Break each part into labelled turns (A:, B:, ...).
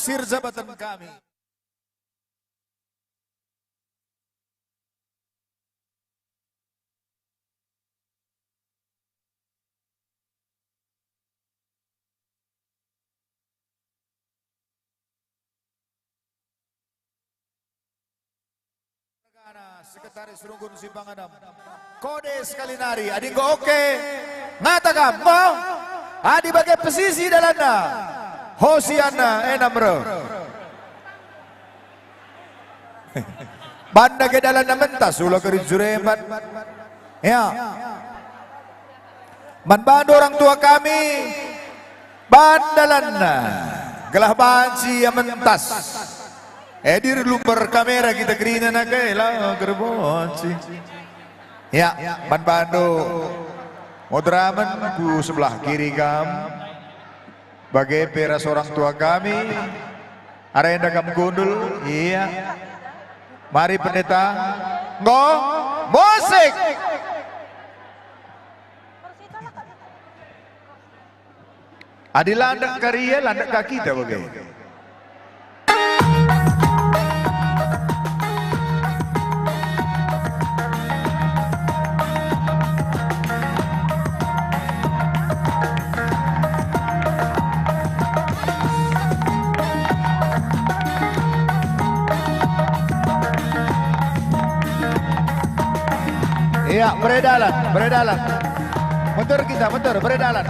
A: Sir jabatan kami. Sekretaris Runggun Simpangadam Kodes Kalinari ading go oke ngatakan mau adi bagai pesisi dalana Hosiana enamro banda ke dalana mentas ulah kerin jureman ya bantu orang tua kami bandalana gelah banci yang mentas edir lumber kamera kita kerina naga lah gerbonci ya bantu modraman ku sebelah kiri kam bagai peras orang tua kami arenda kam gundul iya mari pendeta ngo musik adi landak karya landak kaki kita bagai iya, beredalan. Motor kita, beredalan.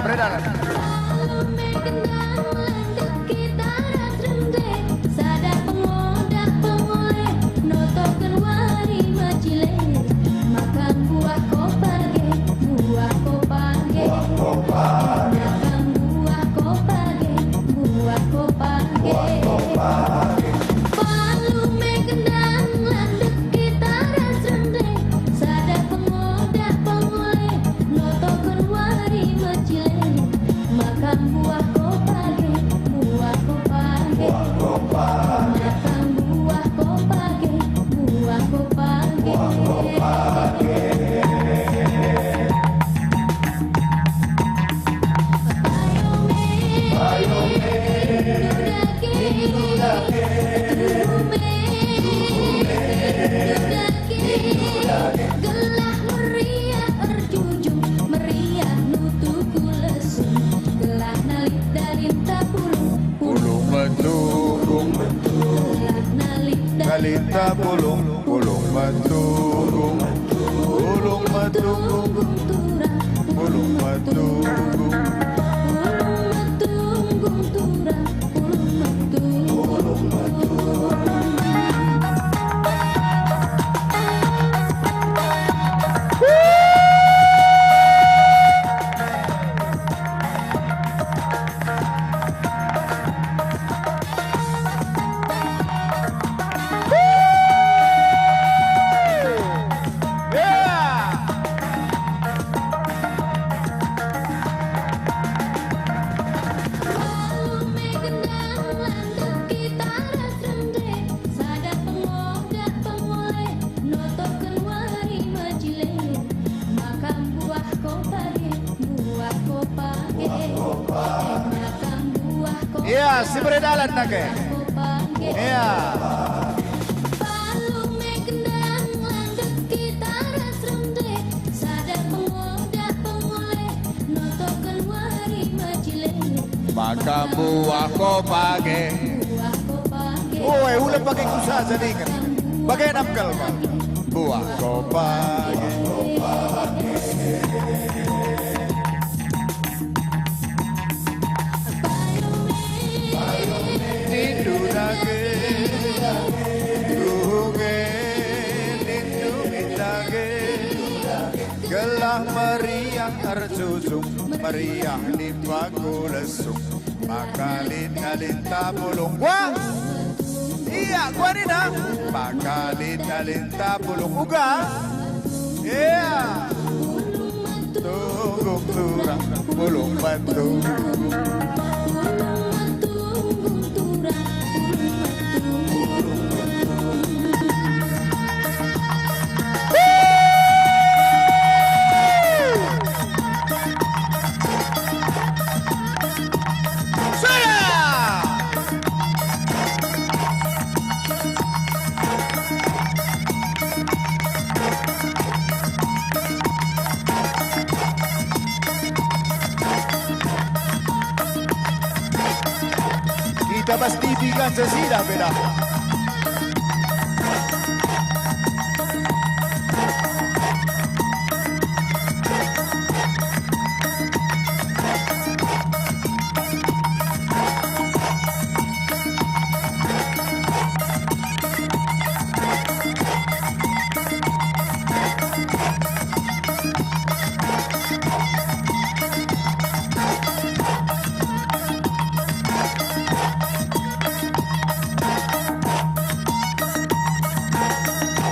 A: Kalita pulung matunggung iya, si beredalan nake. Iya. Maka buah kopage. Oh, ulah pakai kusa jadi kan. Pakai namkal pak. Buah kopage. Gelah meriah terjujung, meriah limpaku lesung, maka linta pulung. Wah, iya, gua nih dah. Maka linta pulung uga. Iya. Tunggu turang pulung batu. kita pasti bikin sesidah beda.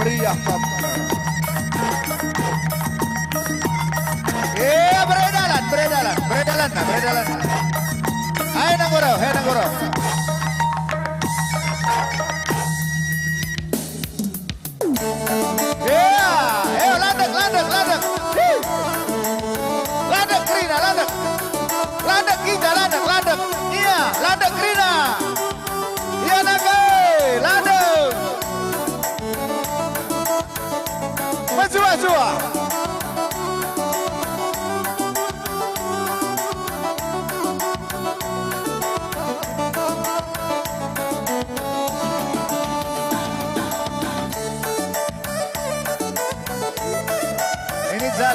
A: Meriah partner. Beredalan. Ayo Nanggoro. Landek. Landek Krina, landek. Landek kita, landek. Iya, landek Krina. Iya nagai, landek. Masua.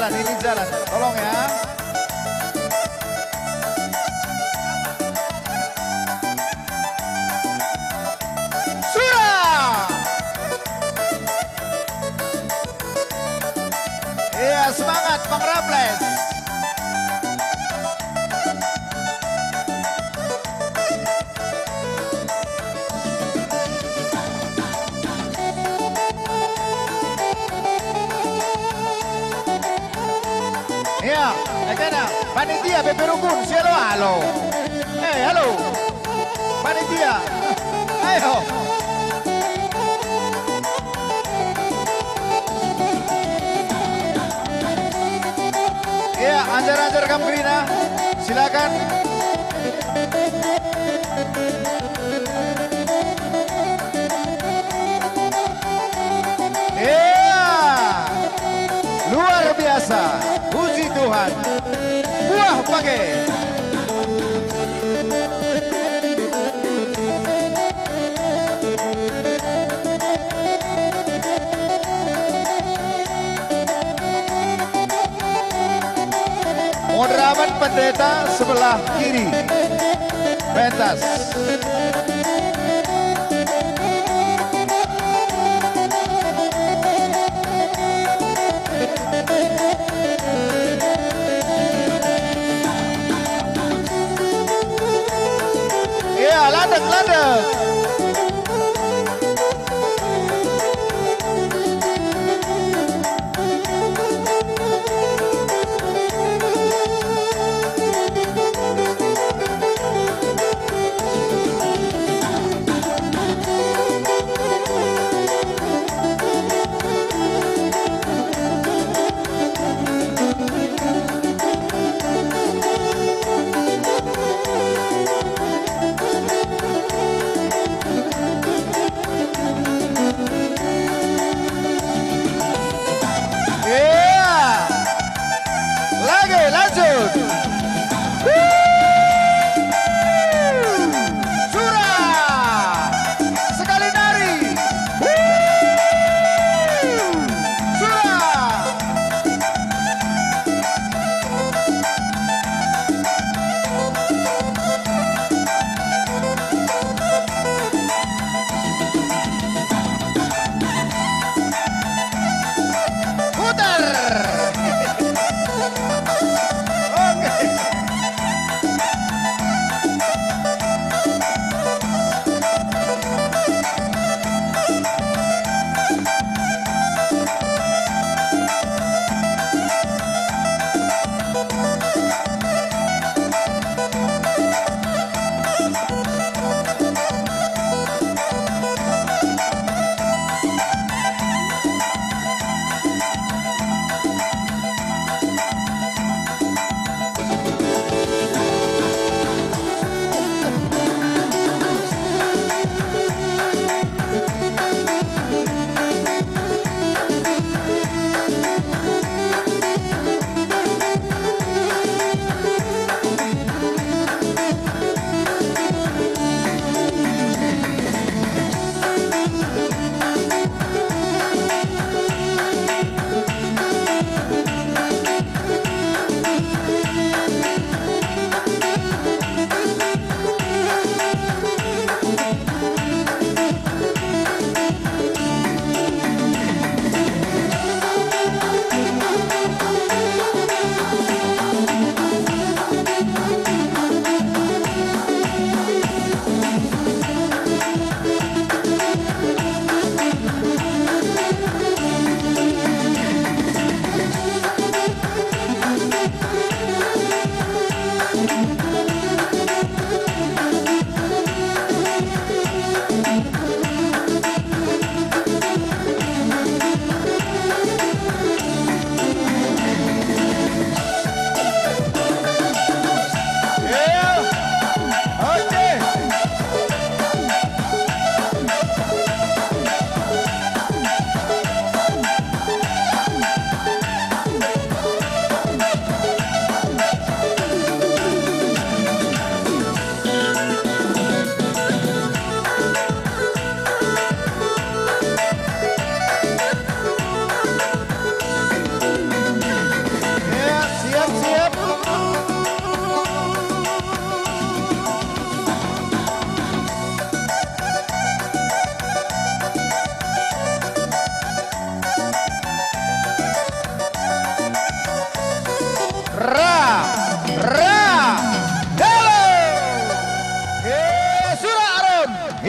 A: Ini jalan. Tolong ya. Sudah. Iya, semangat Bang Rables. Ya, ekena, panitia BP Rukun, sialo halo. Halo. Panitia. Ayo. Ya, anjar-anjar Kam Krina. Silakan. Luar biasa. Puji Tuhan. Buah pakai. Moderaman pendeta sebelah kiri. Pentas. Landek.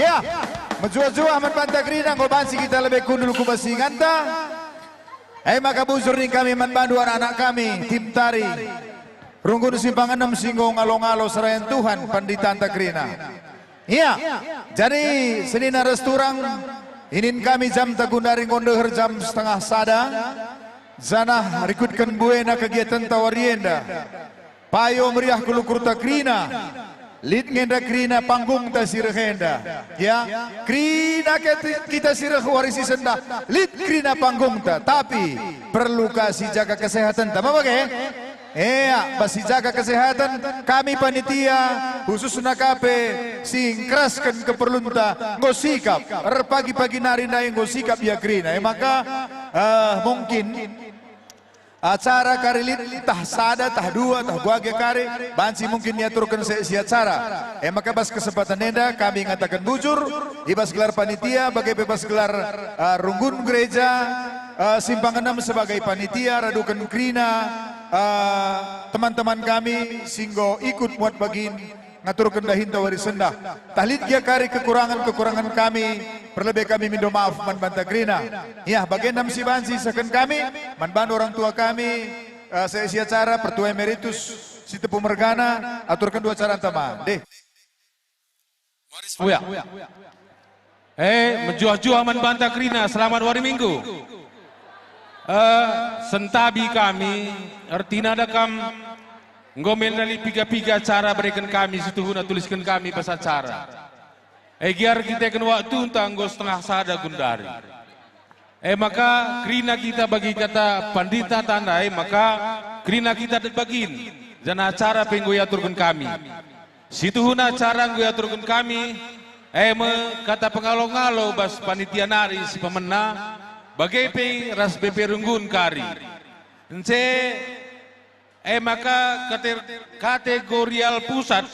A: Ya, menjua-jua aman banta krina ngobansi kita lebih kundul kubasi nganta. Maka buzur nih kami manbandu anak-anak kami tim tari. Runggun simpang 6 singgung ngalo-ngalo serayan Tuhan pandita takrina. Iya, jadi senina resturang inin kami jam tagundari ngondehar jam setengah sada. Zana rikutkan buena kegiatan tawarienda. Payo meriah kulukur takrina. Lid ngenda krina panggung ta sirhenda. Ya, krina kita sirah warisi senda. Lid krina panggung ta, tapi perlu kasih jaga kesehatan. Ta bagai? Iya, basi jaga kesehatan. Kami panitia khusus nakape sing keraskan keperluan ta ngosikap. Pagi-pagi nari naik ngosikap ya krina. Maka mungkin acara karilit tah sada tah dua tah guage kari bansi mungkin diaturkan si acara maka bas kesempatan nenda kami ngatakan bujur ibas gelar panitia bagai bebas gelar runggun gereja simpang 6 sebagai panitia radukan krina teman-teman kami singgo ikut muat bagin ngaturkan dahin tawari sendah tahlid dia kari kekurangan kami perlebih kami minta maaf man banta krina ya bagian si bansi sekan kami man bantu orang tua kami sesi acara pertua emeritus si tepu mergana aturkan dua cara teman deh
B: Uya menjuah-juah man banta krina selamat hari minggu sentabi kami artina dakam ngomel dari piga-piga cara berikan kami situhuna tuliskan kami pas acara. Giar kita kan waktu tanggo setengah sada gundari. Maka krina kita bagi kata pandita tandai maka krina kita bagin dan acara penggoy aturkan kami. Situhuna acara nggoy aturkan kami. Kata pengalo-ngalo bas panitia nari si pemena bagai pe ras BP runggun kari. Ence maka kategorial pusat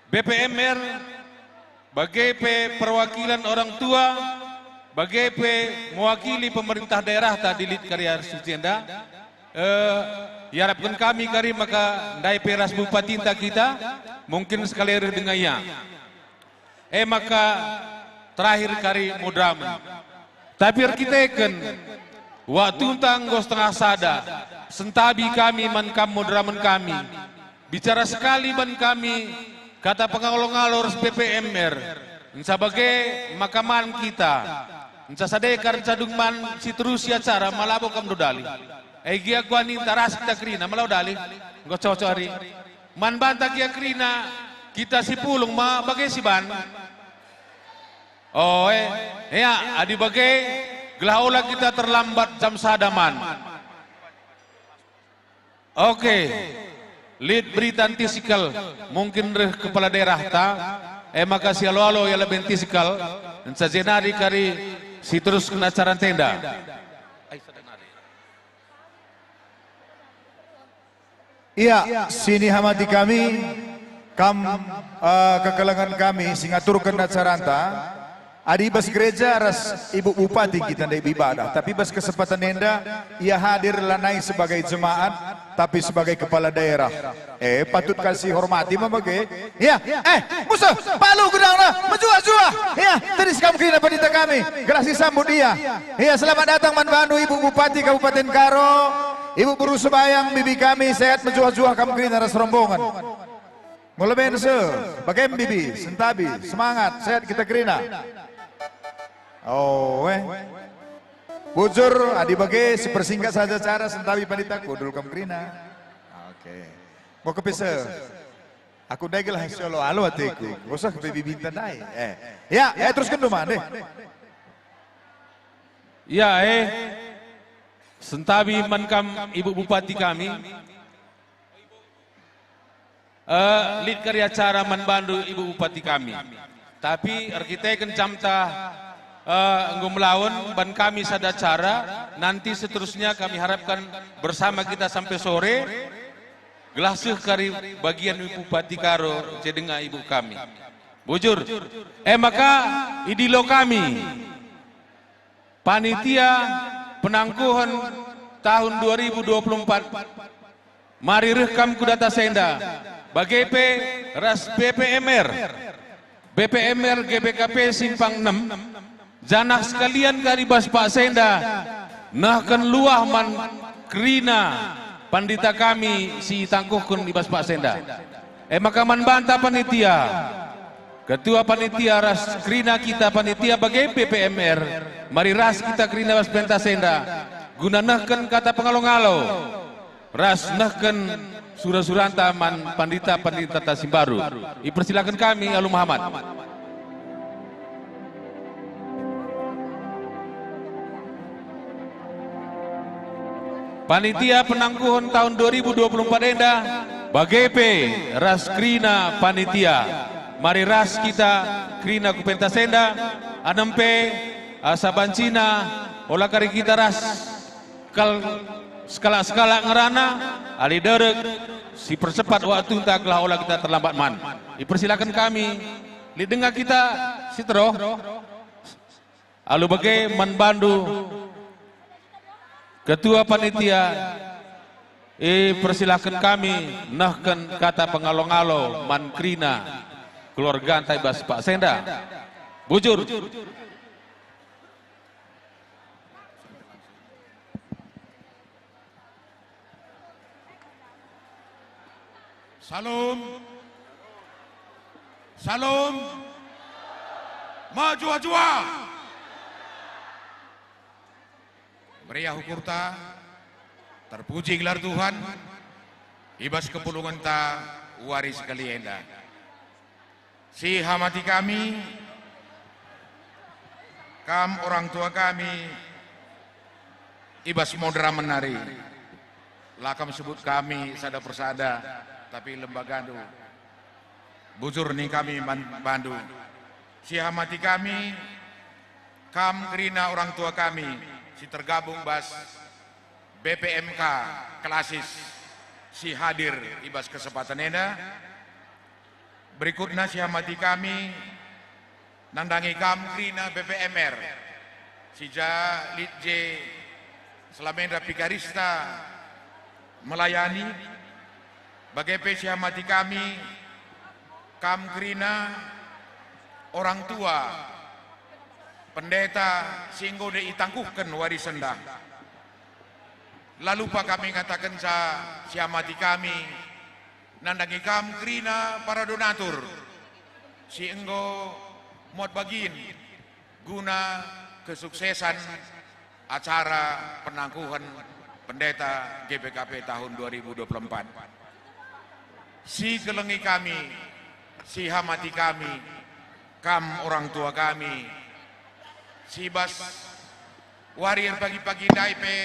B: BPMR bagai perwakilan orang tua bagai mewakili pemerintah daerah tadi lid karya sucienda diharapkan kami kari maka dai peras bupati kita mungkin sekali dengan ya maka terakhir kari mudraman tapi kita kan waktu tanggo setengah sada sentabi kami mankam mudraman kami bicara sekali man kami kata pengawal-ngawal PPMR sebagai makaman kita sadekar cadungman si terus acara malabo kam dodali gia kuani taras kita krina malau dali ngococori man banta kia krina kita si pulung ma bagai si ban ya adi bagai gelaula kita terlambat jam sadaman. Oke, lead berita antisikal mungkin kepala daerah ta, maka si alo ya lebih antisikal, dan sajenari kari si terus kena acara tenda.
A: Iya, sini hamati kami, kekelangan kami singaturkan acara anta. Adi bas gereja ras ibu bupati kita dari ibadah, tapi bas kesempatan nenda ia hadir lanai sebagai jemaat, tapi sebagai kepala daerah. Patut kasih hormati memakai. Ya, musuh palu gedangna menjua-jua. Ya, tadi kamu kira pendeta kami, gerasi sambut dia. Ya, selamat datang manbandu ibu bupati Kabupaten Karo, ibu buru sebayang bibi kami sehat menjua-jua kamu kira ras rombongan. Mulai bagaimana bibi, sentabi, semangat, sehat kita kerina. Bujur, adi bagai si persingkat saja cara sentabi panita kudul kam kerina. Oke, mau kepisa. Aku dagel hasil halo hatiku, usah bibi bintan dai. Ya, teruskan dulu deh.
B: Ya, sentabi mankam ibu bupati kami. Lid karya cara manbandu ibu bupati kami. Tapi arkitek kencamta melawan ban kami sada cara nanti seterusnya kami harapkan bersama kita sampai sore gelasih kari bagian ibu bupati Karo cedenga ibu kami. Bujur. Maka idilo kami panitia penangguhan tahun 2024 mari rekam kudata senda bagai ras BPMR BPMR GBKP Simpang 6 janak sekalian kari bas Pak Senda nahkan luah man krina pandita kami si tangkuhkun di bas Pak Senda maka man banta panitia ketua panitia ras krina kita panitia bagai BPMR mari ras kita krina bas Penta Senda guna nahkan kata pengalong-alo ras nahkan surah-suranta man pandita Tasimbaru dipersilakan kami Alu Muhammad. Panitia penangguhan tahun 2024 enda bagai P ras krina panitia mari ras kita krina ku Penta Senda anempe asabancina olah kari kita ras skala ngerana ali derek si percepat waktu taklah olah kita terlambat man dipersilakan kami lidenga kita sitro alu bagai man bandu ketua panitia persilahkan kami nahkan kata pengalong-alo man krina keluarga antai bas Pak Senda bujur.
C: Salam, salam, maju-jua, meriah hukurta, terpuji gelar Tuhan, ibas kepulungan ta waris kalienda. Si hamati kami, kam orang tua kami, ibas modera menari, lakam sebut kami sada persada. Tapi lembaga itu bujur nih kami bandu si hamati kami kam kerina orang tua kami si tergabung bas BPMK klasis si hadir ibas kesempatan enda berikutnya si hamati kami nandangi kam kerina BPMR si ja litje selamendra pikarista melayani bagai pesi hamati kami, kam krina orang tua, pendeta singgo de itangkuhkan warisan dah. Lalu pak kami katakan si hamati kami, nandangi kam krina para donatur, si enggo muat bagin guna kesuksesan acara penangkuhan pendeta GBKP tahun 2024. Si gelengi kami, si hamati kami, kam orang tua kami, si bas warir pagi-pagi daipe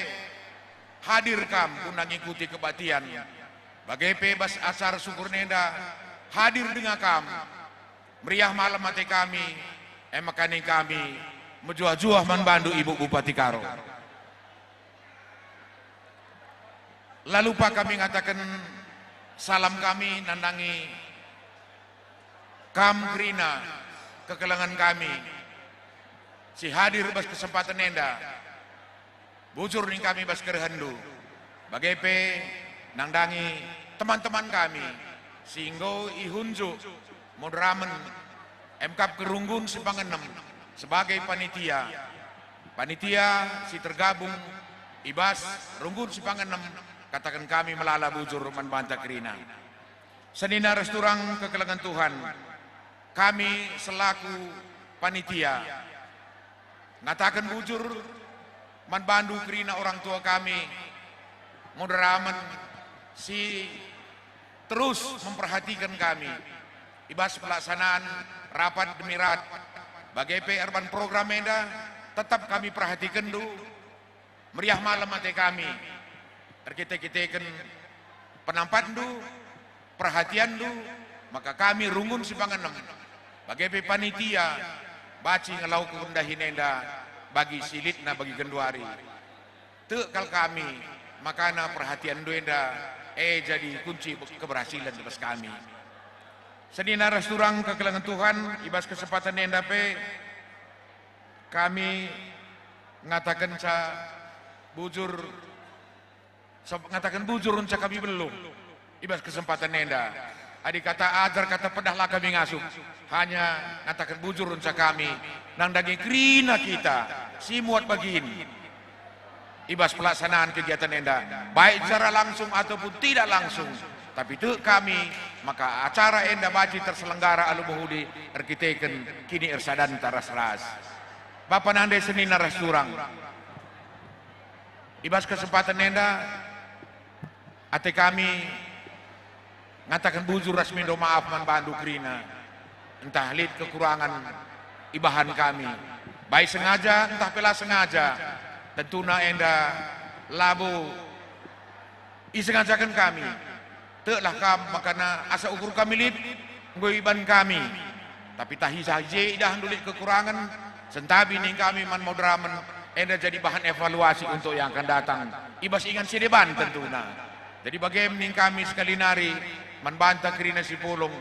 C: hadir kam guna ngikuti kebatian. Bagai pe bas asar syukur nenda hadir dengan kam, meriah malam mati kami, makani kami menjuah-juah membantu Ibu Bupati Karo. Lalu pak kami ngatakan salam kami nandangi kam krina kekelangan kami si hadir bas kesempatan enda bujur nih kami bas kerhendu bagai pe nandangi teman-teman kami singgo ihunju moderamen MK Kerunggun Simpang 6 sebagai panitia si tergabung ibas Runggun Simpang 6 katakan kami melala bujur membantah kerina. Senina resturang kekelangan Tuhan, kami selaku panitia, ngatakan bujur membantu kerina orang tua kami, moderamen si terus memperhatikan kami. Ibas pelaksanaan rapat demi rapat, bagai urban program enda, tetap kami perhatikan dulu, meriah malam mati kami. Kita kan penampan du, perhatian du, maka kami Runggun Simpang 6 bagai panitia baci ngelau keundahin enda bagi silitna bagi genduari tekal kami makana perhatian du enda jadi kunci keberhasilan atas kami. Senina resturang kekelangan Tuhan ibas kesempatan enda pe kami ngatakan bujur ngatakan bujur unca kami belum ibas kesempatan enda Adi kata ajar kata pedahlah kami ngasuh. Hanya ngatakan bujur unsa kami. Nang dagi krina kita. Si muat bagin. Ibas pelaksanaan kegiatan enda. Baik secara langsung ataupun tidak langsung. Tapi itu kami. Maka acara enda baji terselenggara alu muhudi. Erkiteken kini ersadan taras ras. Bapak nande seni naras durang. Ibas kesempatan enda. Ate kami. Ngatakan bujur resmi do maaf man bandu krina. Entah lid kekurangan ibahan kami. Baik sengaja entah pela sengaja. Tentuna enda labu isengajakan kami. Teklah kam makana asa ukur kami lid iban kami. Tapi tahi sahaja dah dulit kekurangan. Sentabi ning kami man modramen enda jadi bahan evaluasi untuk yang akan datang. Ibas ingan sideban tentuna. Jadi bagaimana ning kami sekali nari manbanta krina si pulung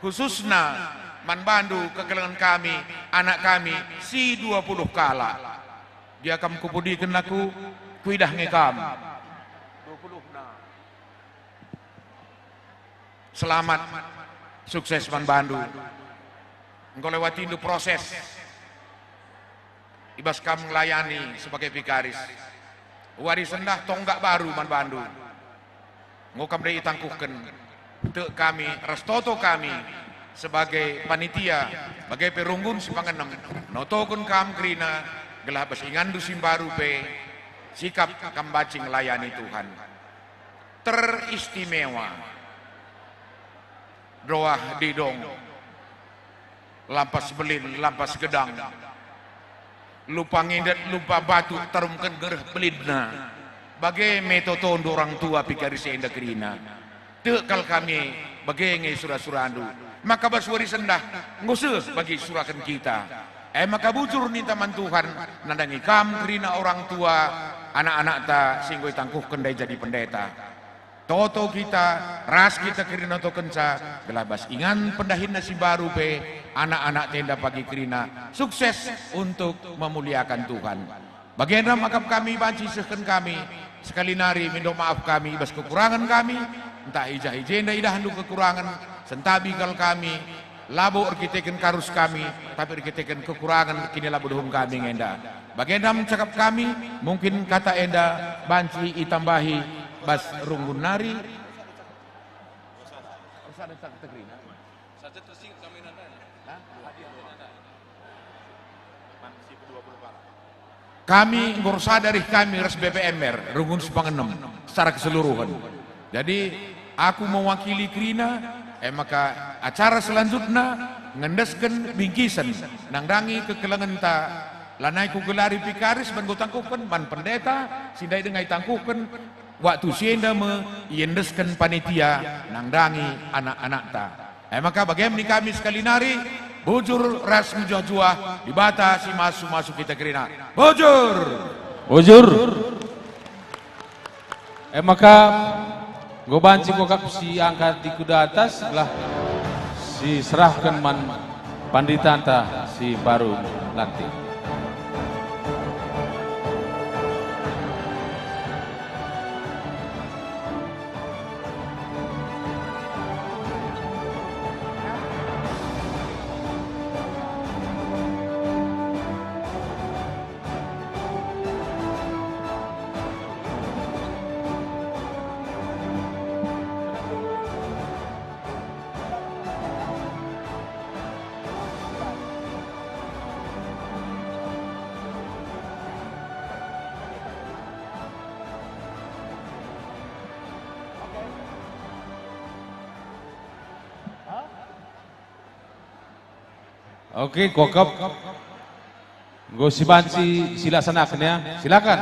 C: khususna manbandu kekelengan kami anak kami si 20 kala dia kam kupudikan aku kuidah ngekam 20 na selamat sukses manbandu engkau lewati itu proses ibas kam melayani sebagai vikaris warisan dah tonggak baru manbandu ngokam dari tangkuhkan untuk kami, restoto kami sebagai panitia, sebagai perunggun sipanganem, notokun kam krina, gelah besingandu simbaru pe, sikap kambacing layani Tuhan. Teristimewa, doah didong, lampas belin, lampas gedang, lupa ngindet, lupa batu, terumkan gerah belidna, bagai metoton orang tua pikaris enda krina. Tekal kami bagengai surah-surahandu. Maka baswari sendah ngusah bagi surakan kita. Maka bujur ni taman Tuhan nandangi kam kerina orang tua anak-anak ta singgoi tangkuh kendai jadi pendeta. Toto kita ras kita kerina to kenca gelabas ingan pendahin nasi baru pe anak-anak tenda pagi kerina sukses untuk memuliakan Tuhan. Bagaimana makam kami banci sehken kami sekali nari minta maaf kami bas kekurangan kami entah ijah-ijah indah handuk kekurangan sentabi kal kami labo arkiteken karus kami tapi arkiteken kekurangan kini labo duhum kami ngenda bagaimana mencakap kami mungkin kata enda banci itambahi bas runggun nari kami ngursadari kami res BPMR runggun sepangenem secara keseluruhan. Jadi aku mewakili krina maka acara selanjutnya ngendesken bingkisan nangdangi kekelengan ta lanai ku gelari pikaris ban tangkuken man pendeta sindai dengai tangkuken waktu sienda me yendesken panitia nangdangi anak-anak ta. Maka bagaimana kami sekali nari bujur ras mujah-juah dibatasi masuk kita kerina bujur maka gobanci kokap si angkat di kuda atas lah si serahkan man panditanta si baru lantik. Oke, kokop. Gosibansi silaksanakan ya. Silakan.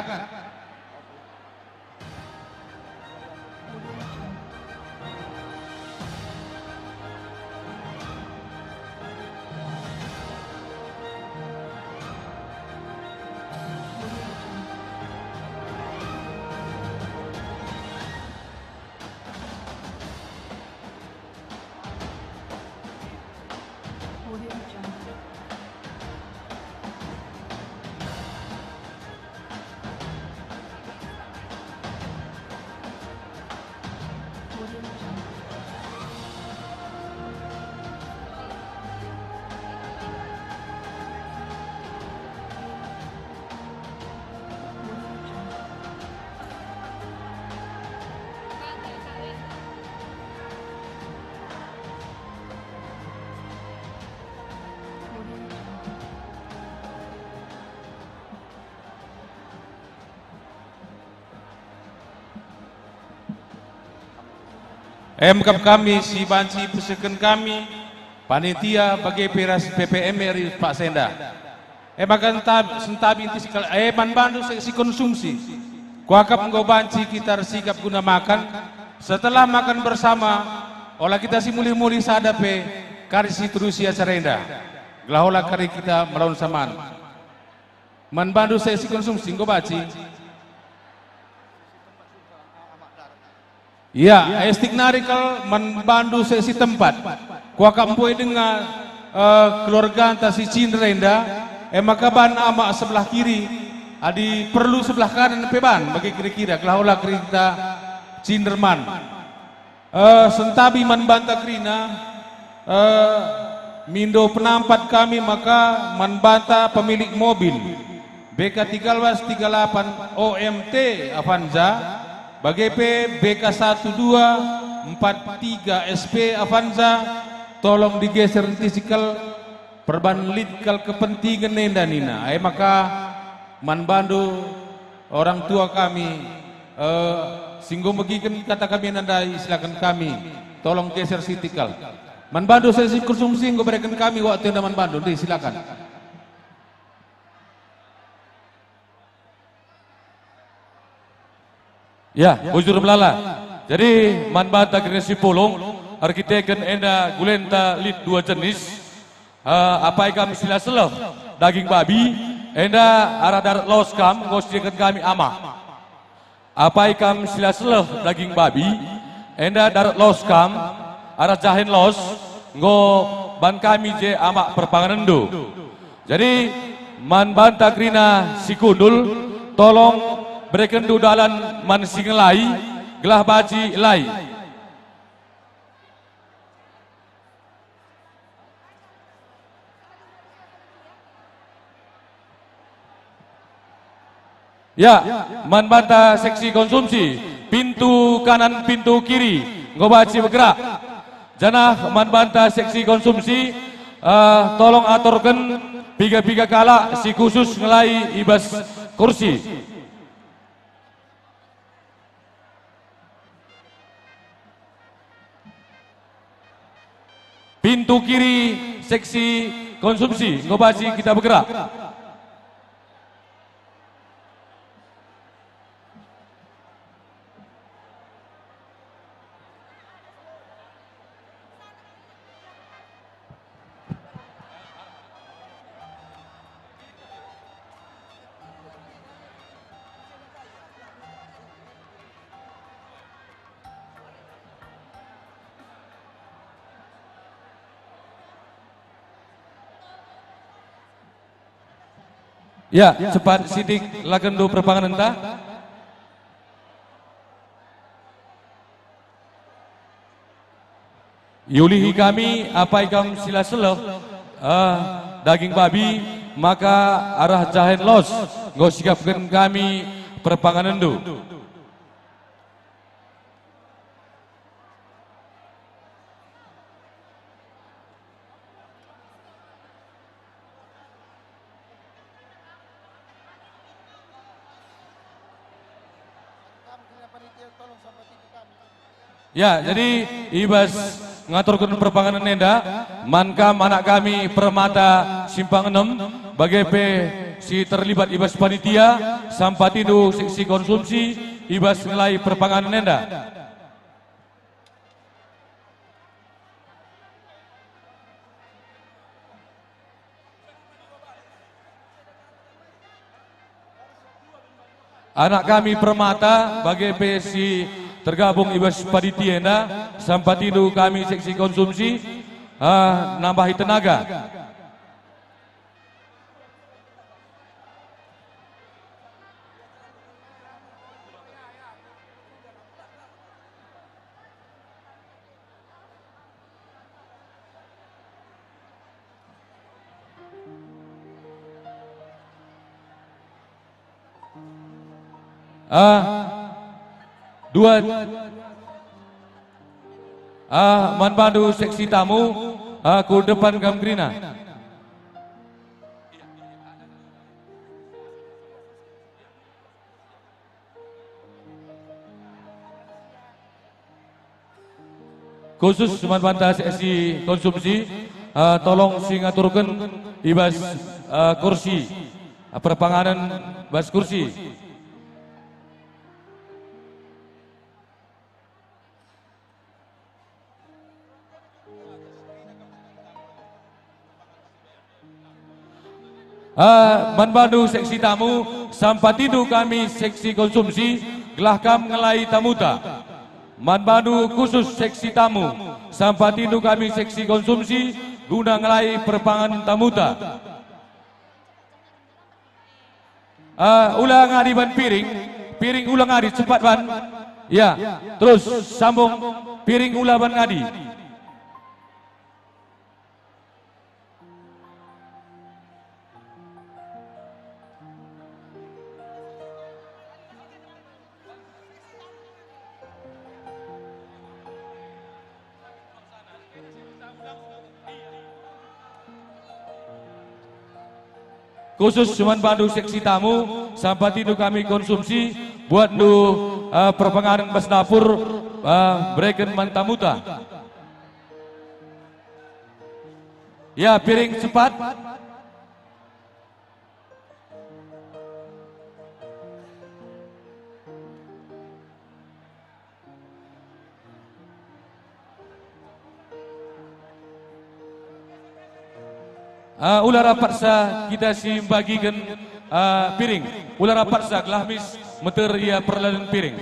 B: MKAP kami, si banci peseken kami, panitia bagi peras PPM RI Pak Senda. Makan sentabi inti sikal, manbandu si konsumsi. Kuakap nggo banci kita sikap guna makan. Setelah makan bersama, olah kita si muli-muli sadape karisi terusi acara indah. Gelahola kari kita melawan samaan. Manbandu si konsumsi nggo banci. Ya, istiqnarikal manbandu sesi tempat. Kuakampui dengan keluarga antara si Cinderenda, makaban ama sebelah kiri, adi perlu sebelah kanan peban bagi kira-kira kelahola kita Cinderman. Sentabi manbanta krina, mindo penampat kami maka manbanta pemilik mobil BK1338 OMT Avanza. Bagi BK1243 SP Avanza, tolong digeser tisikal perban lidkal kepentingan nenda nina. Maka manbandu orang tua kami singgung begikan kata kami nandai, silakan kami tolong geser sitikal. Manbandu sesi konsumsi nggo berikan kami waktu yang manbandu, silakan.
D: Ya, bujur belala. Jadi manbanta generasi polong, arkiteken enda gulenta lid dua jenis. Apa kami sila seleh daging babi, enda arah darat los kam ngosikan kami ama. Apa kami sila seleh daging babi, enda darat los kam arah jahin los nggo ban kami je ama perpanganan do. Jadi manbanta krina si kundul, tolong berikan dudalan man singelai gelah baji lai. Ya, manbanta seksi konsumsi, pintu kanan pintu kiri ngobaci bergerak. Janah manbanta seksi konsumsi, tolong aturkan piga-piga kala si khusus ngelai ibas kursi. Pintu kiri seksi konsumsi ngobaci kita bergerak. Ya, cepat sidik lakendo perpangan entah. Yulihi kami apa ikam sila seleh daging babi maka arah jahen los ngosikapkan kami perpangan endu. Ya, jadi ibas ngaturkan perpanganan nenda, mankam anak kami permata simpang 6, bagi si terlibat ibas panitia, sampatidu seksi konsumsi, ibas nilai perpanganan nenda. Anak kami permata bagi si tergabung ibas panitia sampatidu kami seksi konsumsi nambahi tenaga. Manbandu seksi tamu ku depan gamgrina. khusus manbanta seksi konsumsi tolong singaturkan ibas kursi perpanganan bas kursi. Manbandu seksi tamu sampatidu kami seksi konsumsi gelah kam ngelai tamuta. Manbandu khusus seksi tamu sampatidu kami seksi konsumsi guna ngelai perpangan tamuta. Ulang adi ban piring ulang adi cepat ban. Ya, terus sambung piring ulang ban adi. Khusus cuman bandu seksi tamu sampai itu kami konsumsi buat nu perpengaruhan bas dapur berikan mantamuta. Ya piring cepat. Ulah rapat sa kita si bagikan piring. Ulah rapat sa gelahmis meter ia perlahan piring.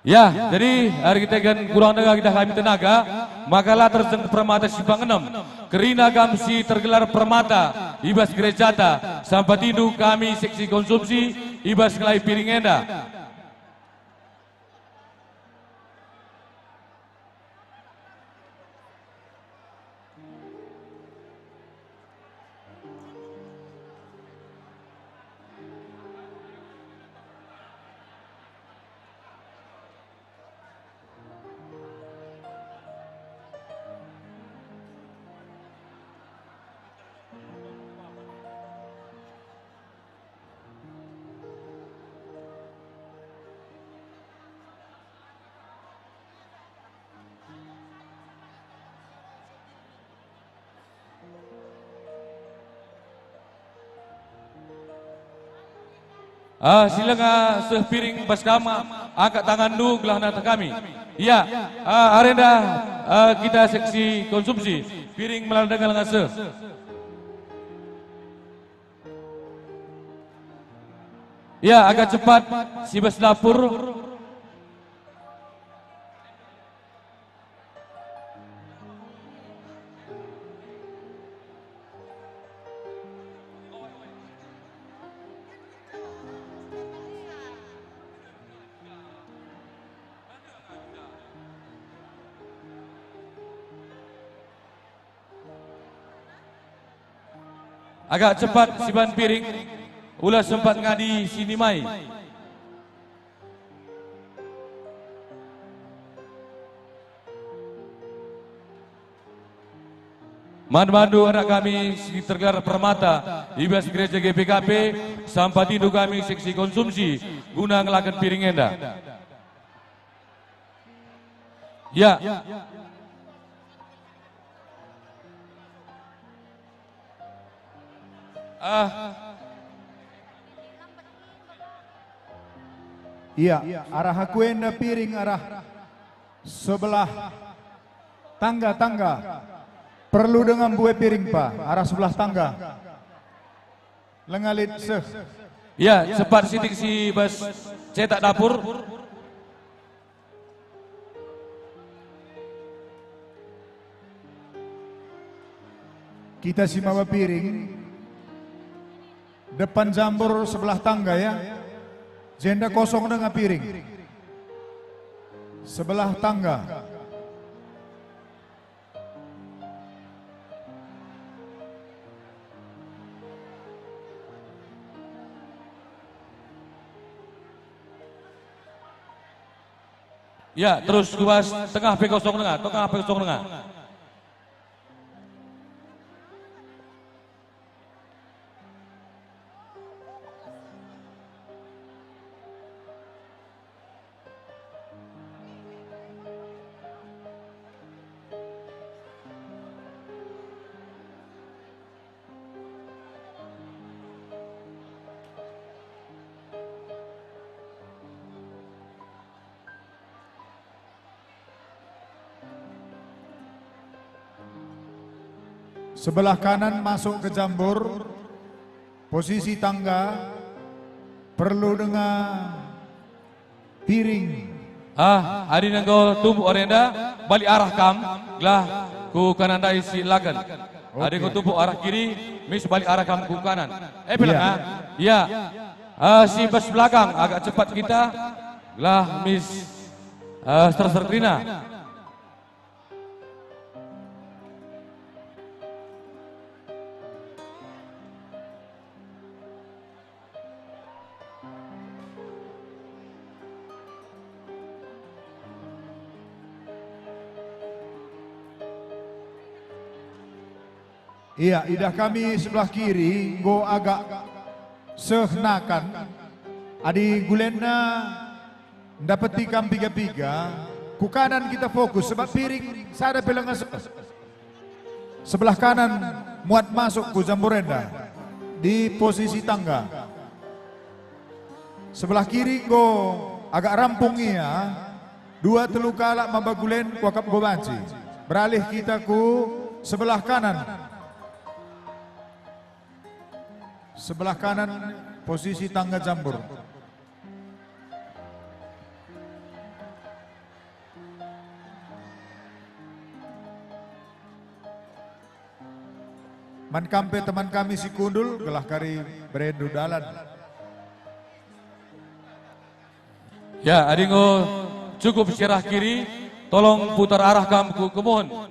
D: Ya, jadi hari kita kan kurang kita kami tenaga, makalah terjeng permata Simpang 6. Kerina gamsi tergelar permata, ibas gerejata, sampai tindu kami seksi konsumsi, ibas ngelai piring enda. Silakan sepiring basdama angkat tangan dulu gelah nata kami. Iya, arenda kita seksi konsumsi piring melandang ngase. Ya, agak cepat si bas dapur. Agak cepat siban piring, ulah sempat ngadi sini mai. Mandu anak kami tergelar permata, ibas gereja GPKP, sampai tindu kami seksi konsumsi, guna ngelakan piring enda. Ya.
A: Iya, arah hakuenda piring arah sebelah tangga. Perlu dengan buah piring pak, arah sebelah tangga. Lengalit seh.
D: Ya, cepat sidik si bas cetak dapur.
A: Kita simawa piring. Depan jambor sebelah tangga ya. Jenda kosong dengan piring. sebelah tangga.
D: Ya, terus kubas tengah P0 tengah, tengah P0 tengah.
A: Sebelah kanan masuk ke jambur, posisi tangga perlu dengan piring.
D: Hari nanggo tubuh orenda balik arah kam, gelah ku kanan dai silakan. Hari ku tubuh arah kiri, mis balik arah kam ku kanan. Bilang ya. Si bus belakang agak cepat kita, gelah mis terserkrina.
A: Iya, idah kami sebelah kiri, go agak sehnakan. Adi gulena dapat tikam piga-piga, ku kanan kita fokus sebab piring sada pelengan sebelah kanan muat masuk ku jamborenda di posisi tangga. Sebelah kiri go agak rampung iya, dua telu kalak mabagulen kuakap go banci. Beralih kita ku sebelah kanan. Sebelah kanan posisi tangga jambur. Man kampe teman kami si Kundul gelah kari berendu dalan.
D: Ya, adingo cukup sirah kiri, tolong putar arah kam ku kemohon.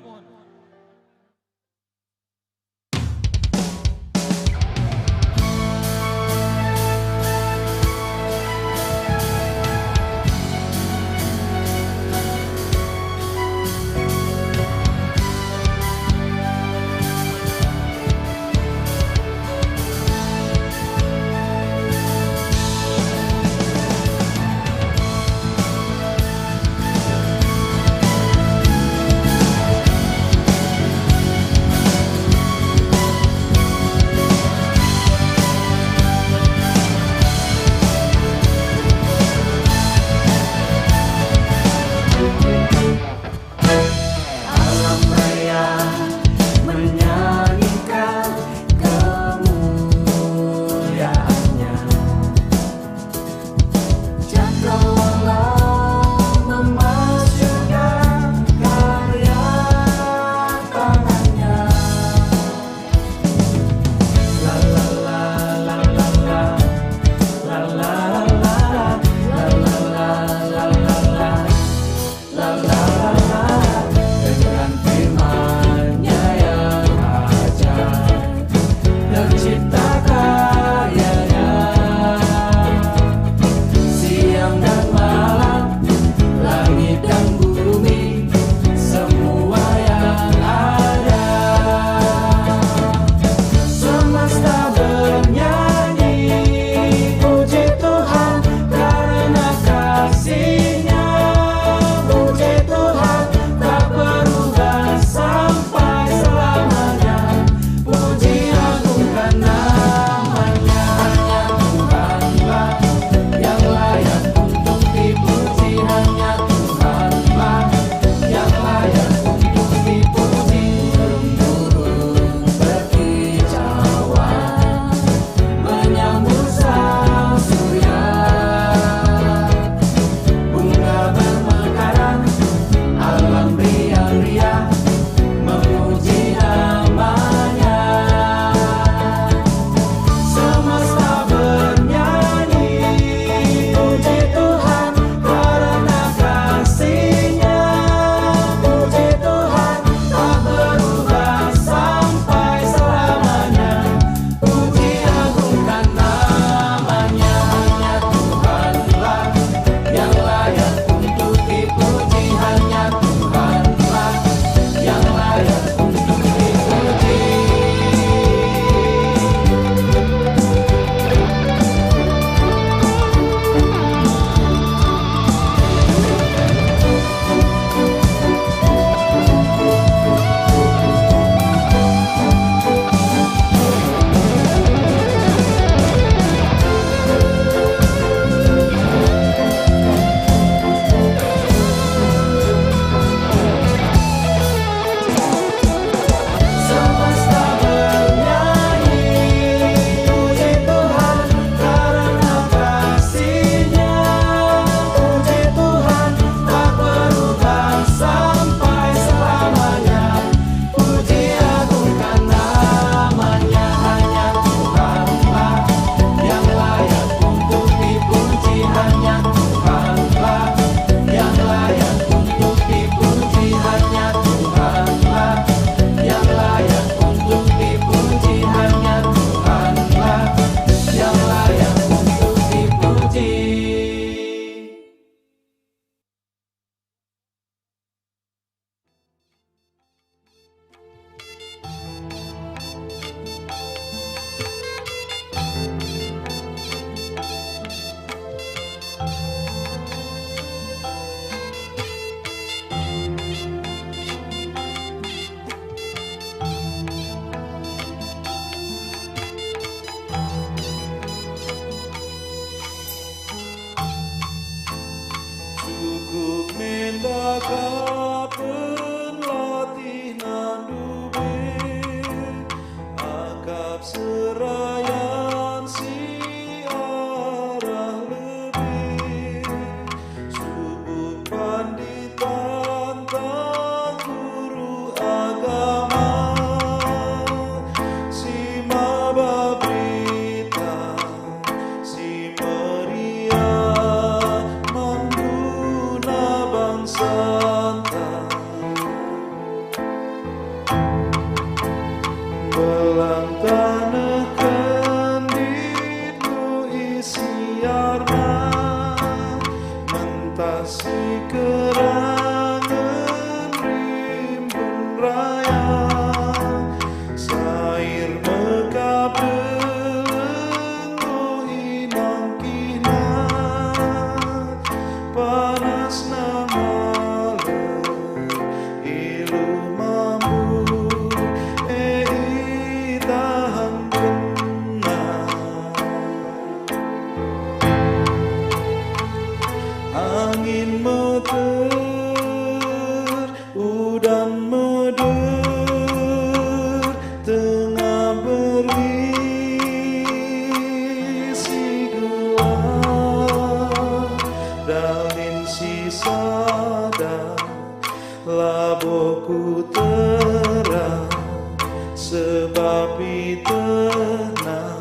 E: tetapi tenang,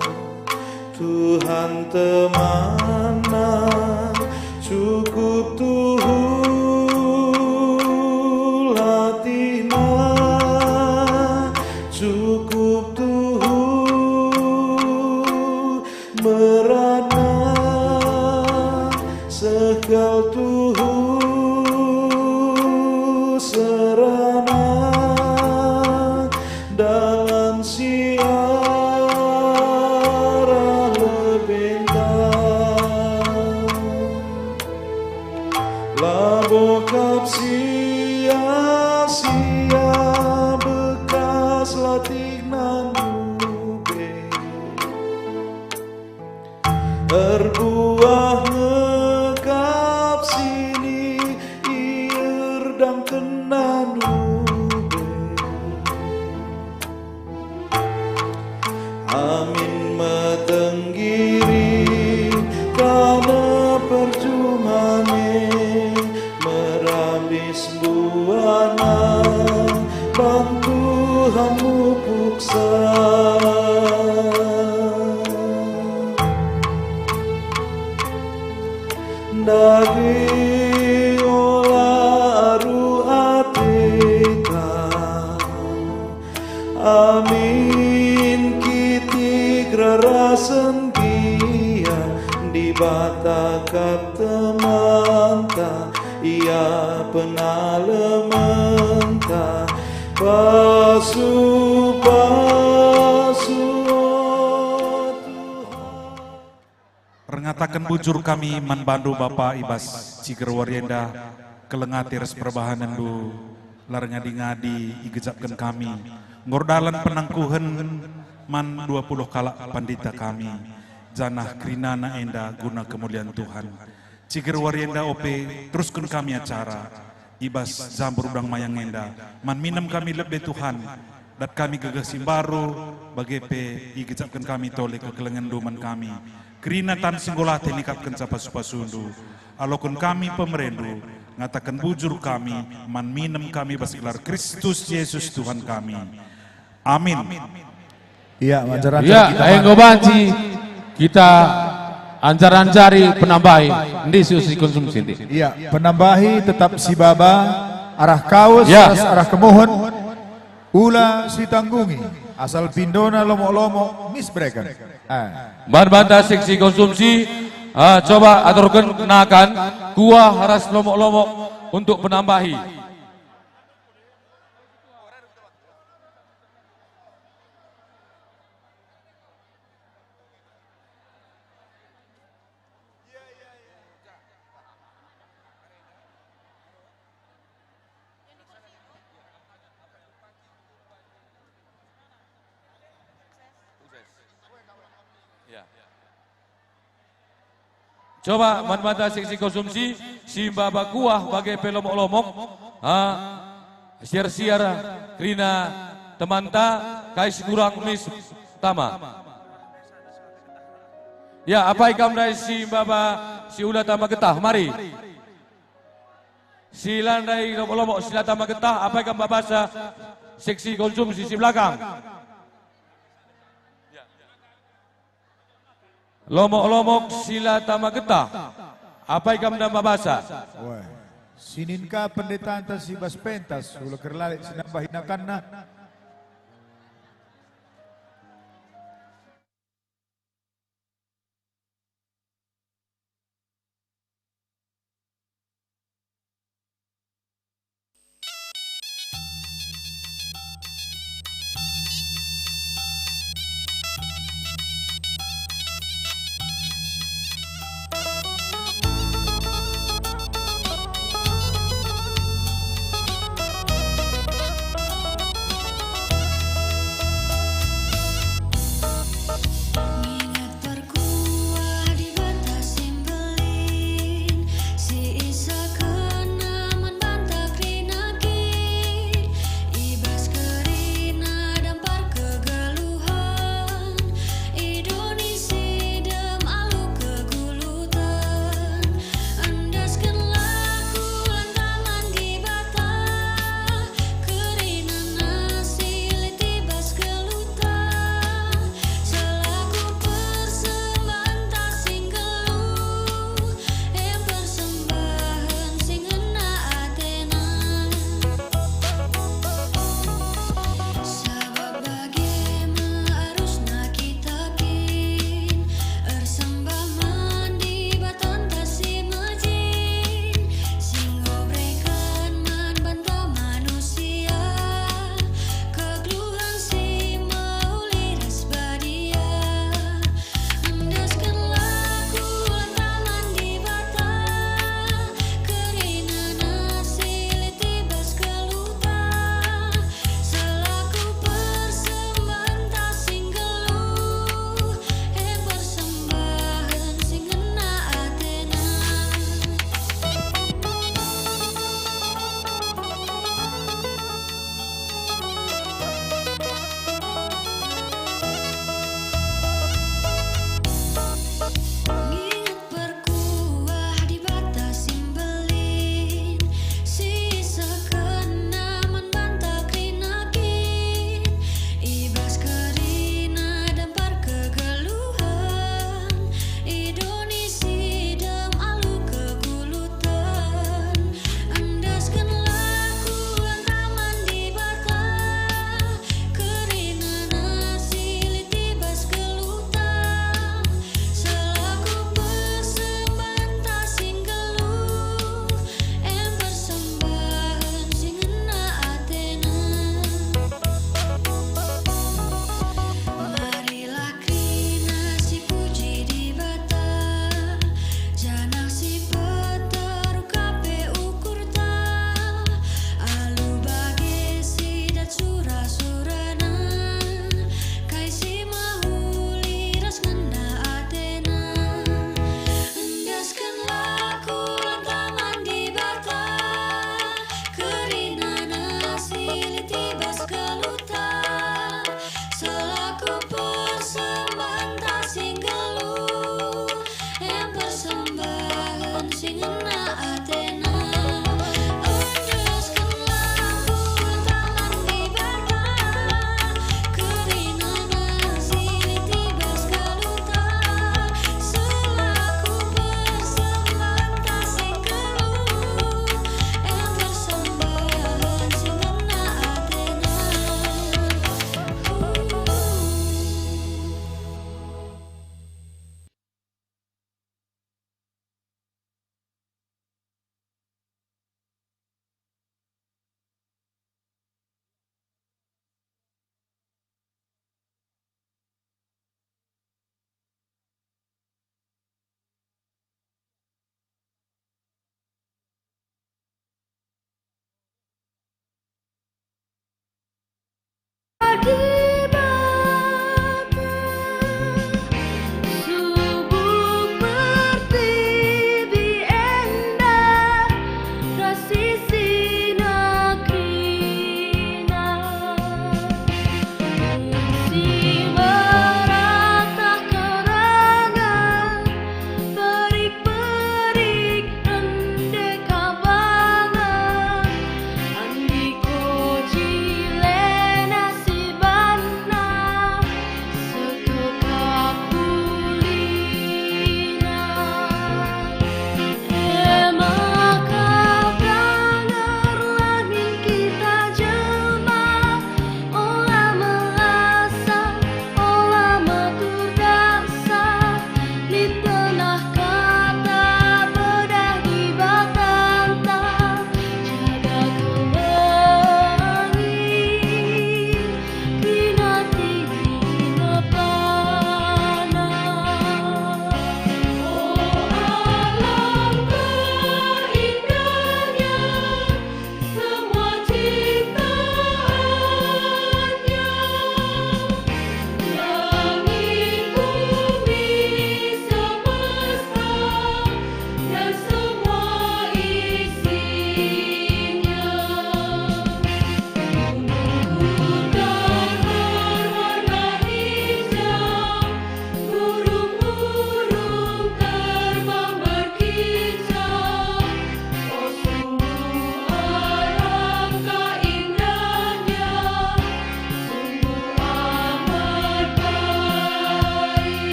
E: Tuhan temana, cukup Tuhu latina, cukup Tuhu merana, sekal Tuhu serana dalam siara lebentang, labokap sia-sia bekas latih nanube, erbuah ngekap sini ier dan kenanube. Amin metenggiri karena perjumane, merabis buana bantu hamu puksa. Daging olah aru ateka, amin kiti grarasen kia di batakap temanta, ia penalementa pasu-pasu
F: Rengatakan bujur kami manbandu Bapa Ibas Ciger Warienda kelengatir perbahanan du lar ngadi-ngadi igejapkan kami ngordalan penangkuhan man 20 kalak pandita kami janah krinana enda guna kemuliaan Tuhan. Ciger Warienda ope teruskan kami acara Ibas Jambur Udang Mayang enda man minum kami lebih Tuhan dat kami gagasim baru bagepe igejapkan kami tole kekelengan duman kami Kerinatan singgolah tenikapkan sapa supasundu. Alokun kami pemerendu, ngatakan bujur kami, man minem kami basilar Kristus Yesus Tuhan kami. Amin.
A: Iya, anjaran
B: Ya, ayo banci kita anjar-anjari penambahi di susi konsumsi.
A: Iya, penambahi tetap si baba arah kaus,
B: Ya.
A: arah kemohon, ula si tanggungi, asal pindona lomo-lomo misbrekan.
D: Barbata seksi konsumsi, coba aturkan kenakan kuah haras lomok-lomok untuk penambahi. Coba manbata seksi konsumsi, si baba kuah bagai pelomok-lomok, siar-siar krina temanta, kais kurang mis tama. Ya, apa ikam dari si baba si ulah tama getah, mari. Si landai lomok-lomok sila tama getah, apa ikam babasa seksi konsumsi si belakang. Lomok-lomok sila tama getah. Apa ikam dan babasa?
A: Wah, sininka pendetaan tas si bas pentas, ula kerlalik sinambahinakan na.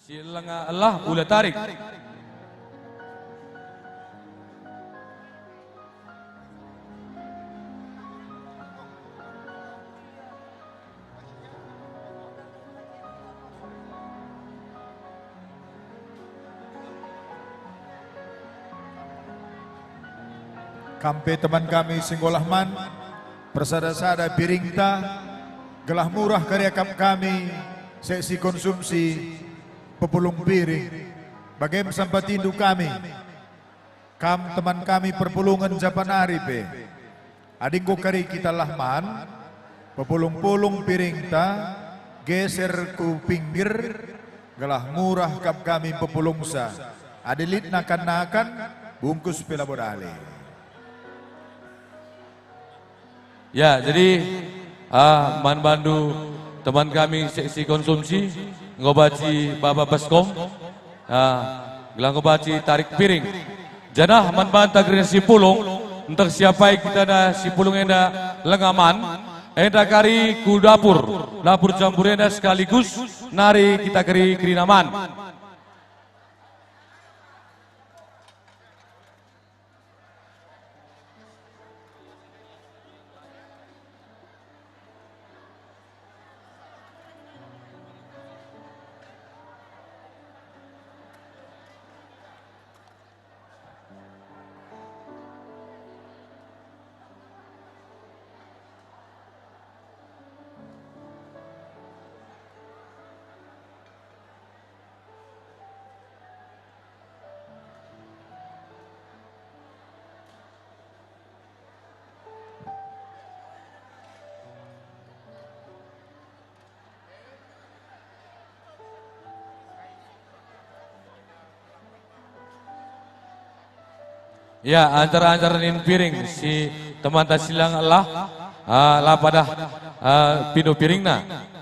D: Si lenga Allah ula tarik.
A: Kampe teman kami Singgolahman, persada-sada piringta, gelah murah karya kap kami, seksi konsumsi, pepulung piring, bagai sampai tindu kami, kam teman kami perpulungan Japan Aripe, adingku kari kita lahman, pepulung-pulung piringta, geser ku pinggir, gelah murah kap kami pepulungsa, adilit nakan-nakan, bungkus pila bodali.
D: Ya, jadi Man Bandu teman kami seksi konsumsi ngobaci Baba Baskom, gelang ngobaci tarik piring. Janah Man Bandu Tagrin Sipulung untuk siapa kita dah Sipulung enda lengaman, enda kari ku dapur campur enda sekaligus nari kita kari kerinaman. Ya, antara piring si teman tasilang Allah lah pada pino piringna.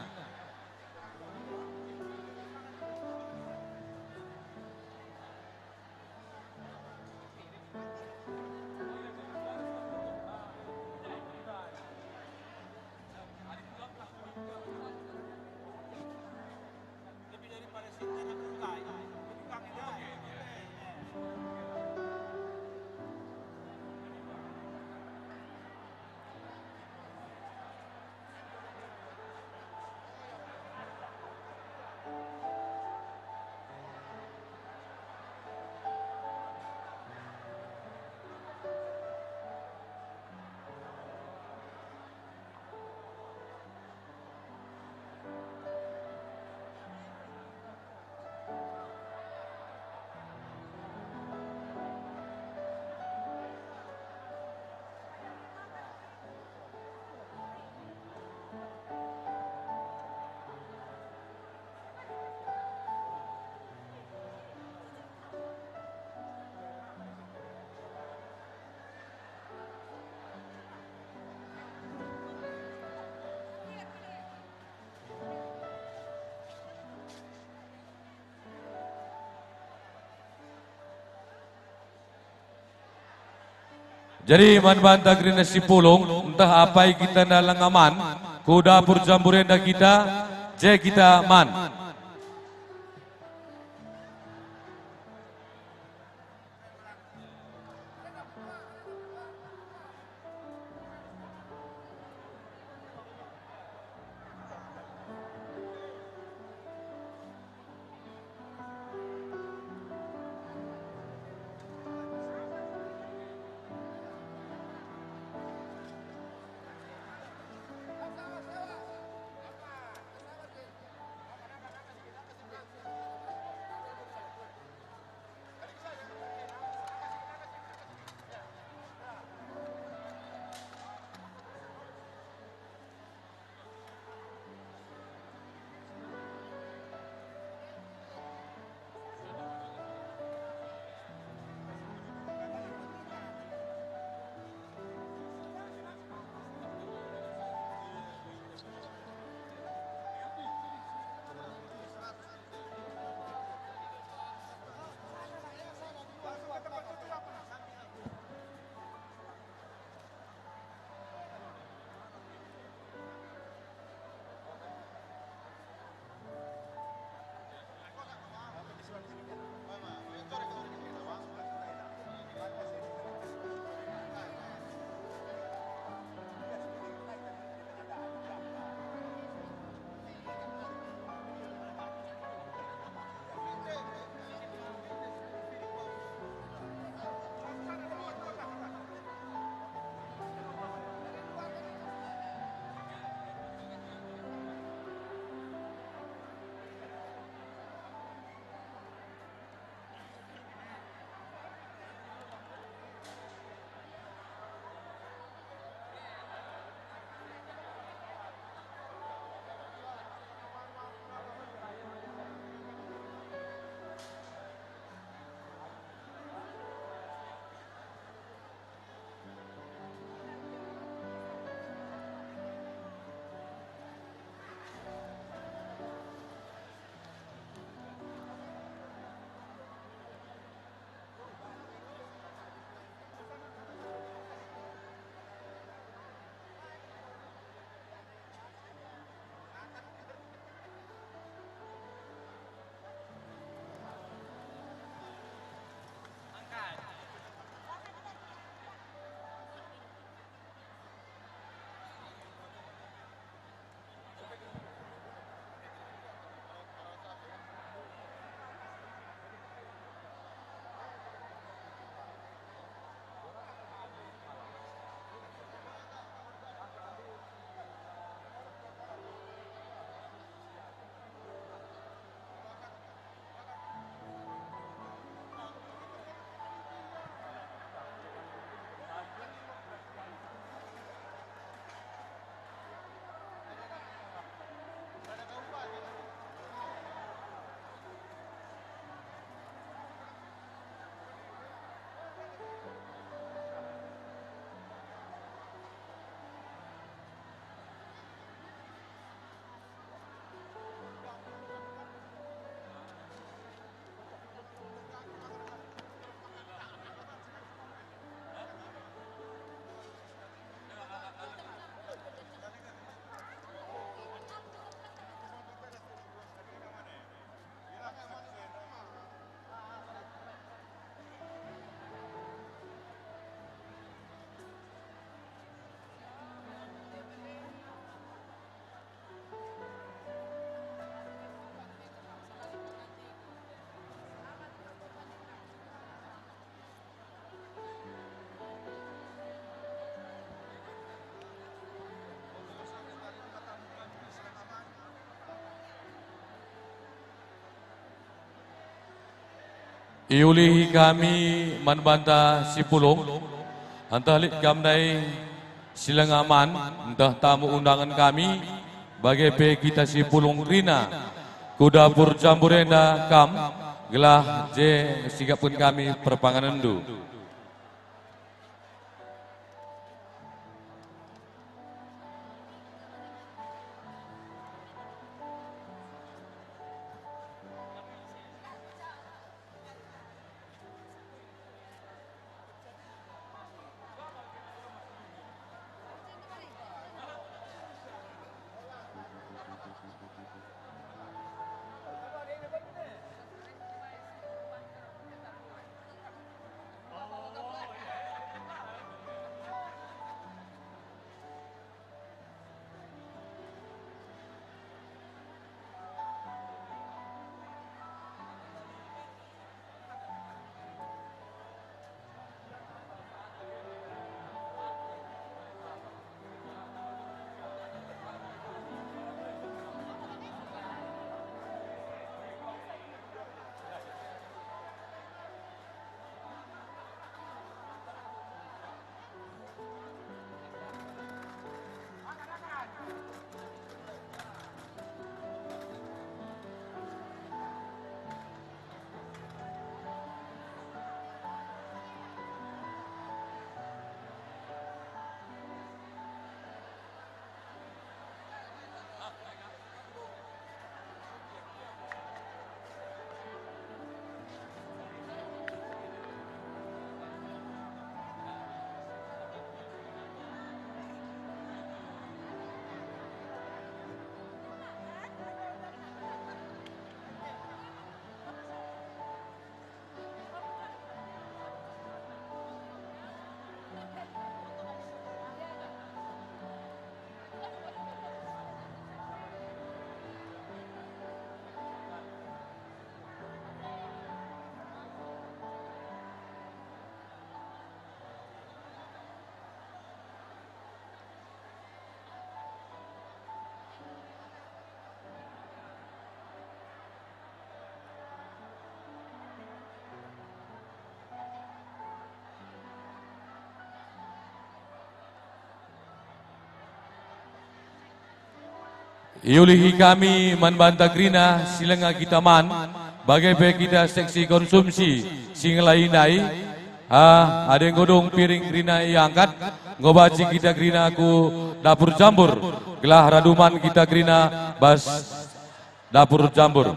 D: Jadi Man Banta Grina Sipulung, entah apa yang kita dalam aman, ku dapur jamburenda kita, je kita man. Iulihi kami manbanta Sipulong, antah lit gamdai silang aman, entah tamu undangan kami, bagai pe kita Sipulong Rina, kudapur jamburenda kam, gelah je sigapun kami perpanganan du. Iulihi kami manbanta Grina silenga kita man, bagai pe kita seksi konsumsi singlainai, ada yang godong piring Grina iangkat, ngobaci kita Grina ku dapur jambur, gelah raduman kita Grina bas dapur jambur.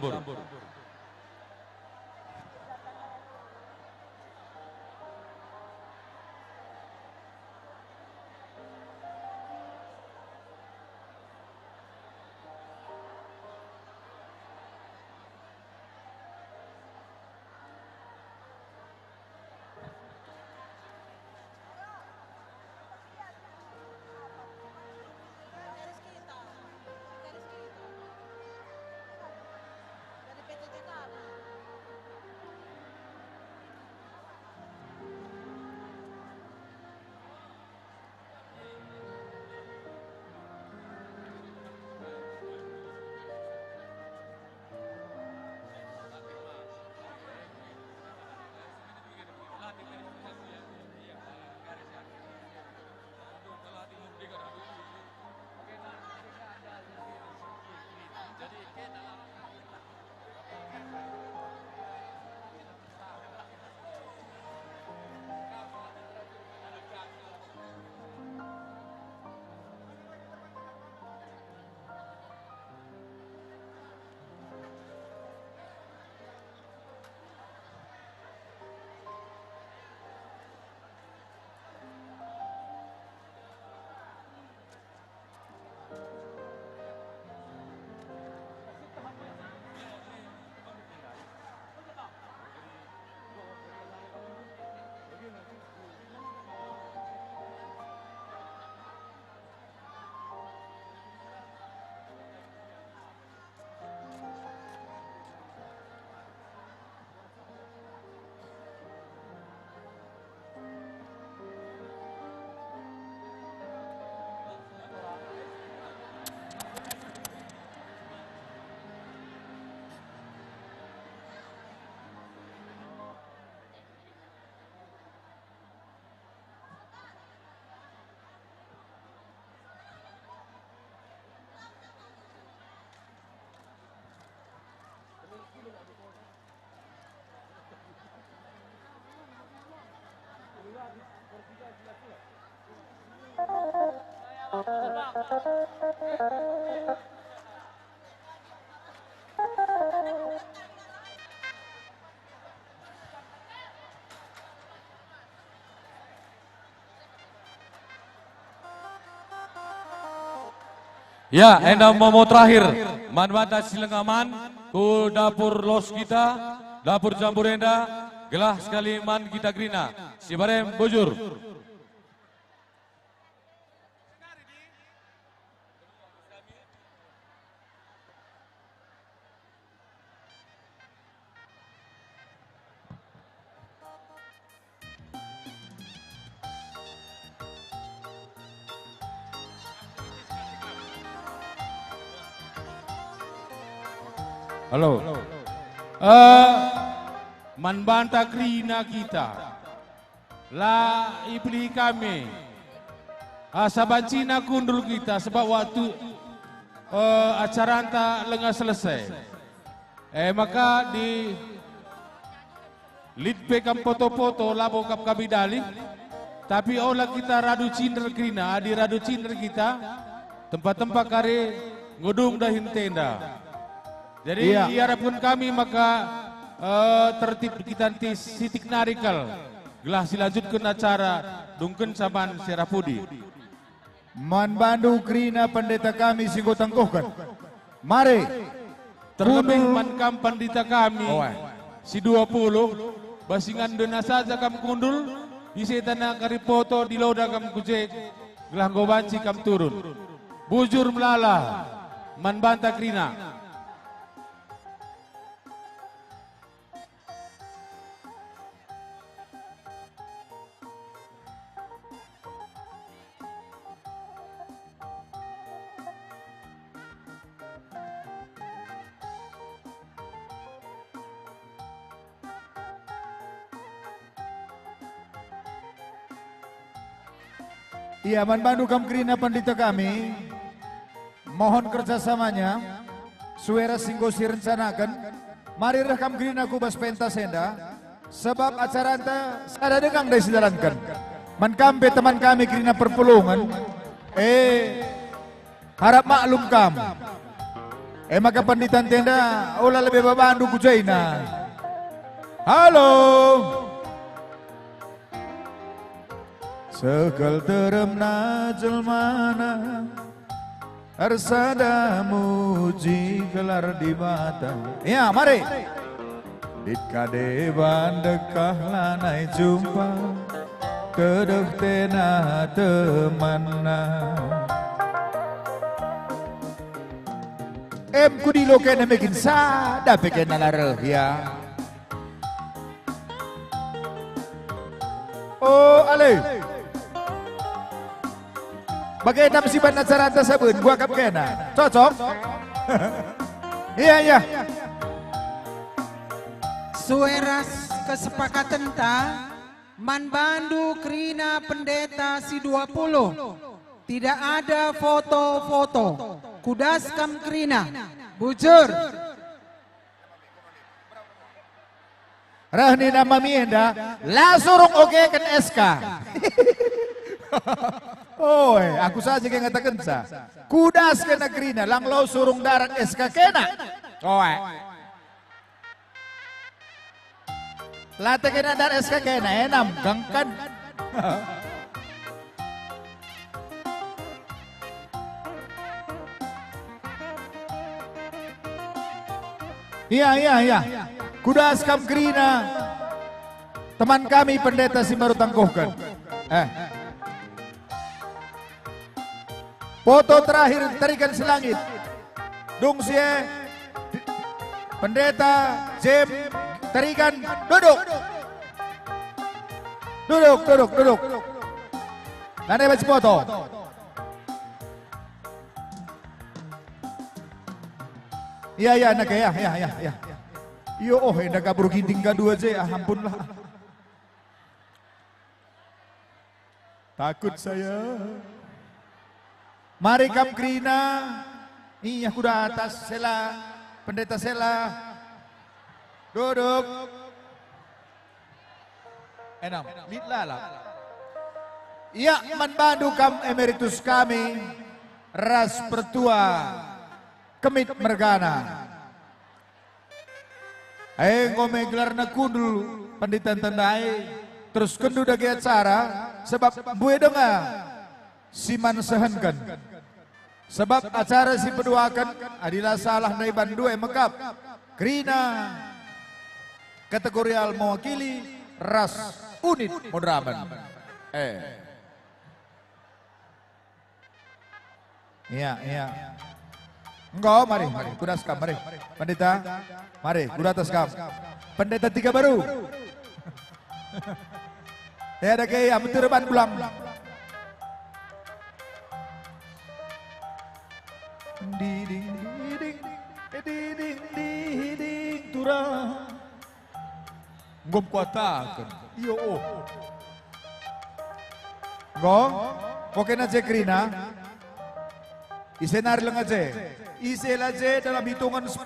D: Ya, enda momo terakhir. Manbata silengaman ku dapur los kita, dapur campur enda, gelah sekali man kita grina. Si barem bujur.
B: Halo. Manbanta krina kita. La ipli kami. Sabancina kundul kita sebab waktu acara anta lengah selesai. Maka di litpe kam foto-foto labo kap kabidali. Tapi olah kita radu cinder krina, di radu cinder kita tempat-tempat kare ngudung dahin tenda. Jadi harapkan kami maka tertib kita nanti sitik narikal. Gelah silanjutkan acara dungken saban serapudi.
A: Man bandu krina pendeta kami singgo tangguhkan. Mari.
B: Terlebih mankam pandita kami si 20 basingan dena saja kam kundul isi tanah kari foto di loda kam kucek gelah gobanci kam turun. Bujur melala man banta krina.
A: Iya, manbandu kam krina pandita kami, mohon kerjasamanya, suara singgo sirencanakan, mari rekam krina kubas pentas enda, sebab acara anta sada dengang dari sidarankan. Mankampe teman kami krina perpulungan, harap maklum kamu. Maka panditan tenda, olah lebih babandu kujaina. Halo. Sekal teremna jelmana arsada muji gelar di mata. Ya, mari. Dit kade bandekah lanai jumpa kedek tena temanna. Ku di lo kena mekin sada peken nalareh ya. Oh, ale. Bagaimana mesiban acara anta sabun, gua kap kena. Cocok? Iya, iya.
G: Sueras kesepakatan ta, manbandu krina pendeta si 20. Tidak ada foto-foto. Kudas kam krina. Bujur.
A: Rahni nama mienda, la surung oke kan SK. Oh, aku saja yang ngatakan sa. Kudas kena krina, lang lo surung darat SK kena. Oh, late kena darat SK kena, enam gangkan. Iya, iya, iya. Kudas kam krina. Teman kami pendeta si baru tangguhkan. Foto terakhir tarikan selangit. Dung sie pendeta Jem tarikan duduk. Duduk. Nanti baca foto. Iya, nak ya. Yo, hendak kabur ginting kedua aja, ampun lah. Takut saya. Mari kam krina, iya kuda atas sela, pendeta sela, duduk. Enam, litlah lah. Ya, manbandu kam emeritus kami, ras pertua Kemit Mergana. Ngome gelar na kundul penditan tandai, terus kendu dagi acara, sebab buwe denga siman sehenkan. Sebab acara si peduakan adalah salah na Bandu mekap. Krina kategorial mewakili ras unit Modraman. Iya. Enggak, mari, kudas kam, mari. Pendeta, mari, kudatas kam. Pendeta 3 baru. Ya ada kayak amatir ban pulang. Diding turang. Ngom kuatakan. Iyo. Ngom, oke na Krina. Isenar lang aja. Isel aja dalam hitungan 10.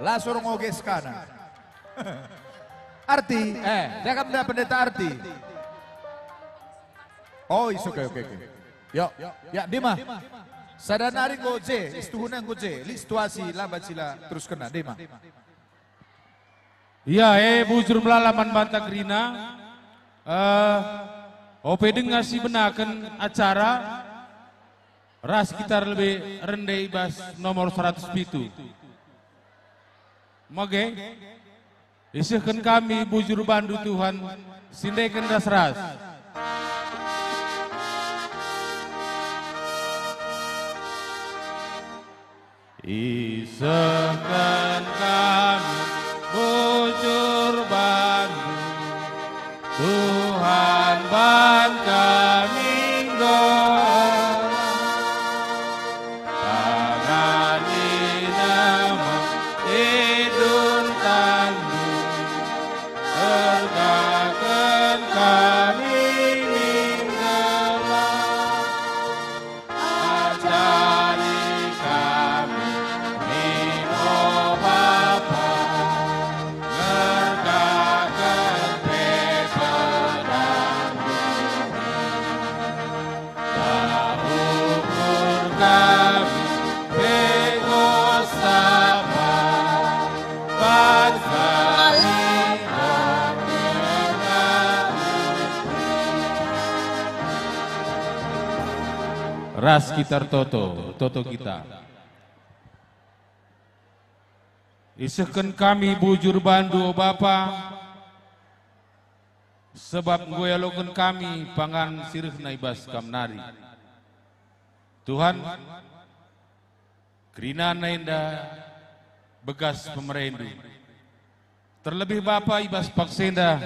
A: Langsung ngoges kana. Arti, jangan benda pendeta arti. Oh, is oke. Yo, ya Dima. Sadanari goje, istuhunan goje, li situasi lambat sila terus kena Dima.
B: Ya, bujur melalaman banta Krina. Ope dengar si benakan acara. Ras sekitar lebih rendah ibas nomor 107. Mage, isihkan kami bujur bandu Tuhan, sindaikan ras. Isihkan kami bujur bandu Tuhan ban kami ras sekitar Toto kita. Isihkan kami bujur bandu Bapa, sebab goyalokan kami pangan sirih naibas kamnari. Tuhan, Krina nainda begas pemerendu. Terlebih Bapa ibas paksenda,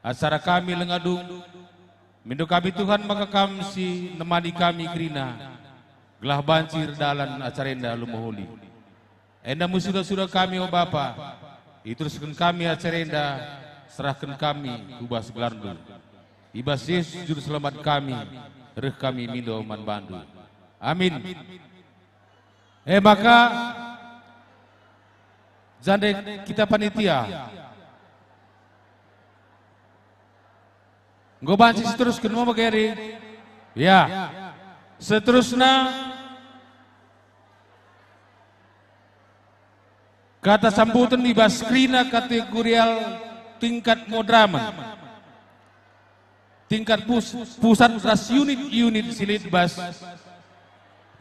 B: acara kami lengadung, mindu kami Tuhan maka kami si nemani kami Krina gelah bancir dalan acarenda lumuhuli. Enda musudah kami oh Bapa, iteruskan kami acarenda, serahkan kami ubas gelardu. Ibas Yesus juru selamat kami, reh kami mindo man bandu. Amin. Maka jande kita panitia. Gobansi seteruskan mau bagari. Ya. Seterusnya kata sambutan di Baskrina kategorial tingkat Modraman. Tingkat pusat ras unit silit bas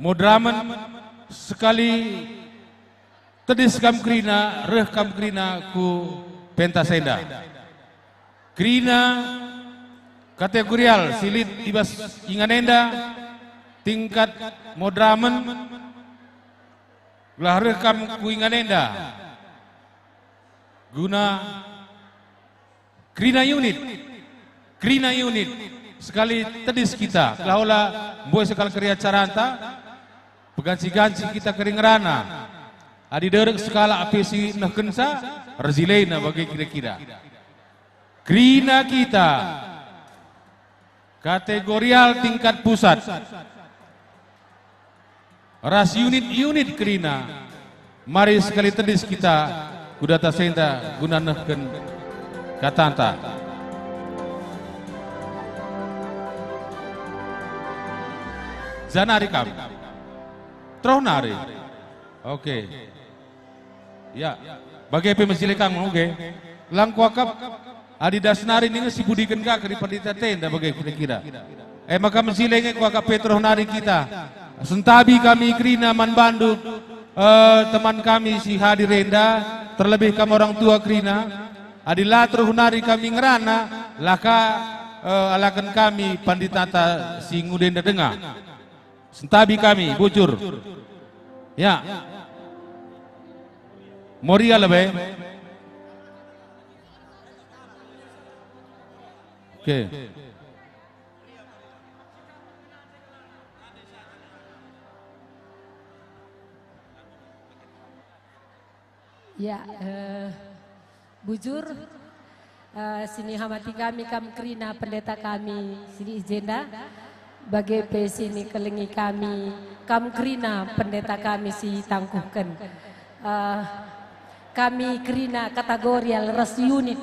B: Modraman sekali tedis kam Krina, reh kam Krina ku pentasenda. Krina kategorial silit ibas inganenda tingkat Modraman gelah rekam ku inganenda guna Krina unit sekali tedis kita kelaula boy sekali kerja caranta pegansi-gansi kita keringerana adi derek skala apesi nah kensa rezileina bagi kira-kira Krina kita kategorial tingkat pusat ras unit Krina mari sekali tedis kita kudata senda gunanakeun katanta Zanari kam. Terus nari. Oke. Ya, bagai pemasile kang oke. Lang kuakap Adidas nari ini si budikan ka kari pandita tenda bagai kira-kira. Maka masile nge kuakap Petro nari kita. Sentabi kami Krina Manbandu, teman kami si Hadi Renda, terlebih kami orang tua Krina. Adilatro hunari kami ngerana, laka alakan kami panditata si Ngudenda Denga. Sentabi kami bujur. Ya. Moria lebih. Oke.
H: Ya, bujur, sini hamati kami Krina pendeta kami sini Ijenda, bagai sini kelengi kami Krina pendeta kami si tangkuhkan. Kami Krina kategorial ras unit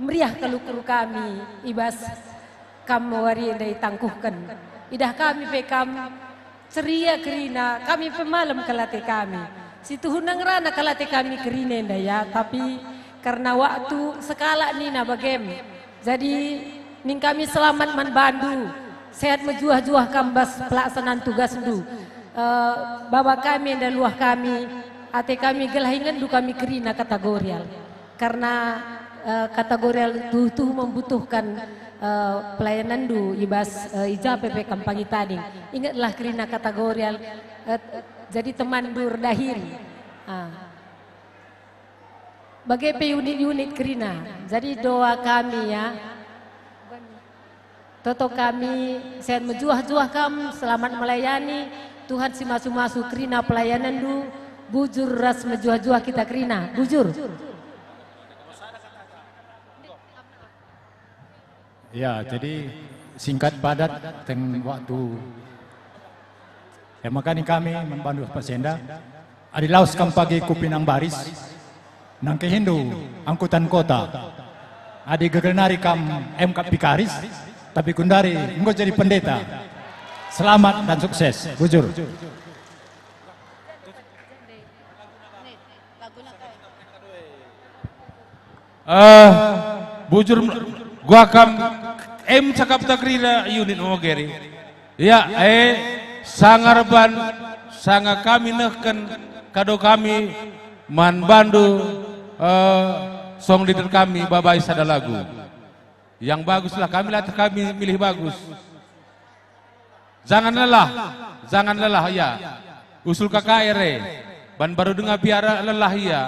H: meriah kelukuru kami ibas wari dari tangkuhkan. Idah kami pekam ceria Krina kami pemalam kelate kami. Situ hunang rana kelate kami Krina ya, tapi karena waktu sekala nina bagem. Jadi ning kami selamat Manbandu. Sehat mejuah-juah kambas pelaksanaan tugas ndu. Baba kami dan luah kami ate kami gelahingan du kami Krina kategorial. Karena kategorial itu membutuhkan pelayanan du ibas ija PP kampanye tadi. Ingatlah Krina kategorial jadi teman dur dahiri. Bagai unit-unit Krina. Jadi doa kami ya. Toto kami sehat mejuah-juah kam selamat melayani Tuhan si masu-masu Krina pelayanan du bujur ras mejuah-juah kita Krina bujur.
I: Ya, jadi singkat padat teng waktu. Ya makanya kami Manbandu Pasenda adilaus kam pagi kupinang baris nang kehindu angkutan kota. Adi gegelnari kam MK Pikaris tapi kundari engko jadi pendeta. Selamat dan sukses. Bujur.
B: Bujur gua kam cakap takrina unit mogeri. Ya, sangarban sanga kami nehken kado kami Manbandu song leader kami Babai Sada lagu. Yang baguslah kami latih kami milih bagus. Jangan lelah ya. Usul KKR ban baru dengar biara lelah ya.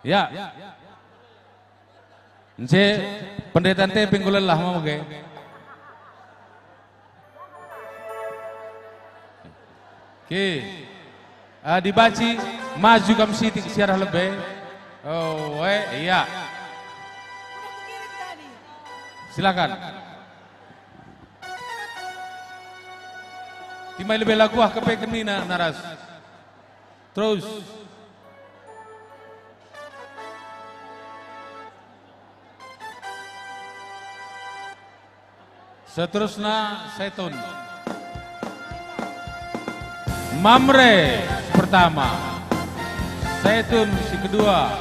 B: Ya. Nce pendeta teh penggo lelah mau ge. Oke. Dibaci maju kam sitik siarah lebih. Oh, iya. Silakan. Timai lebih lagu kepe kenina naras. Terus. Seterusnya Setun. Mamre pertama. Setun si kedua.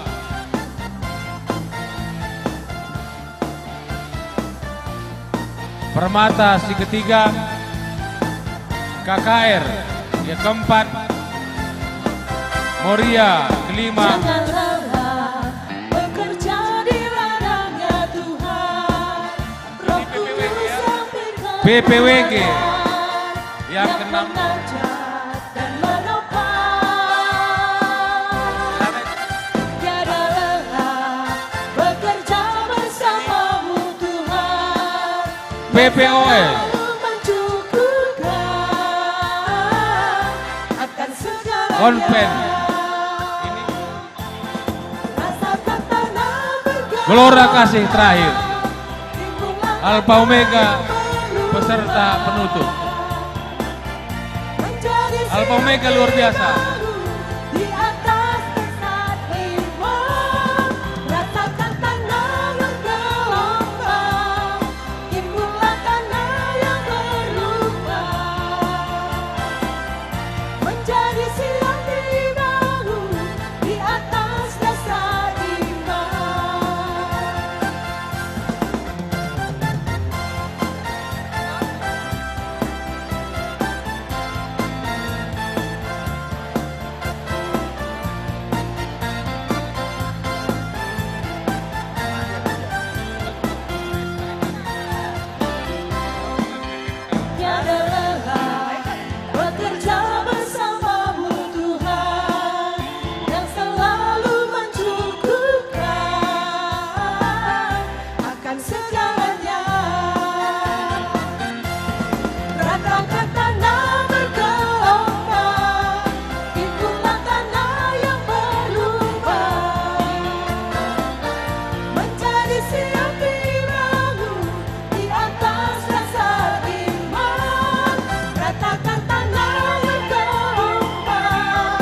B: Permata si ketiga. KKR yang keempat. Moria kelima. PPWG yang keenam. PPOS Konven Gelora kasih terakhir Alpha Omega peserta penutup. Alpha Omega luar biasa.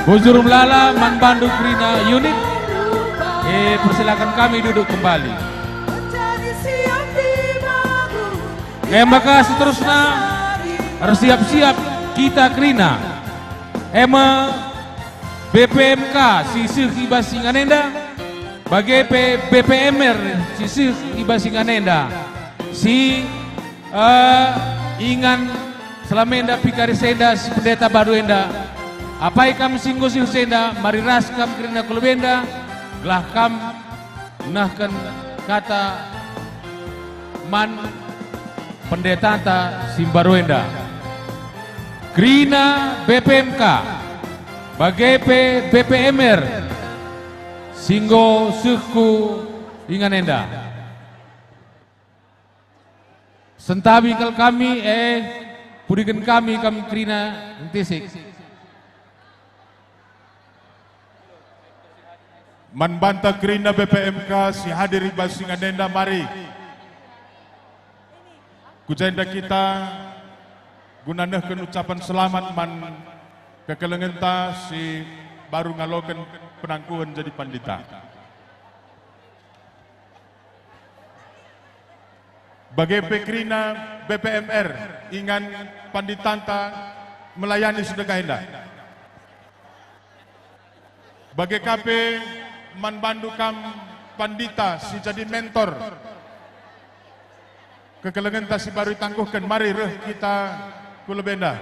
B: Bujur Melala Manbandu Krina unit. Persilakan kami duduk kembali. Maka seterusnya harus siap-siap kita Krina. BPMK Sisih Iba Singanenda, bagi BPMR Sisih Iba Singanenda, si Ingan Selamenda Pikari Senda, si Pendeta Baduenda, apai kam singgo senda, mari ras kam Krina Kulubenda, gelah kam nahkan kata man Pendeta ta Simbaruenda. Krina BPMK bagi BPMR Singgo Suku Inganenda. Sentabi kal kami pudikan kami Krina Entisik.
F: Manbanta Krina BPMK si hadir Iba Singanenda, mari kujenda kita gunanahkeun ucapan selamat man kekelengenta si baru ngaloken penangkuhan jadi pandita. Bagi Krina BPMR ingan panditanta melayani sedekah hendak. Bagi KP Manbandu kam pandita si jadi mentor kekelengenta si baru tangguhkan, mari reh kita kulebenda.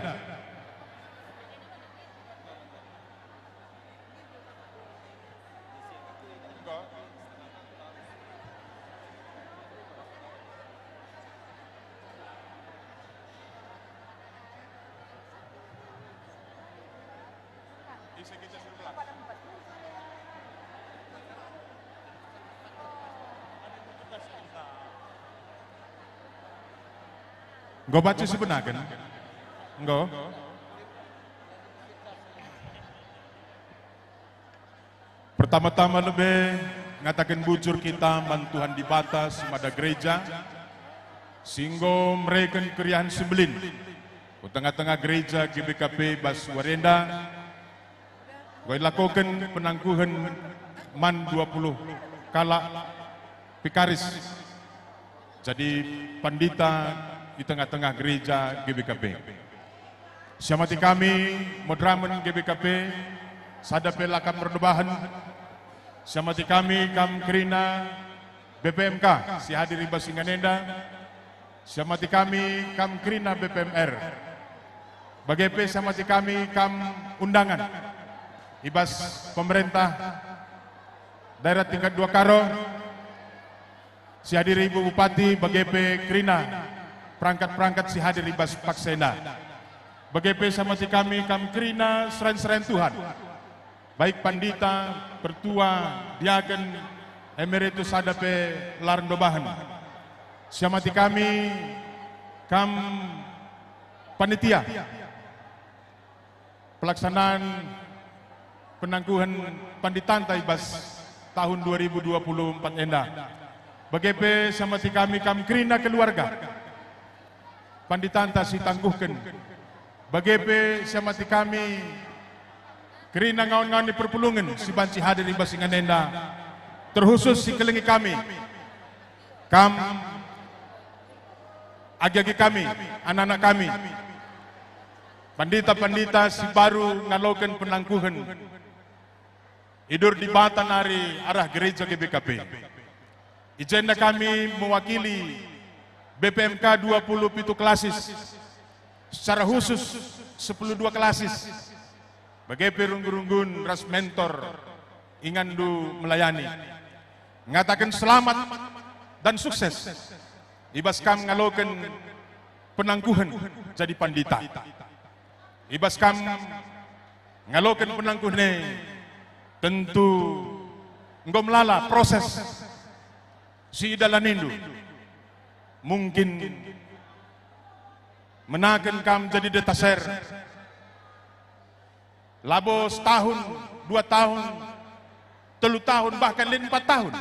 F: Engkau baca sebenar kan? Engkau? Pertama-tama lebih ngatakan bujur kita mantuhan di batas mada gereja singgo mereka keriahan sembelin di tengah-tengah gereja GBKP Baswarenda gue lakukan penangkuhan man 20 kala pikaris jadi pandita di tengah-tengah gereja GBKP. Siamati kami modramen GBKP sadape lakam perdobahan. Siamati kami kam Krina BPMK si hadir Iba Singanenda. Siamati kami kam Krina BPMR. Bagepe siamati kami kam undangan Ibas pemerintah daerah tingkat 2 Karo. Si hadir Ibu Bupati bagepe Krina perangkat-perangkat si hadir Ibas Paksenda. Bagepe sama si kami Krina seren-seren Tuhan. Baik pandita, pertua, diaken, emeritus sadape larendobahan. Siamati kami panitia pelaksanaan penangguhan panditanta Ibas tahun 2024 enda. Bagepe sama si kami Krina keluarga. Panditanta si tangguhkan. Bagepe siamati kami Krina ngawan-ngawan di perpulungan si banci hadir Iba Singanenda. Terkhusus si kelengi kami agi-agi kami, anak-anak kami, pandita-pandita si baru ngalokan penangguhan hidur di batan hari arah gereja GBKP. Ijenda kami mewakili BPMK 27 klasis, secara khusus 12 klasis. Bagi perunggun-runggun ras mentor ingandu melayani. Ngatakan selamat dan sukses. Ibas kam ngalokan penangguhan jadi pandita. Ibas kam ngalokan penangguhan tentu engkau melala proses si idalanindu. Mungkin menaken kam jadi detaser labo setahun, 2 tahun, 3 tahun, bahkan 4 tahun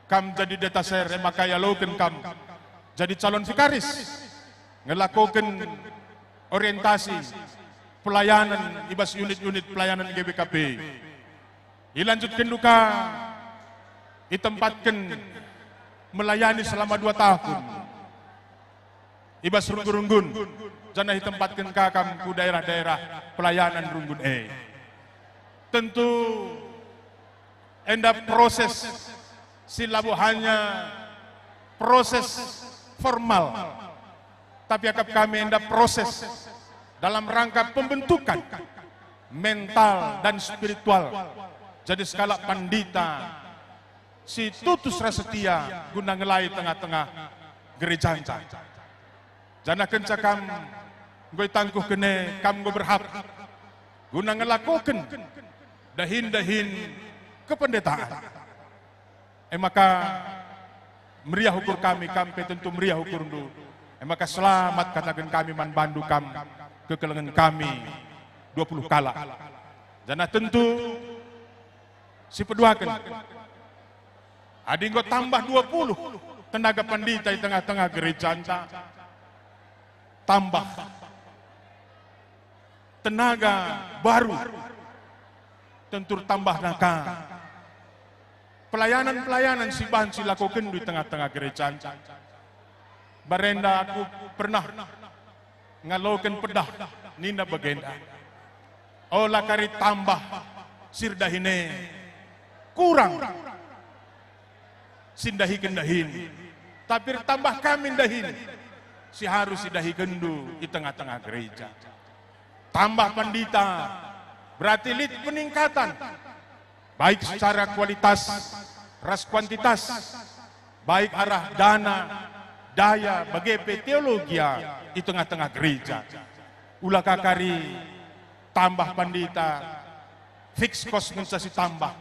F: kam jadi detaser maka ya loken kam jadi calon vikaris ngelakukan orientasi
J: pelayanan ibas unit-unit pelayanan GBKP. Dilanjutkan duka, ditempatkan melayani selama 2 tahun. Ibas runggun-runggun, jana ditempatkan kakam ku daerah-daerah pelayanan runggun Tentu enda proses silabu hanya proses formal, tapi akap kami enda proses dalam rangka pembentukan mental dan spiritual. Jadi skala pandita si tutus rasetia guna ngelai tengah-tengah gereja anca. Jana kencakam gue tangguh kene kam gue berhak guna ngelakukan dahin-dahin kependetaan. Maka meriah ukur kami tentu meriah ukur dulu. Maka selamat katakan kami man bandu kam kekelengan kami 20 kala. Jana tentu si peduakan adinggo tambah 20 tenaga pandita di tengah-tengah gereja anta. Tambah tenaga baru tentu tambah naka pelayanan-pelayanan si bahan si lakukan di tengah-tengah gereja. Barenda aku pernah ngalokan pedah nina bagenda. Olah kari tambah sirdahine kurang sindahikan dahin. Tapi tambah kami dahin si harus sidahi gendu di tengah-tengah gereja. Tambah pandita berarti lid peningkatan baik secara kualitas ras kuantitas, baik arah dana daya bagaimana teologi di tengah-tengah gereja. Ulah kakari tambah pandita fix cost ngensasi tambah,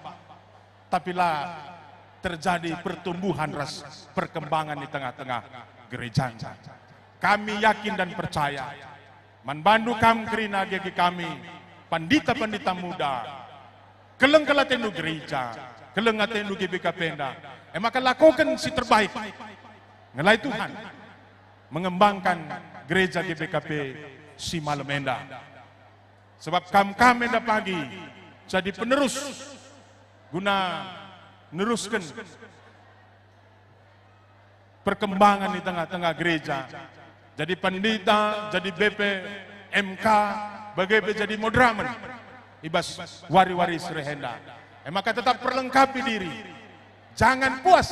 J: tapi lah terjadi pertumbuhan ras perkembangan di tengah-tengah gereja. Kami yakin dan percaya manbandu kam kerina gigi kami pandita-pandita muda keleng kelatenu gereja keleng atenu GBKP maka lakukan si terbaik ngelai Tuhan mengembangkan gereja GBKP si malam enda sebab kami enda pagi jadi penerus guna neruskan perkembangan di tengah-tengah gereja. Jadi pandita, jadi BPMK, bagaimana jadi modramen, ibas wari-wari serehenda. Maka tetap perlengkapi diri, jangan puas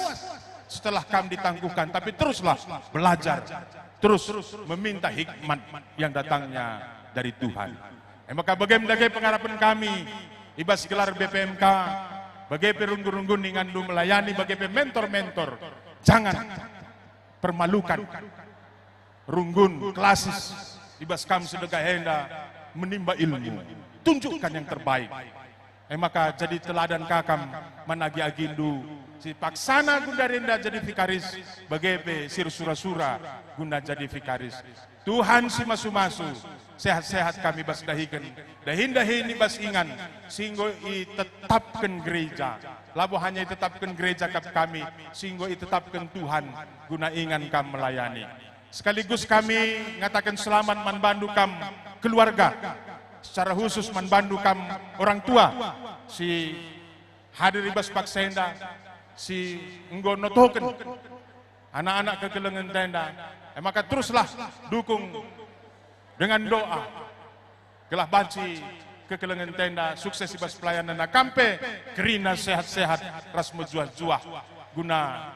J: setelah kami ditangguhkan, tapi teruslah belajar, terus meminta hikmat yang datangnya dari Tuhan. Maka bagaimana pengharapan kami, ibas gelar BPMK, bagaimana runggun-runggun ngandu melayani, bagaimana mentor-mentor, jangan permalukan. Runggun, klasis, ibas kam sedekah henda, menimba ilmu, tunjukkan yang terbaik. Maka jadi teladan kakam, managi agindu, si paksana gundarinda jadi vikaris, bagaimana sir sura-sura guna jadi vikaris. Tuhan si masu-masu, sehat-sehat kami bas dahikan, dahin-dahin ibas ingan, sehingga tetapkan gereja. Labu hanya tetapkan gereja kami, sehingga tetapkan Tuhan guna ingan kami melayani. Sekaligus kami ngatakan selamat manbandu kam keluarga, secara khusus manbandu kam orang tua, si hadir ibas paksenda, si nggono token, anak-anak kekelengan tenda. Maka teruslah dukung dengan doa, gelah banci kekelengan tenda, sukses ibas pelayanan kampe, kerina sehat-sehat, ras mejuah-juah, guna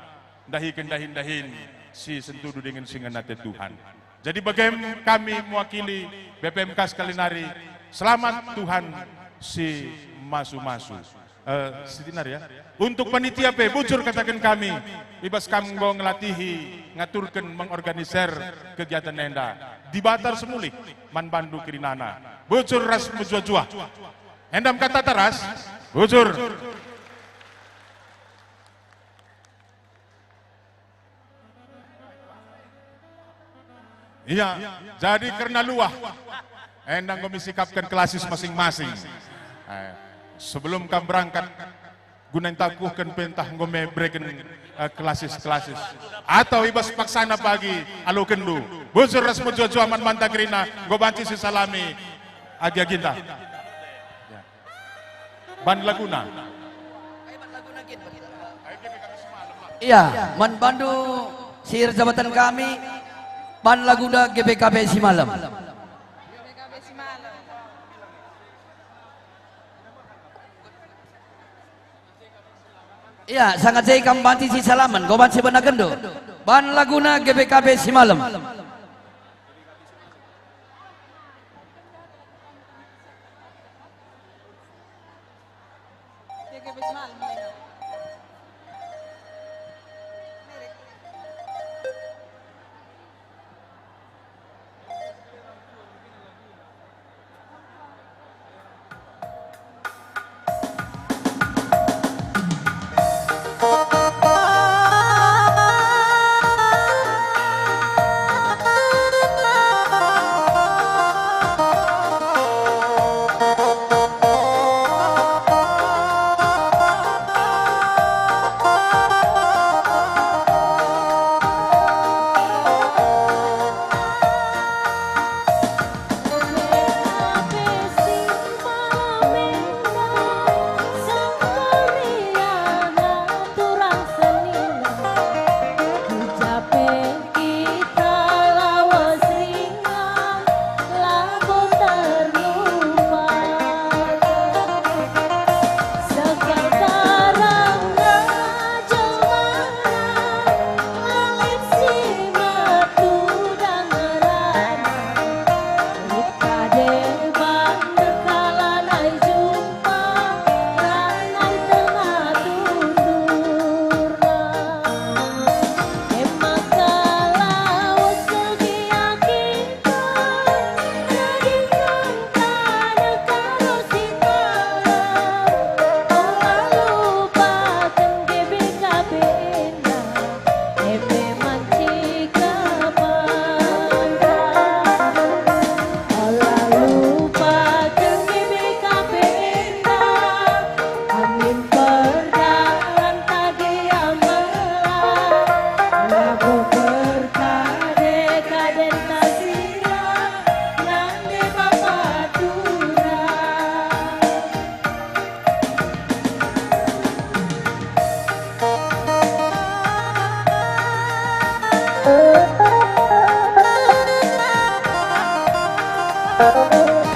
J: dahin-dahin si sentudu dengan singanate Tuhan. Jadi bagaimana kami mewakili BPMK Skalinari, selamat Tuhan si masu-masu. Sitinar ya. Untuk panitia P, bujur katakan kami, ibas kamgo ngelatihi, ngaturkan mengorganisir kegiatan enda. Di Batar Semuli, manbandu kirinana. Bujur ras mujua-jua. Endam kata teras, bujur. Iya, jadi karena luah, endang kami sikapkan klasis masing-masing. Sebelum kami berangkat, gunain takuhkan pentah ngome breken klasis-klasis. Atau ibas paksana pagi, alu kendu. Bujur ras mujua-jua man mantagrina, gobanci si salami. Agi Aginta. Ya. Ban Laguna.
K: Iya, Man Bandu sihir jabatan kami Ban Laguna GPKB Simalem. Iya, sangat saya kambanti si salaman, goban si benagendo. Ban Laguna GPKB Simalem.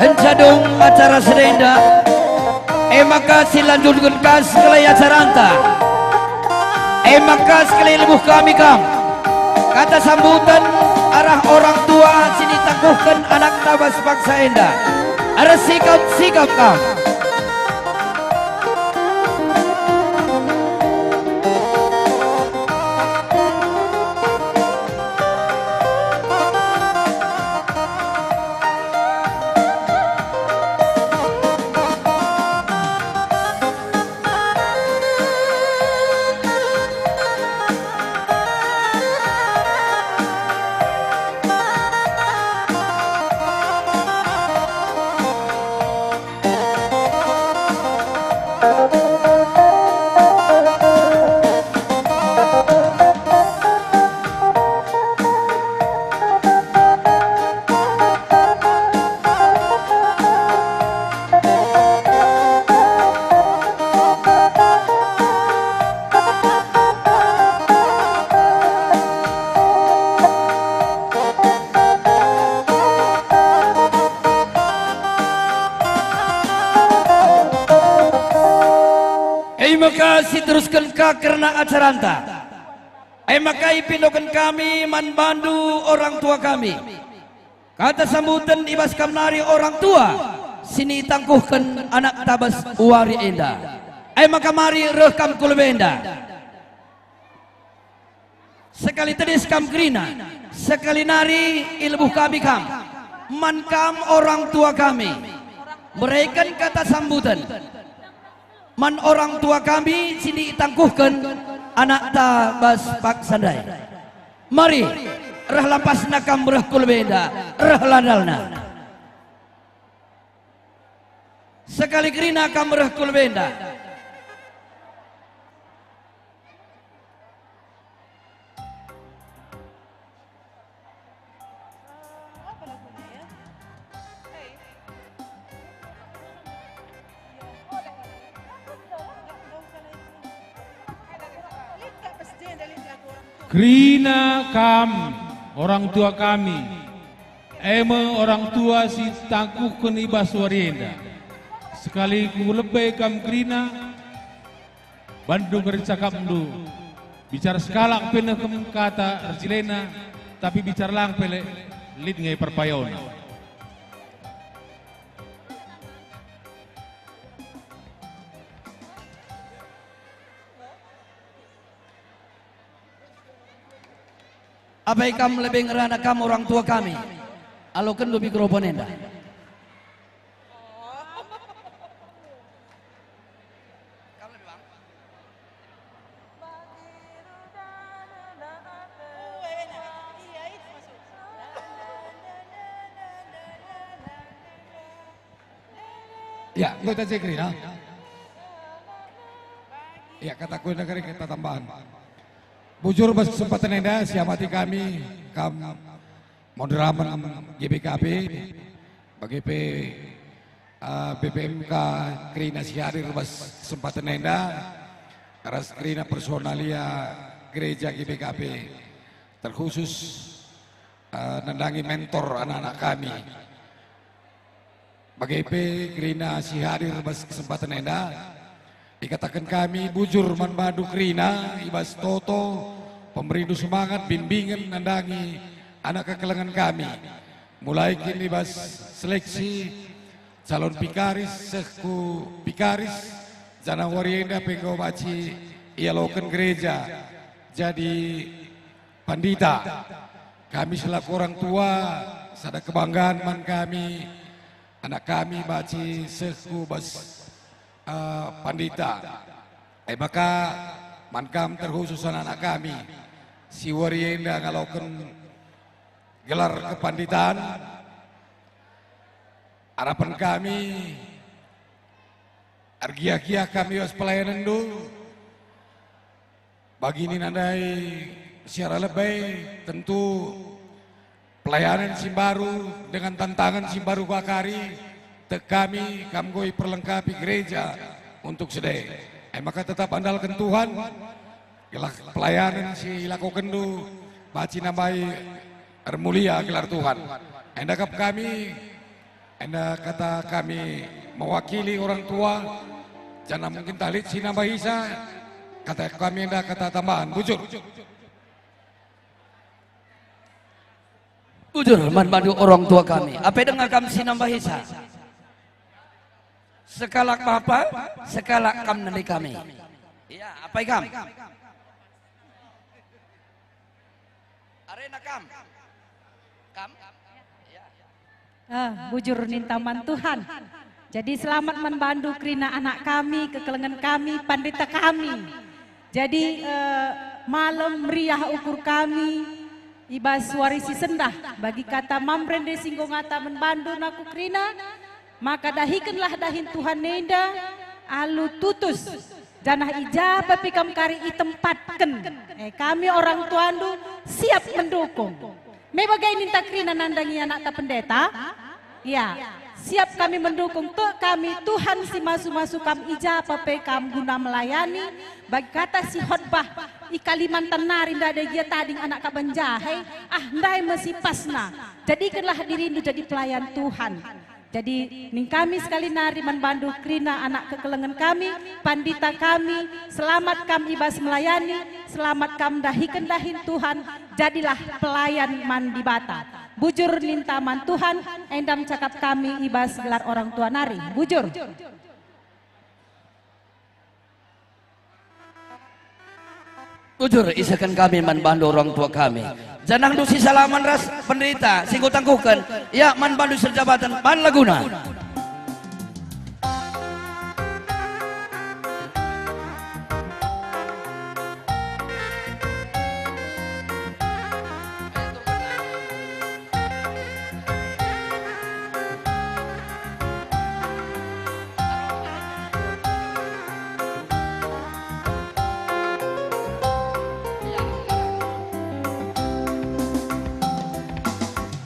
K: Kencadung acara sedenda maka silanjutkan kas kelai acara anta maka sekali lebuh kami kam kata sambutan arah orang tua sini tangguhkan anak tabas bangsa enda ada sikap kam. Maka teruskan ka karena acara anta. Maka ipindokan kami Man Bandu orang tua kami. Kata sambutan ibas kamnari orang tua. Sini tangkuhkan anak tabas wari enda. Maka mari rekam kulbenda. Sekali tedis kam krina. Sekali nari ilbuh kami kam. Man kam orang tua kami. Mereka kata sambutan. Man orang tua kami sini tangkuhkan anak tabas pak sandai. Mari rah lapas nakam rah kulbeda rah ladalna. Sekali kerina kam rah kulbeda.
B: Krina kam, orang tua kami, eme orang tua si tangkuhkan ibas warienda. Sekali ku lebih kam krina, Bandung gercakap du. Bicara sekalak pena kem kata Arjilena, tapi bicara lang pele lid ngai perpayona.
K: Apa ikam lebih ngerana kamu orang tua kami? Alokan lu mikrofon enda.
L: Ya, kita cekri, nah. Ya, kataku negeri kita tambahan. Bujur kesempatan enda siamati kami kam moderamen GBKB bagi BPMK Krina Sihadir kesempatan enda aras Krina personalia gereja GBKB terkhusus nandangi mentor anak-anak kami bagi Krina Sihadir kesempatan enda dikatakan kami bujur manbadu Krina ibas toto pemberindu semangat bimbingan nandangi anak kekelengan kami mulai kini ibas seleksi calon pikaris seku pikaris jana warienda penggo baci ialokan gereja jadi pandita kami selaku orang tua sada kebanggaan man kami anak kami baci seku bas pandita maka mankam terkhusus anak kami si warienda ngalokan gelar kepanditaan harapan kami argia-gia kami was pelayanan dulu bagi ini nandai secara lebih tentu pelayanan Simbaru dengan tantangan Simbaru Bakari kami kamgoi perlengkapi gereja untuk sedih. Maka tetap andalkan Tuhan. Pelayanan si lakukan du baci nambai mulia gelar Tuhan. Enda kami, enda kata kami mewakili orang tua. Jangan mungkin talit si nambah isa. Kata kami enda kata tambahan bujur.
K: Bujur manbadu orang tua kami. Apa dengan kami si nambah isa? Sekalak apa? Sekalak kam nanti kami. Iya, apa ikam? Arena kam. Kam?
H: Bujur nintaman Tuhan. Jadi selamat membantu Krina anak kami, kekelengan kami, pandita kami. Jadi malam meriah ukur kami, ibas warisi sendah. Bagi kata mamrende singgongata membantu naku Krina. Maka dahikanlah dahin Tuhan nenda alu tutus janah ijabah pikam kari itempatkan kami orang tuandu siap mendukung mebagai ninta Krina nandangi anak ta pendeta ya siap kami mendukung tuh kami Tuhan si masu-masu kam ijabah pikam guna melayani bagi kata si khotbah i Kalimantan nari nda ada dia tading anak kabanjahe ndai mesti pasna jadikanlah dirimu jadi pelayan Tuhan. Jadi ning kami sekali nari manbandu Krina anak kekelengan kami, pandita kami, selamat kami ibas melayani, selamat kami dahikan dahin Tuhan, jadilah pelayan mandi bata. Bujur nintaman Tuhan, endam cakap kami ibas gelar orang tua nari, bujur.
K: Bujur isakan kami manbandu orang tua kami. Janang dusi salaman ras penderita singgo tangkuhkan ya manbandu serjabatan pan laguna.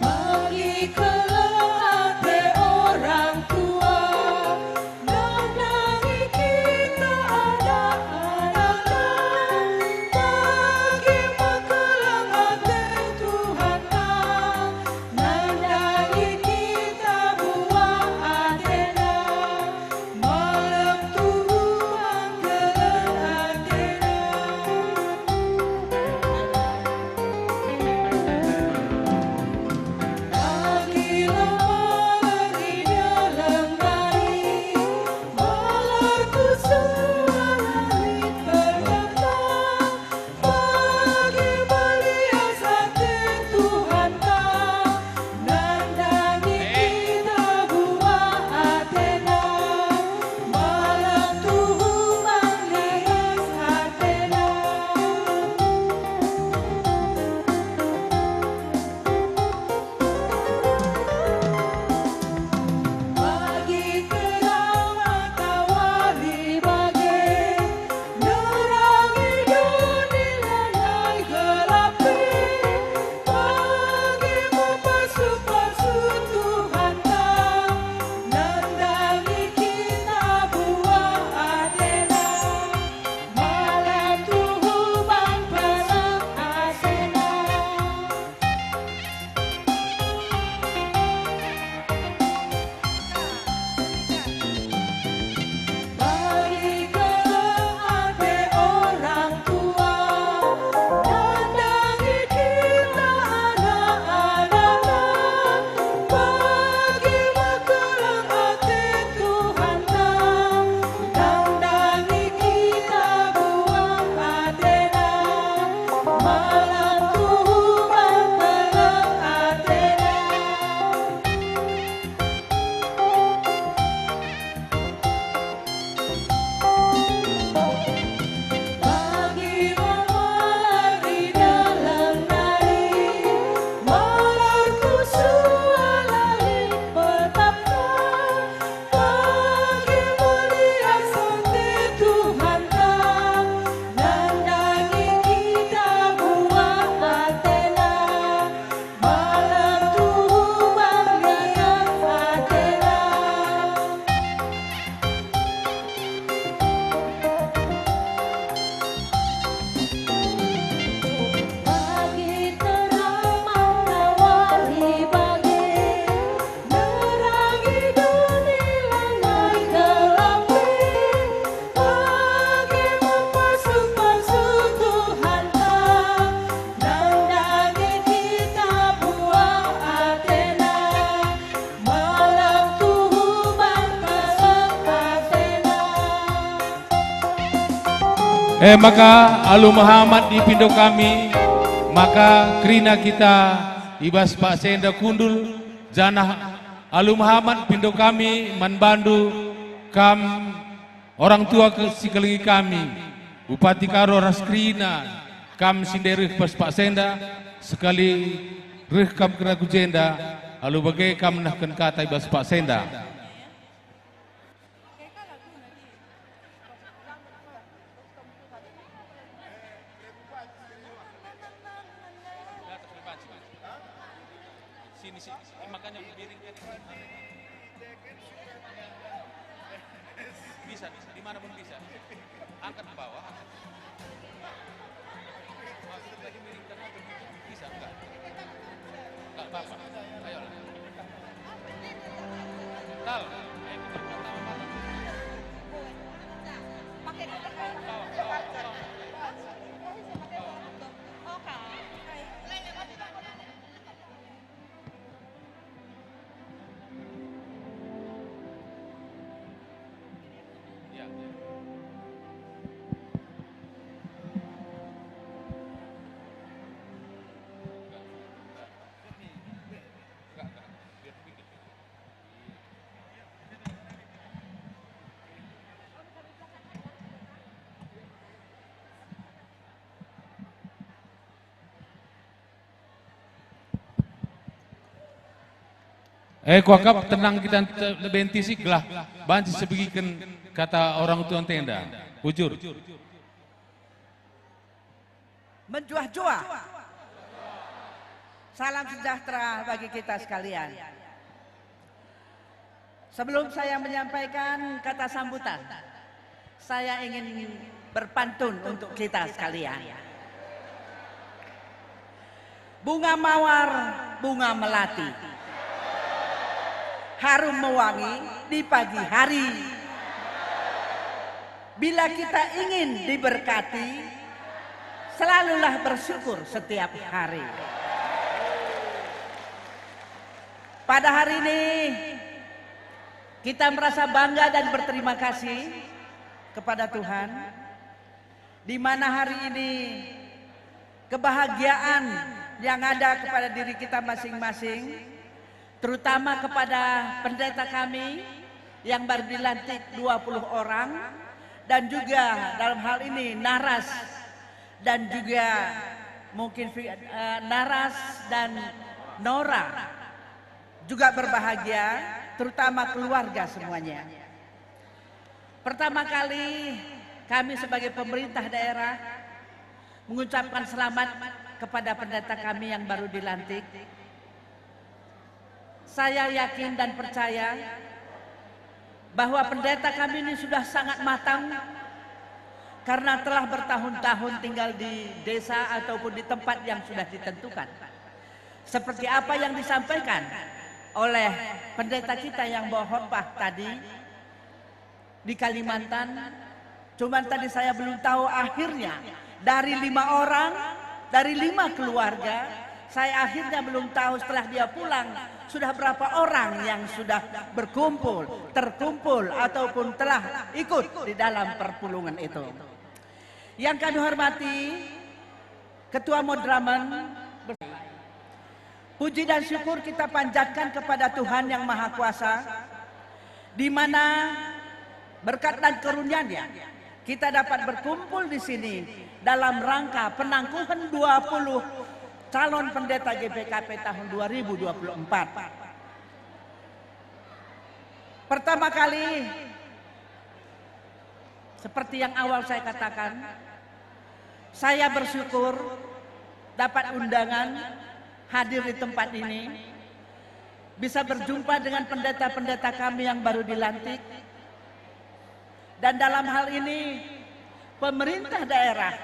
M: Bagi kelate orang
B: Maka Alu Muhammad di pindo kami, maka kerina kita ibas Pak Senda Kundul, janah Alu Muhammad pindo kami, manbandu kam orang tua sekali kami, Bupati Karo Raskrina, kam sinderih pas Pak Senda, sekali rih kam kena kujenda, lalu bagai kam nahkan kata ibas Pak Senda. Makanya bisa, dimanapun bisa, angkat ke bawah. Bisa enggak? Enggak apa-apa, ayo lah. Tal, ayo kita pertama-tama. Pakai kuakap tenang kita lebih tisik lah, banci sebegikan kata orang tua tenda, ujur.
M: Menjuah-juah. Salam sejahtera bagi kita sekalian. Sebelum saya menyampaikan kata sambutan, saya ingin berpantun untuk kita sekalian. Bunga mawar, bunga melati, harum mewangi di pagi hari. Bila kita ingin diberkati, selalulah bersyukur setiap hari. Pada hari ini kita merasa bangga dan berterima kasih kepada Tuhan, di mana hari ini kebahagiaan yang ada kepada diri kita masing-masing, terutama kepada pendeta kami yang baru dilantik 20 orang, dan juga dalam hal ini Naras, dan juga mungkin Naras dan Nora juga berbahagia, terutama keluarga semuanya. Pertama kali kami sebagai pemerintah daerah mengucapkan selamat kepada pendeta kami yang baru dilantik. Saya yakin dan percaya bahwa pendeta kami ini sudah sangat matang karena telah bertahun-tahun tinggal di desa ataupun di tempat yang sudah ditentukan. Seperti apa yang disampaikan oleh pendeta kita yang bawa khotbah tadi di Kalimantan. Cuman tadi saya belum tahu akhirnya dari 5 orang, dari 5 keluarga, saya akhirnya belum tahu setelah dia pulang sudah berapa orang yang sudah berkumpul, terkumpul ataupun telah ikut di dalam perpulungan itu. Yang kami hormati Ketua Modraman, puji dan syukur kita panjatkan kepada Tuhan yang Maha Kuasa, di mana berkat dan karunia-Nya kita dapat berkumpul di sini dalam rangka penangguhan 20 calon pendeta GPKP tahun 2024. Pertama kali, seperti yang awal saya katakan, saya bersyukur dapat undangan hadir di tempat ini, bisa berjumpa dengan pendeta-pendeta kami yang baru dilantik. Dan dalam hal ini pemerintah daerah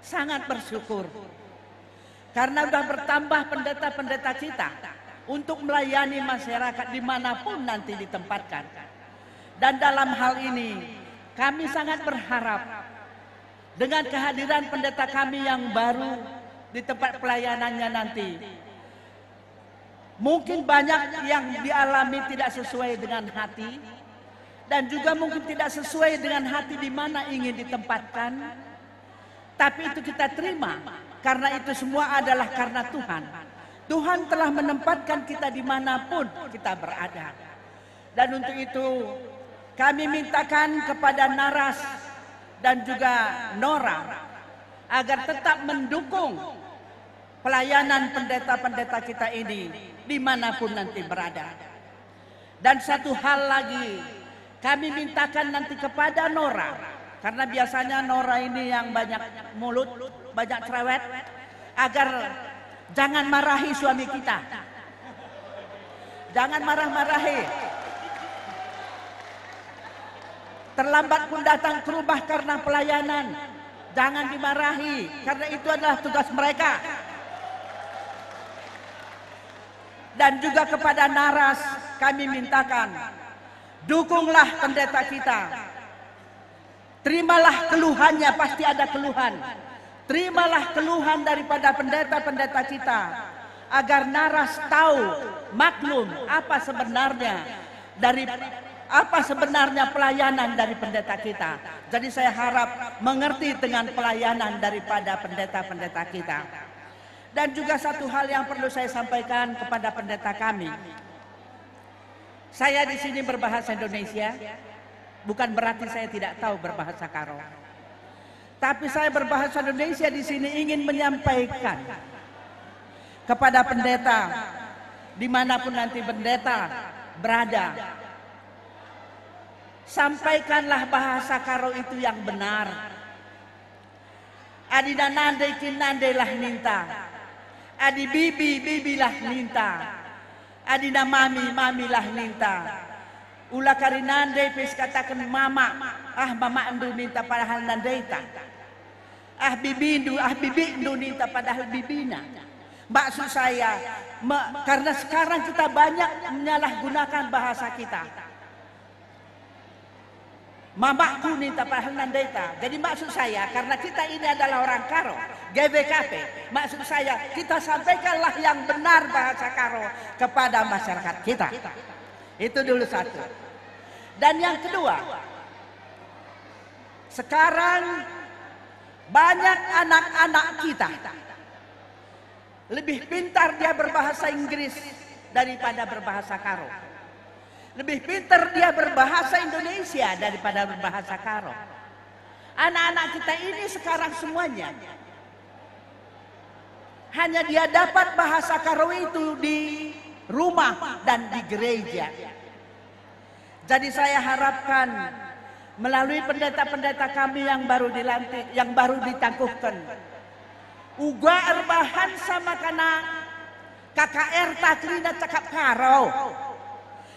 M: sangat bersyukur karena sudah bertambah pendeta-pendeta kita untuk melayani masyarakat dimanapun nanti ditempatkan. Dan dalam hal ini kami sangat berharap dengan kehadiran pendeta kami yang baru di tempat pelayanannya nanti, mungkin banyak yang dialami tidak sesuai dengan hati, dan juga mungkin tidak sesuai dengan hati di mana ingin ditempatkan, tapi itu kita terima karena itu semua adalah karena Tuhan. Tuhan telah menempatkan kita dimanapun kita berada. Dan untuk itu kami mintakan kepada Naras dan juga Nora agar tetap mendukung pelayanan pendeta-pendeta kita ini dimanapun nanti berada. Dan satu hal lagi, kami mintakan nanti kepada Nora, karena biasanya Nora ini yang banyak mulut, banyak cerewet, agar jangan marahi suami kita. Jangan marah-marahi. Terlambat pun datang ke rumah karena pelayanan, jangan dimarahi, karena itu adalah tugas mereka. Dan juga kepada Naras kami mintakan, dukunglah pendeta kita. Terimalah keluhannya, pasti ada keluhan. Terimalah keluhan daripada pendeta-pendeta kita, agar Naras tahu, maklum apa sebenarnya pelayanan dari pendeta kita. Jadi saya harap mengerti dengan pelayanan daripada pendeta-pendeta kita. Dan juga satu hal yang perlu saya sampaikan kepada pendeta kami. Saya di sini berbahasa Indonesia, bukan berarti saya tidak tahu berbahasa Karo. Tapi saya berbahasa Indonesia di sini ingin menyampaikan kepada pendeta, dimanapun nanti pendeta berada, sampaikanlah bahasa Karo itu yang benar. Adina nande kin nande lah ninta. Adi bibi, bibilah ninta. Adina mami, mamilah ninta. Ula karinande pes katakan mama. Mama endu ninta padahal nandeita. Bibi endu ninta padahal bibina. Maksud saya, karena sekarang kita banyak menyalahgunakan bahasa kita. Mamaku ninta padahal nandeita. Jadi maksud saya, karena kita ini adalah orang Karo, GBKP, maksud saya kita sampaikanlah yang benar bahasa Karo kepada masyarakat kita. Itu dulu satu. Dan yang kedua, sekarang banyak anak-anak kita lebih pintar dia berbahasa Inggris daripada berbahasa Karo. Lebih pintar dia berbahasa Indonesia daripada berbahasa Karo. Anak-anak kita ini sekarang semuanya hanya dia dapat bahasa Karo itu di rumah dan di gereja. Jadi saya harapkan melalui pendeta-pendeta kami yang baru dilantik, yang baru ditangguhkan, uga erbahan sama kana KKR takrina cakap Karo.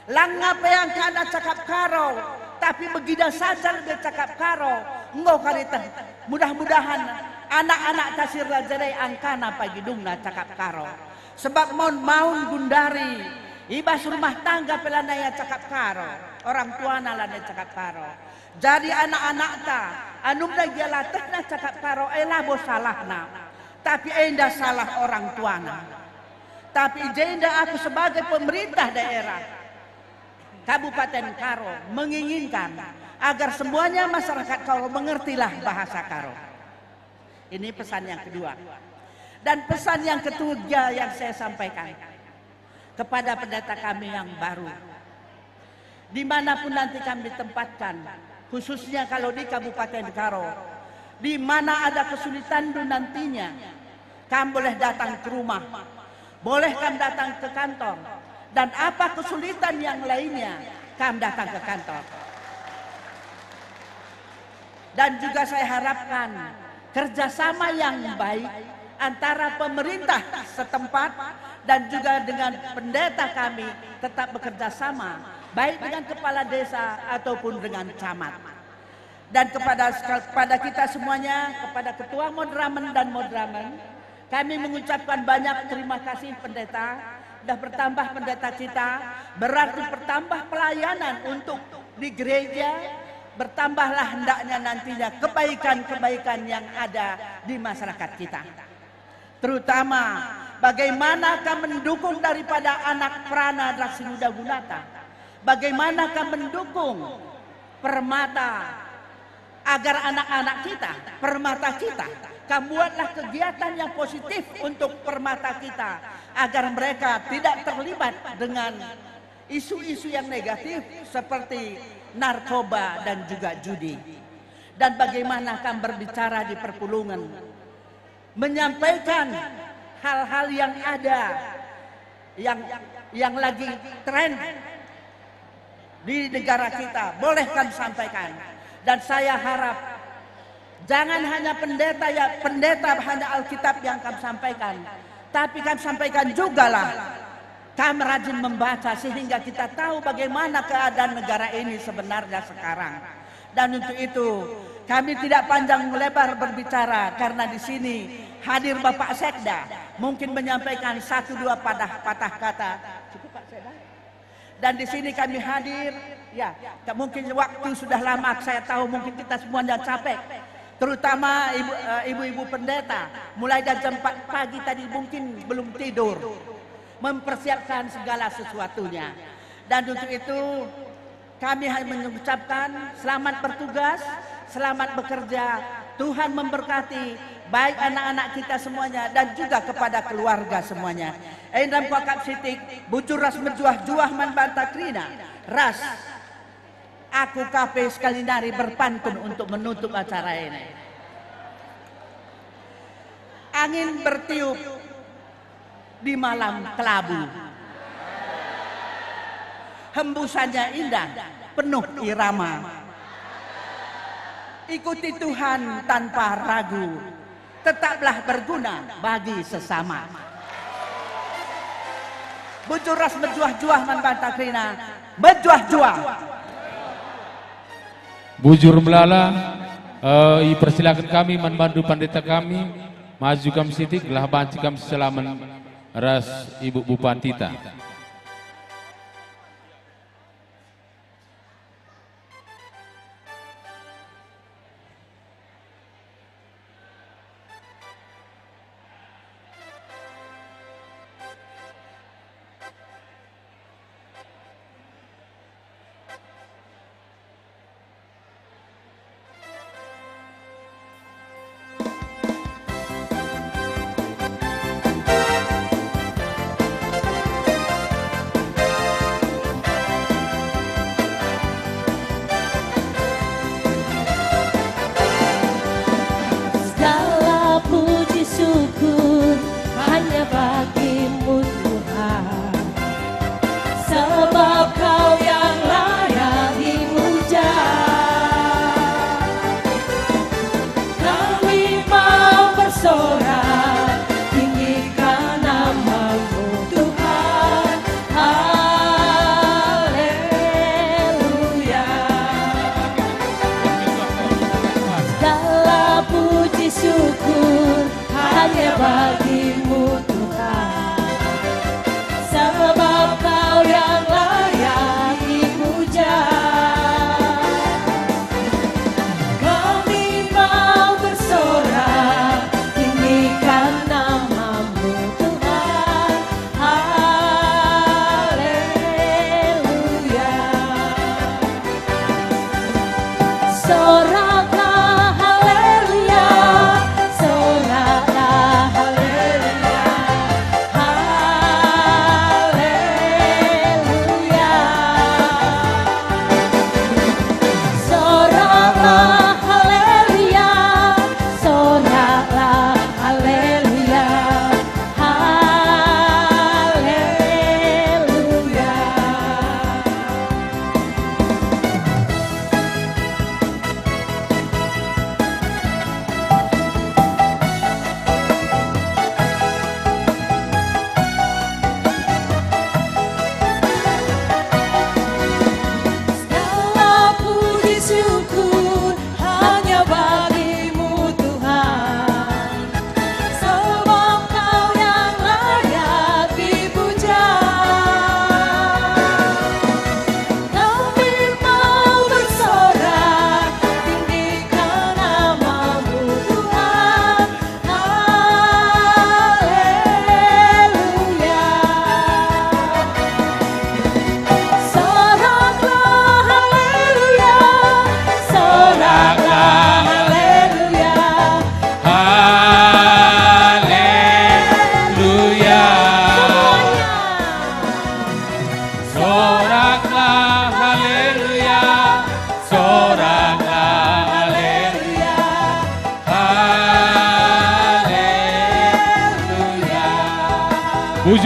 M: Langap yang kana cakap Karo, tapi begitu saja dia cakap Karo. Engkau karita, mudah-mudahan anak-anak tasir lajarai angkana pagidungna cakap Karo. Sebab maun gundari, ibas rumah tangga pelanaya cakap Karo, orang tua nalane cakap Karo. Jadi anak-anak ta, anum dia latihna cakap Karo, labo salahna, tapi enda salah orang tuana. Tapi jenda aku sebagai pemerintah daerah Kabupaten Karo menginginkan agar semuanya masyarakat Karo mengertilah bahasa Karo. Ini pesan yang kedua. Dan pesan yang ketiga yang saya sampaikan kepada pendeta kami yang baru. Dimanapun nanti kami ditempatkan, khususnya kalau di Kabupaten Karo, di mana ada kesulitan nantinya, kami boleh datang ke rumah, boleh kami datang ke kantor. Dan apa kesulitan yang lainnya, kami datang ke kantor. Dan juga saya harapkan kerjasama yang baik antara pemerintah setempat dan juga dengan pendeta kami tetap bekerja sama, baik dengan kepala desa ataupun dengan camat. Dan kepada kita semuanya, kepada Ketua Modramen dan Modramen, kami mengucapkan banyak terima kasih pendeta. Sudah bertambah pendeta kita, berarti bertambah pelayanan untuk di gereja, bertambahlah hendaknya nantinya kebaikan-kebaikan yang ada di masyarakat kita. Terutama bagaimanakah mendukung daripada anak Prana Draksi Muda Gunata, bagaimanakah mendukung permata, agar anak-anak kita, permata kita, kamu buatlah kegiatan yang positif untuk permata kita, agar mereka tidak terlibat dengan isu-isu yang negatif seperti narkoba dan juga judi. Dan bagaimana kamu berbicara di perpulungan, menyampaikan hal-hal yang ada, yang lagi tren di negara kita, boleh kamu sampaikan. Dan saya harap jangan hanya pendeta hanya Alkitab yang kamu sampaikan, tapi kamu sampaikan juga lah kamu rajin membaca sehingga kita tahu bagaimana keadaan negara ini sebenarnya sekarang. Dan untuk itu kami tidak panjang lebar berbicara karena di sini hadir Bapak Sekda, mungkin menyampaikan 1-2 patah kata. Cukup Pak Sekda? Dan di sini kami hadir, ya mungkin waktu sudah lama, saya tahu mungkin kita semuanya capek. Terutama ibu-ibu pendeta, mulai dari jam 4 pagi tadi mungkin belum tidur, mempersiapkan segala sesuatunya. Dan untuk itu kami hanya mengucapkan selamat bertugas, selamat bekerja, Tuhan memberkati baik anak-anak kita semuanya dan juga kepada keluarga semuanya. Endam Pakap Sitik, bujur ras menjuah-juah manbanta krina, ras aku KP sekali nari berpantun untuk menutup acara ini. Angin bertiup di malam kelabu, hembusannya indah, penuh irama. Ikuti Tuhan tanpa ragu, tetaplah berguna bagi sesama. Bujur ras menjuah-juah manbanta krina, menjuah-juah.
B: Bujur melala, persilakan kami membantu pendeta kami, maju kami sitik, lah banci kami selaman ras Ibu Bupantita.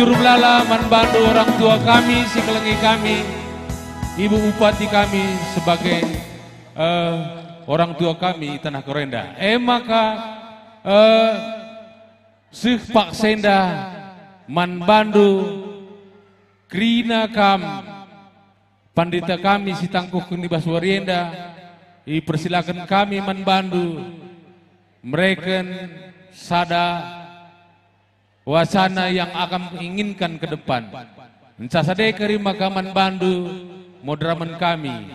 B: bujur belala manbandu orang tua kami, si kelengi kami, ibu bupati kami sebagai orang tua kami tanah Korenda. Maka sih Pak Senda manbandu krina kam pandita kami si tangkuh kuni Baswarienda, persilakan kami manbandu mereka sada wacana yang akan menginginkan ke depan. Mencasade keri makaman bandu modraman kami.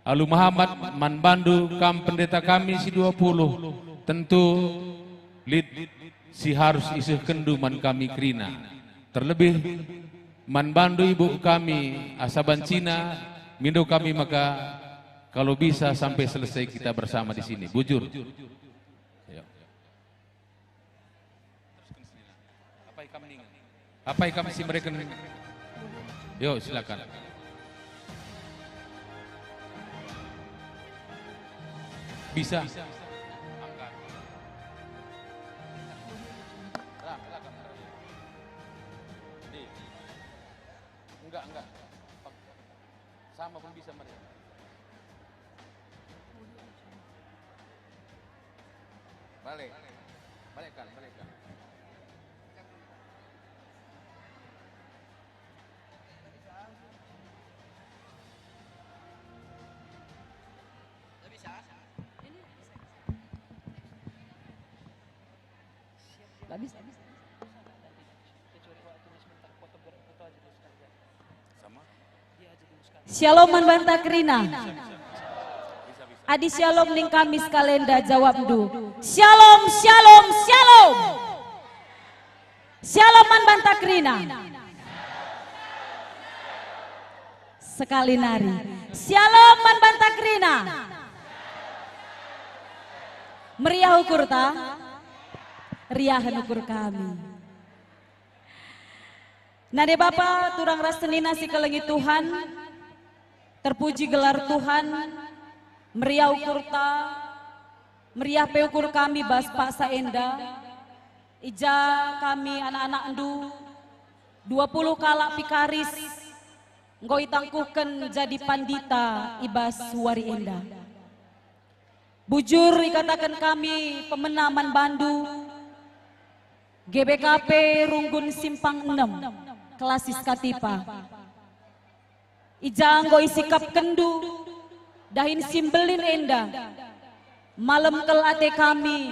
B: Alu Muhammad manbandu kam pendeta kami si 20. Tentu lid si harus isuh kendu man kami krina. Terlebih manbandu ibu kami asaban Cina, mindo kami maka kalau bisa sampai selesai kita bersama di sini. Bujur. Apa yang kami si mereka? Yo silakan. Bisa. Enggak. Sama pun bisa mereka. Balikkan.
N: Shalom manbanta krina. Adi shalom ning Kamis kalenda jawab du. Shalom. Shalom manbanta krina. Sekali nari. Shalom manbanta krina. Meriah ukur ta? Riahan ukur kami. Nade Bapa turang rasenina si kelengi Tuhan. Terpuji gelar Tuhan, meriah ukur ta, meriah peukur kami bas Pak Saenda, ija kami anak-anak endu, 20 kalak pikaris, ngoi tangkuhkan jadi pandita ibas wari enda. Bujur ikatakan kami pemenaman Bandu, GBKP Runggun Simpang 6, Kelasis Katipa. Ijanggo isikap kendu, dahin simbelin enda, malam kel ate kami,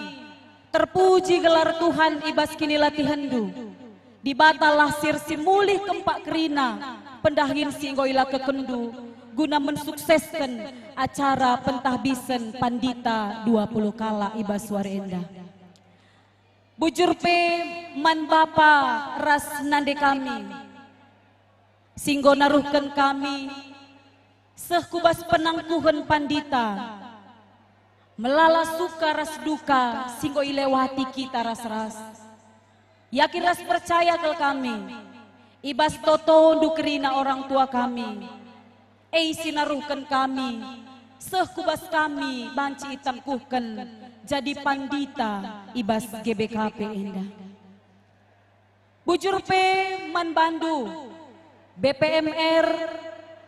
N: terpuji gelar Tuhan ibas kini latihandu, dibatalah sirsi mulih kempak kerina, pendahin singgo ila kekendu, guna mensukseskan acara pentahbisen pandita 20 kala ibas wari enda. Bujur pe man bapa ras nande kami, singgo naruhkan kami sehkubas penangkuhan pandita melala suka ras duka singgo ilewati kita ras-ras yakin ras percaya kel kami ibas toto dukerina orang tua kami sinaruhkan kami sehkubas kami banci itangkuhkan jadi pandita ibas GBKP indah. Bujur pe man Bandu BPMR,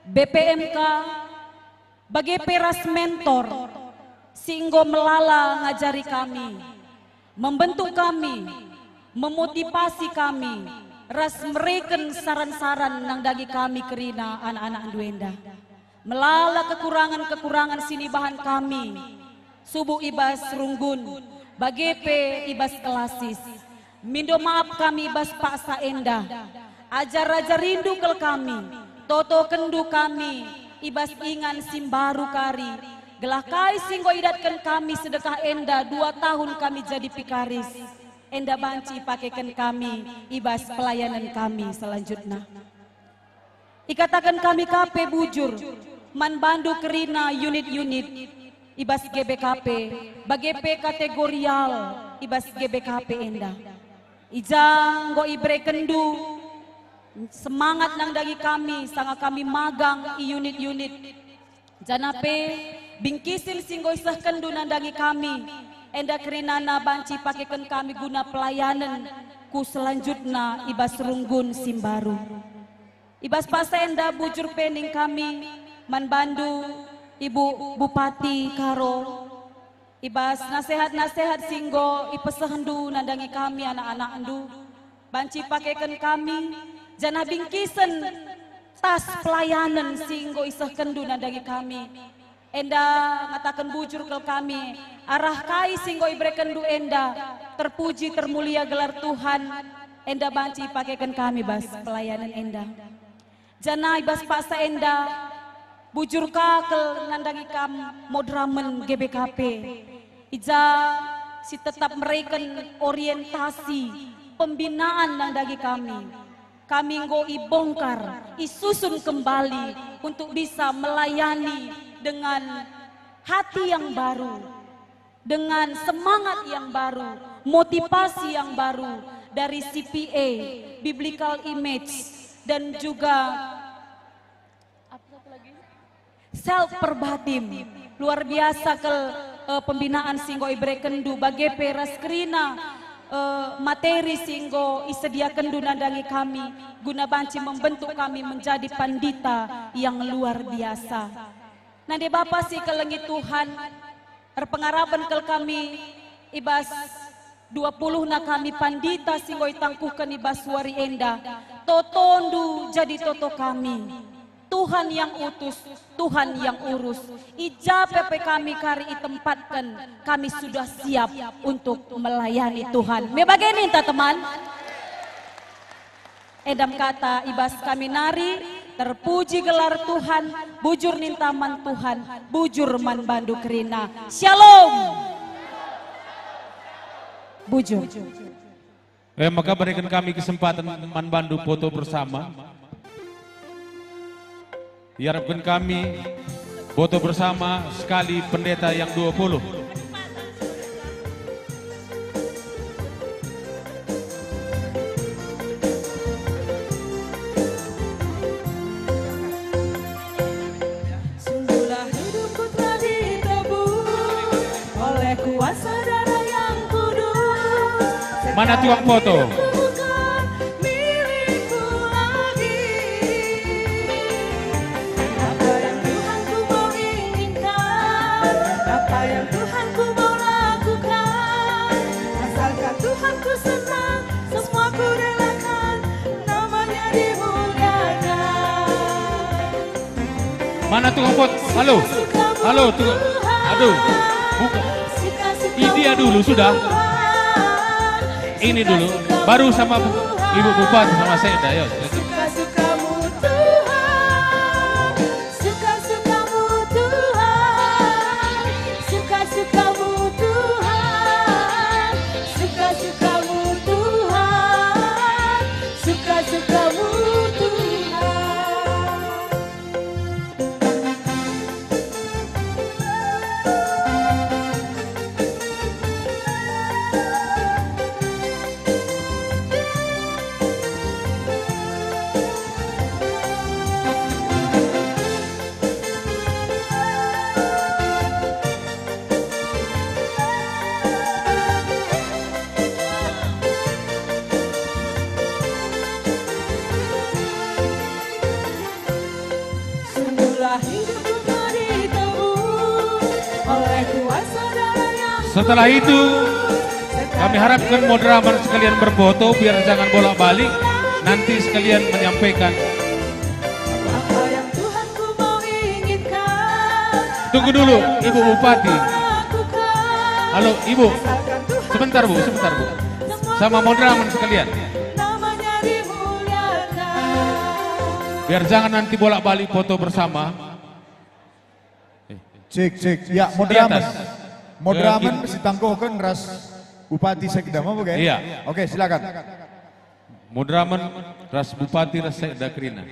N: BPMK, bagi peras mentor, singgo melala ngajari kami, membentuk kami, memotivasi kami, ras mereken saran-saran nang dagi kami kerina anak-anak duenda. Melala kekurangan-kekurangan sini bahan kami, subuh ibas Runggun, bagi pe ibas Kelasis, mindo maaf kami ibas Pak Saenda. Ajar raja rindu kel kami, toto kendu kami, ibas ingan simbaru kari, gelah kai singgo idatkan kami sedekah enda 2 tahun kami jadi pikaris, enda banci pakaikan kami, ibas pelayanan kami selanjutnya. Ikatakan kami KP bujur, man Bandu kerina unit-unit, ibas GBKP, bagepe kategorial, ibas GBKP enda. Ijang go ibre kendu, semangat nang dagi kami, sanga kami magang i unit-unit. Janape bingkisin singgo isah kendu nang dagi kami. Enda kerinana banci pakaikan kami guna pelayanan ku selanjutnya ibas runggun simbaru. Ibas pasenda bujur pening kami manbandu Ibu Bupati Karo. Ibas nasehat-nasehat singgo ipesehendu nandangi kami anak-anak endu. Banci pakaikan kami jana bingkisen tas pelayanan singgo isah kendu nandangi kami. Enda ngatakan bujur ke kami arah kai singgo ibrekendu enda terpuji termulia gelar Tuhan. Enda banci pakaikan kami bas pelayanan enda. Jana ibas paksa enda bujur kakel nandangi kam modramen GBKP. Ija si tetap mereken orientasi pembinaan nandangi kami. Kami ngo ibongkar, isusun kembali untuk bisa melayani dengan hati yang baru, dengan semangat yang baru, motivasi yang baru dari CPA, biblical image, dan juga self perbatim. Luar biasa ke pembinaan singgo ibrekendu bagi peras krina materi singgo isediakendu nandangi kami guna banci membentuk kami menjadi pandita yang luar biasa. Nade Bapa si kelengi Tuhan berpengarapan ke kami ibas 20 na kami pandita singgo itangkukan ibas wari enda totondu jadi toto kami. Tuhan yang utus, Tuhan yang urus. Ijape kami kari itempatkan, kami sudah siap untuk melayani Tuhan. Me bagini teman? Edam kata ibas kami nari, terpuji gelar Tuhan, bujur nintaman Tuhan, bujur man bandu kerina. Shalom. Bujur.
B: Maka berikan kami kesempatan man bandu foto bersama. Diharapkan kami foto bersama sekali pendeta yang 20.
O: Sungguhlah hidupku telah ditebus oleh kuasa darah yang kudus.
B: Mana tuang foto? Mana tukang pot? Halo, halo tukang. Aduh, bukan. Ini dia dulu sudah. Ini dulu, baru sama Ibu Bupati sama saya. Ayo.
O: Suka-sukamu Tuhan, suka-sukamu Tuhan, suka-sukamu Tuhan, suka-sukamu Tuhan, suka-sukamu Tuhan.
B: Setelah itu kami harapkan moderator sekalian berfoto biar jangan bolak-balik, nanti sekalian menyampaikan.
O: Apa yang Tuhanku mau inginkan.
B: Tunggu dulu Ibu Bupati. Halo Ibu, sebentar Bu, sebentar Bu. Sama moderator sekalian.
O: Namanya dimuliakan.
B: Biar jangan nanti bolak-balik foto bersama.
A: Cek, cek. Ya, moderator. Moderamen mesti tangguhkan ras Bupati Sekda mau bukan?
B: Iya.
A: Oke, silakan.
B: Moderamen ras Bupati ras Sekda Krina.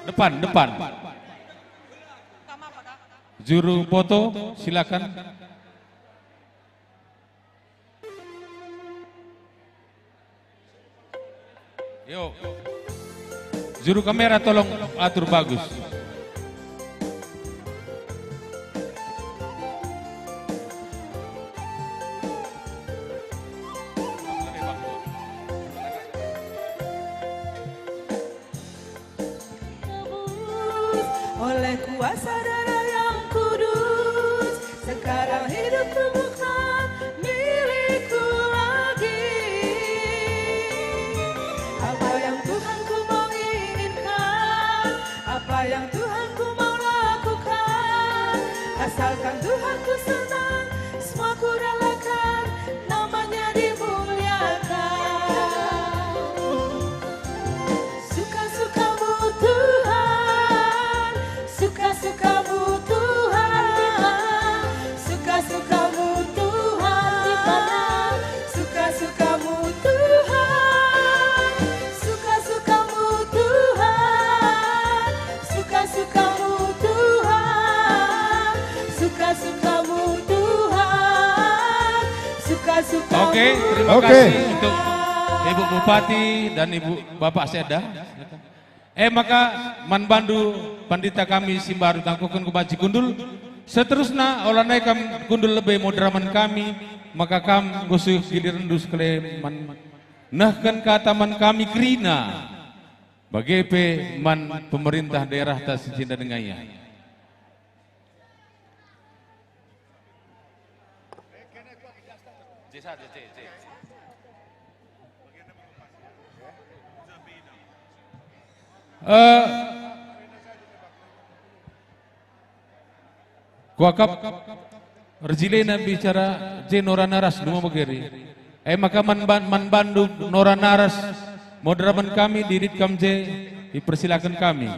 B: Depan, depan. Juru foto silakan. Yuk. Juru kamera tolong atur bagus.
O: oleh kuasa darah yang kudus. Sekarang hidupku bukan milikku lagi. Apa yang Tuhanku mau inginkan, apa yang Tuhanku mau lakukan, asalkan Tuhanku senang, semua ku relakan, namanya dimuliakan. Suka-sukamu Tuhan, suka-sukamu Tuhan, suka-sukamu Tuhan, suka-sukamu Tuhan, suka-sukamu Tuhan, suka-sukamu Tuhan, suka-sukamu Tuhan, suka-sukamu.
B: Oke, terima kasih untuk Ibu Bupati dan Ibu Bapak Seda. Maka manbandu pandita kami Simbaru tangkukan kubaci kundul. Seterusnya olanai kam kundul lebih moderaman kami, maka kam gosuh giliran dus kleman. Nahkan kataman kami krina. Bagi man pemerintah daerah tak secinta dengannya. Kuakap Rejilena bicara Nora Naras dua begeri. Maka man Bandung Nora Naras moderaman kami didit kamje dipersilakan kami.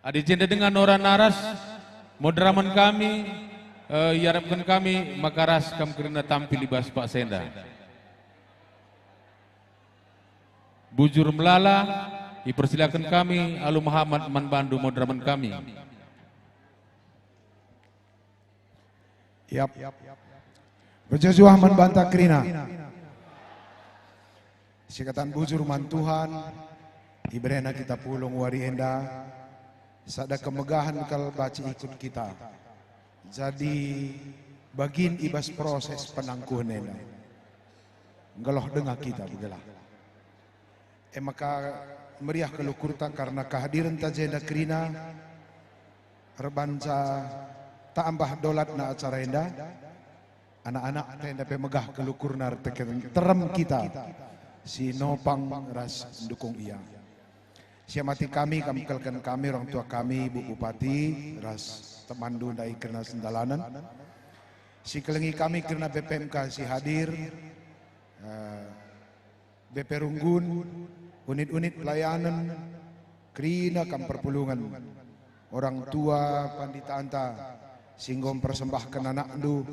B: Adijenda dengan Nora Naras moderaman kami harapkan kami makaras kam kerana tampil di bas Pak Senda. Bujur melala, dipersilakan kami Alu Muhammad Manbandu moderaman kami.
A: Yap. Berjajuah Manbanta Krina. Sikatan bujur man Tuhan, ibrena kita pulung wari enda, sada kemegahan kal baci ikut kita. Jadi bagin ibas proses penangkuhan enda. Ngeloh dengar kita begelah. Maka meriah kelukurta karena kehadiran tajenda Krina rebanca tambah dolat na acara enda anak-anak tenda pemegah kelukurna terem kita si nopang ras dukung ia siamati kami kelkan kami orang tua kami Bu Bupati ras temandu dai kerana sendalanan si kelengi kami kerana BPMK si hadir BP Runggun unit-unit pelayanan Krina kam perpulungan orang tua pandita anta singgom persembahkan anak du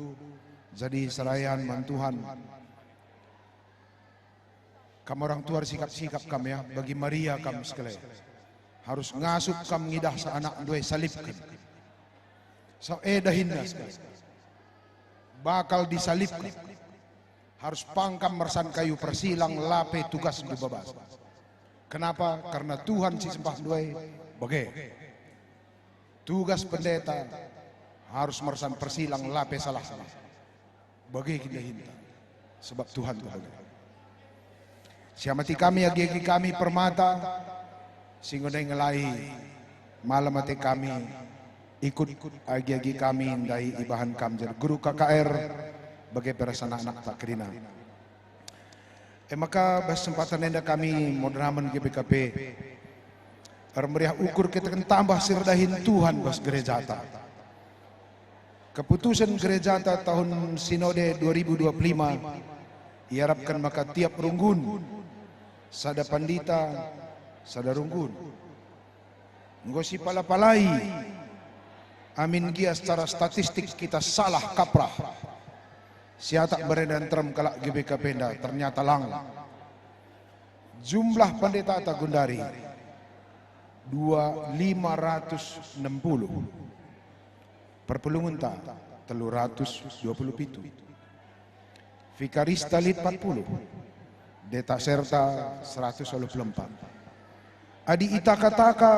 A: jadi serayan mantuhan kam orang tua sikap-sikap kam ya bagi Maria kam sekali harus ngasup kam ngidah sa anak dua salibkan so dahinna sekali bakal disalibkan harus pangkam mersan kayu persilang lape tugas du babas. Kenapa? Karena Tuhan si sembah duai bagai tugas pendeta harus mersan persilang lape salah-salah bagai kita hinta sebab Tuhan Tuhan siamati kami agi kami permata singonai ngelai malam mati kami ikut agi kami dari ibahan kamjer guru KKR bagai perasaan anak tak Krina. Maka kesempatan enda kami moderaman GPKP meriah ukur kita kan tambah sirdahin Tuhan bos gerejata. Keputusan gerejata tahun Sinode 2025 diharapkan maka tiap runggun sada pandita sada runggun ngosi palapalai amin gia secara statistik kita salah kaprah. Siatak beredan terem kalak GBK Penda ternyata lang jumlah pendeta Tagundari 560 perpulungan tak 327 Vikarista Lit 40 Deta Serta 124 Adi Itaka-taka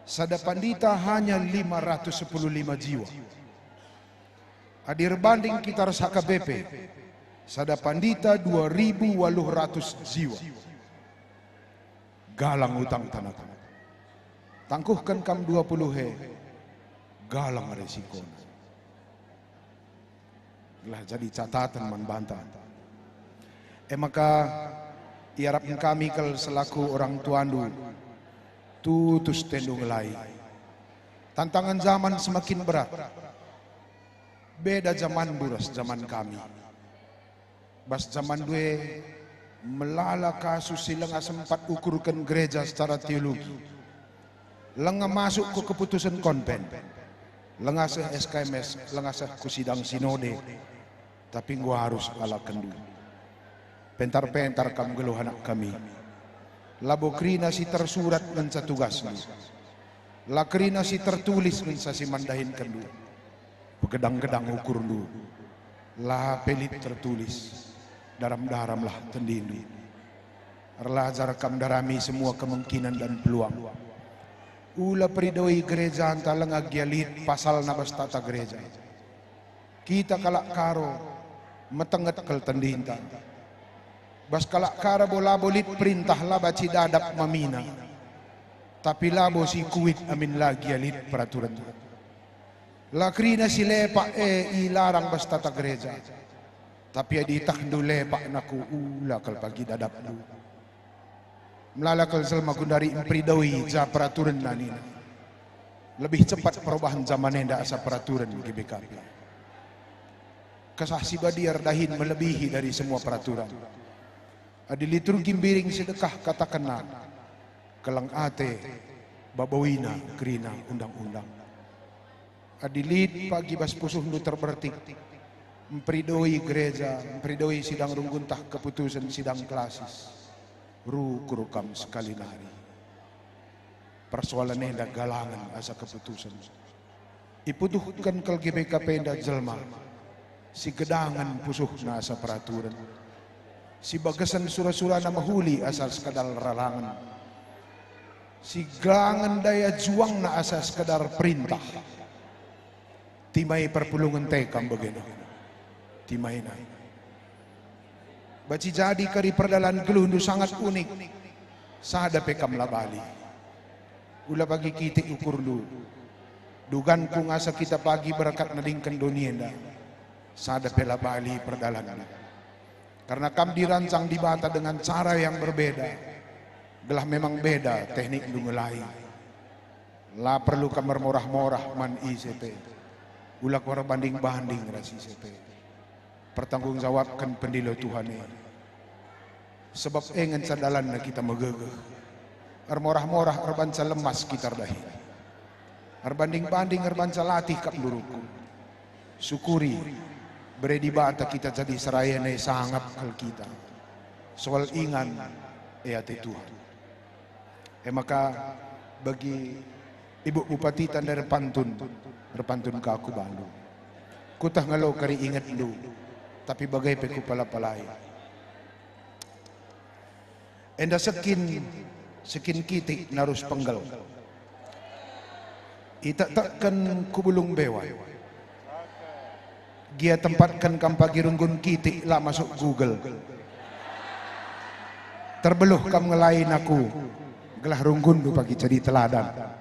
A: sada pandita hanya 515 jiwa. Hadir banding kita rasa KBP sada pandita 2.800 jiwa.
P: galang utang tanah. Tangkuhkan kam 20 he, galang resiko. Lah jadi catatan man bantah. Maka iarapin kami kal selaku orang tuandu, tutus tendu ngelai. Tantangan zaman semakin berat. Beda zaman buras zaman kami. Bas zaman due melala kasus silang sempat ukurkan gereja secara teologi. Lenga masuk ke keputusan konven. Lenga seh SKMS, lenga seh kusidang sinode. Tapi gua harus ala kendu. Pentar-pentar kam geluh anak kami. Labo krina si tersurat ngensa tugasnya. La krina si tertulis ngensa si mandahin kendu. Begedang-gedang ukur lu. La pelit tertulis. Daram-daram lah tendini. Erlajar kam darami semua kemungkinan dan peluang. Ula peridoi gereja antalang agyalit pasal nabas tata gereja. Kita kalak karo metenget kel tendinta. Bas kalak kara bola bolit perintah laba cidadap mamina. Tapi labo si kuit amin lagi alit peraturan. Lakrina si lepak ilarang bas tata gereja. Tapi adi takdu lepak naku ula kal pagi dadap du. Melalakal selma kundari impridoi ja peraturan nanina. Lebih cepat perubahan zaman enda asa peraturan GBKP. Kesah si badiar dahin melebihi dari semua peraturan. Adi liturgi biring sedekah kata kena. Kelang ate babawina kerina undang-undang. Adi lid pagi bas pusuh lu terbertik. Mempridoi gereja, mempridoi sidang rungguntah keputusan sidang klasis. Kurukam sekali nari. Persoalan enda galangan asa keputusan. Iputuhkan kel GBKP enda jelma. Si gedangan pusuh na asa peraturan. Si bagasan sura-sura na mahuli asa sekadar ralangan. Si gelangan daya juang na asa sekadar perintah. Timai perpulungan tekam begini. Timai na. Baci jadi kari perdalan gelundu sangat unik. Sada pekam labali. Ula pagi kita ukur lu. Dugan ku ngasa kita pagi berkat nadingkan donienda. Sada pela bali perdalan. Karena kam dirancang dibata dengan cara yang berbeda. Belah memang beda teknik dungelai. La perlu kamar morah-morah man ICP. Ula kuara banding-banding ras ICP. Pertanggungjawabkan pendilo Tuhan ini. Sebab engen sadalan na kita megegeh. Armorah-morah arbanca lemas kita dahi. Arbanding-banding arbanca latih kap luruku. Syukuri beredi bata kita jadi serayana sangap kal kita. Soal ingan ate Tuhan. Maka bagi Ibu Bupati Tandar Pantun ke aku Bandung. Kutah ngalo kari ingat lu. Tapi bagai peku pala-palai. Enda sekin kitik narus penggal. Itak-takkan kubulung bewai. Gia tempatkan kampagi runggun kitik lah masuk Google. Terbeluh kam ngelain aku. Gelah runggun du pagi jadi teladan.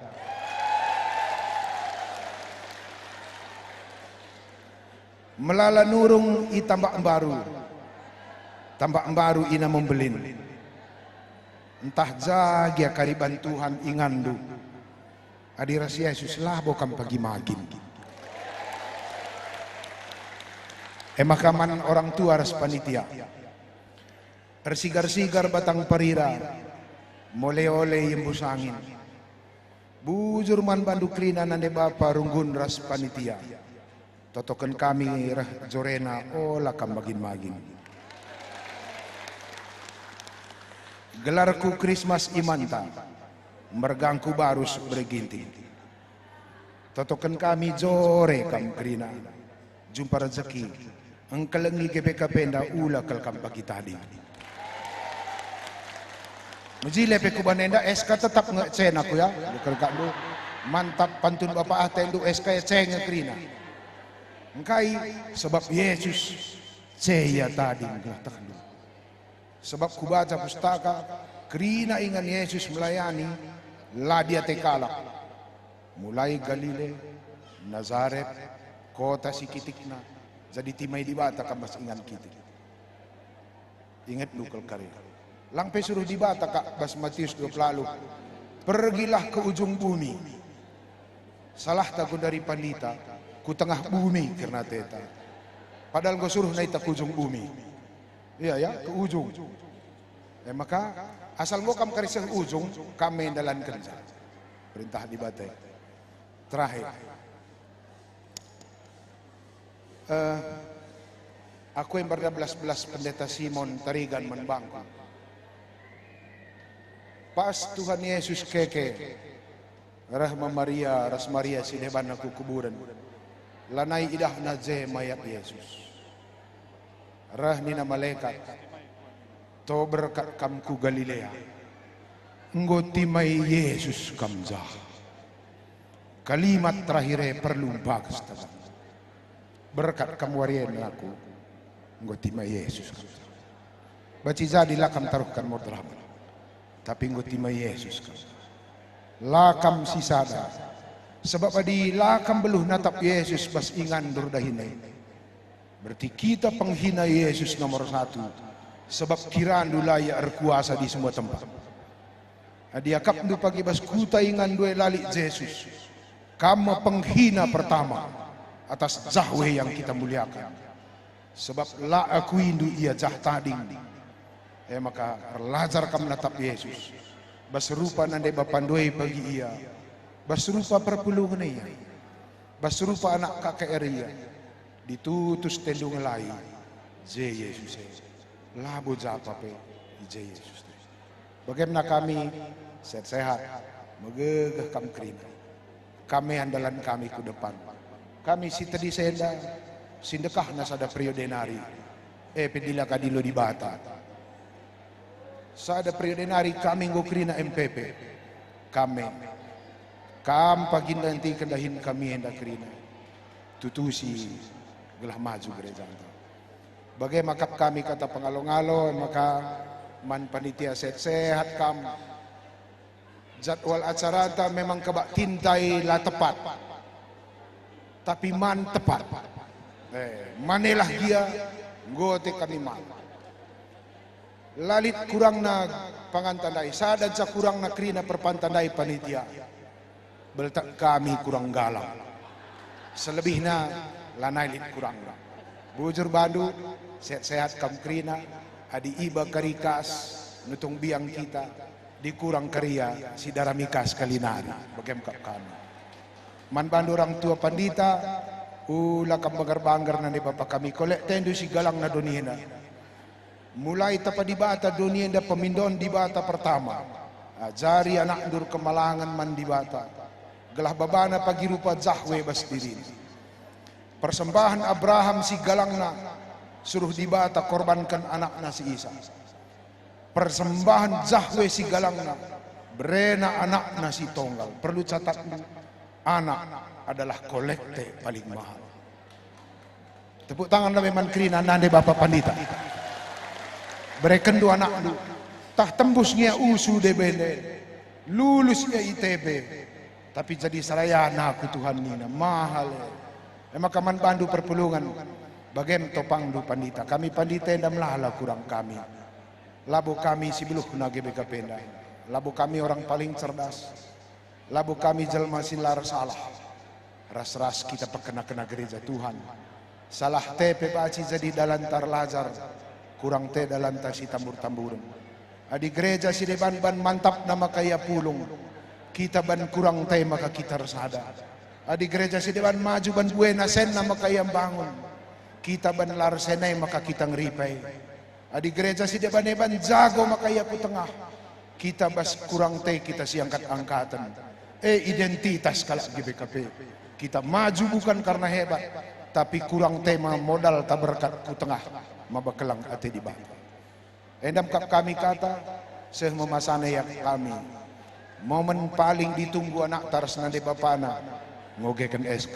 P: Melala nurung i tambak baru ina membelin. Entah jagia kariban Tuhan ingandu. Adi rahasia Yesus lah bokam pagi magin. Makaman orang tua ras panitia. Ersigar-sigar batang perira. Mole-ole yembus angin. Bujur man bandu krina nande bapa runggun ras panitia. Totokan kami rah jorena olah kam magin-magin. Gelarku Krismas imanta, mergangku barus berginting. Totokan kami jore kam krina, jumpa rezeki, engkelengi GBKP nda ula kal kam pagi tadi. Mujile pe kubanenda SK tetap ngecen aku ya, bukan kak lu mantap pantun bapak atendu SK ceng krina. Engkai sebab Yesus saya tadi sebab ku baca pustaka Kerina ingan Yesus melayani, lah dia tekalak. Mulai Galile, Nazaret, kota si kitikna, jadi timai di bata kamas ingan kitik. Ingat nukal karya. Langpe suruh di bata kak bas Matius 20 lalu. Pergilah ke ujung bumi. Salah taku dari pandita, ku tengah bumi karena teta. Padahal gue suruh naik ke ujung bumi. Iya ya, ke ujung. Maka asal gue kam karisah ujung, kami dalam kerja. Perintah di bata. Terakhir. Aku yang berbelas-belas pendeta Simon Tarigan Menbangku. Pas Tuhan Yesus keke, Rahma Maria, Ras Maria si deban aku kuburan. Lanai idah naje mayat Yesus. Rahni na malaikat, to berkat kamku Galilea. Nggoti may Yesus kamzah. Kalimat terakhir perlu bagus tabang. Berkat kamu warian aku, nggoti may Yesus kamzah. Baci jadi lakam taruhkan modram. Tapi nggoti may Yesus kamzah. Lakam sisada. Sebab adi lakam beluh natap Yesus bas ingan durdahinai. Berarti kita penghina Yesus nomor 1. Sebab kiraan dulaya erkuasa di semua tempat. Adi akap du pagi bas kuta ingan dua lalik Yesus. Kamu penghina pertama atas Yahweh yang kita muliakan. Sebab la aku indu ia jah tading. Maka lajar kam natap Yesus. Bas rupa nande bapandoi bagi ia. Bas rupa perpulungan ia. Bas rupa anak kakek ia. Ditutus tendung lai. Je Yesus. Labo japape. Je Yesus. Bagaimana kami sehat-sehat. Megegah kam kerina. Kami andalan kami ke depan. Kami si tadi senda. Sindekah nasada priodenari. Pedila kadilo di bata. Sada priodenari kami ngokrina MPP. Kami. Kam pagin nanti kendahin kami hendak kerina. Tutusi gelah maju gereja. Bagaimana kami kata pengalo-ngalo maka man panitia sehat kam. Jadwal acara memang kebak tintai lah tepat. Tapi man tepat. Manelah dia ngote kami man. Lalit kurang na pangantandai. Sadad sa kurang na krina perpantandai panitia. Beltak kami kurang galang. Selebihnya lanailit kurang. Bujur Bandu, sehat-sehat kam krina. Adi iba karikas, nutong biang kita. Dikurang karya, si daramikas kalinari. Bagaimana kami. Man Bandu orang tua pandita. Ula kam banggar-banggar na ni Bapak kami. Kolek tendu si galang na donina. Mulai tapa di bata donina pemindon di bata pertama. Ajari anak dur kemalangan man di bata. Gelah babana pagi rupa Yahweh bas diri. Persembahan Abraham si galangna suruh di bata korbankan anakna si Isa. Persembahan Yahweh si galangna berena anakna si tonggal. Perlu catat anak adalah kolekte paling mahal. Tepuk tangan lah memang kerina nande Bapak Pandita. Bereken dua anak du. Tah tembusnya usu DBD. Lulusnya ITB. Tapi jadi sarayana aku Tuhan nina. Mahal. Emang kaman Bandu perpulungan. Bagaimana topang du Pandita. Kami Pandita yang melala kurang kami. Labu kami si beluh na GBK Penda. Labu kami orang paling cerdas. Labu kami jelma silar salah. Ras-ras kita pekena-kena gereja Tuhan. Salah te pepaci jadi dalam tarlajar. Kurang te dalam si tambur-tamburan. Adi gereja si deban-ban mantap nama kaya pulung. Kita ban kurang te maka kita resada. Adi gereja si deban maju ban buena sen nama kaya bangun. Kita ban lar senai maka kita ngeripai. Adi gereja si deban-deban jago maka ya ku tengah. Kita bas kurang te kita siangkat angkatan. Identitas kalak GBKP. Kita maju bukan karena hebat, tapi kurang tema modal tak berkat ku tengah mabakelang ate di bawah. Endam kami kata seh memasane yang kami. Momen paling ditunggu anak taras nande bapana ngogeken SK.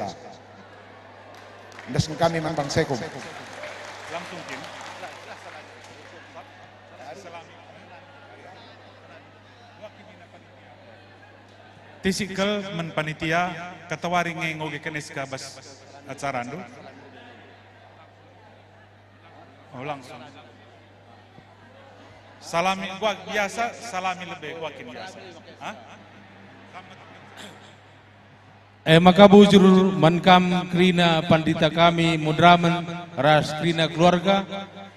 P: Ndas kami mantang sekum.
J: Langsung Kim.
F: Tisikal men panitia katawari ngogekan SK bas acara andu. Oh langsung. Salami gua biasa, salami lebih gua biasa. Hah?
B: Maka bujur mankam krina pandita kami mudraman ras krina keluarga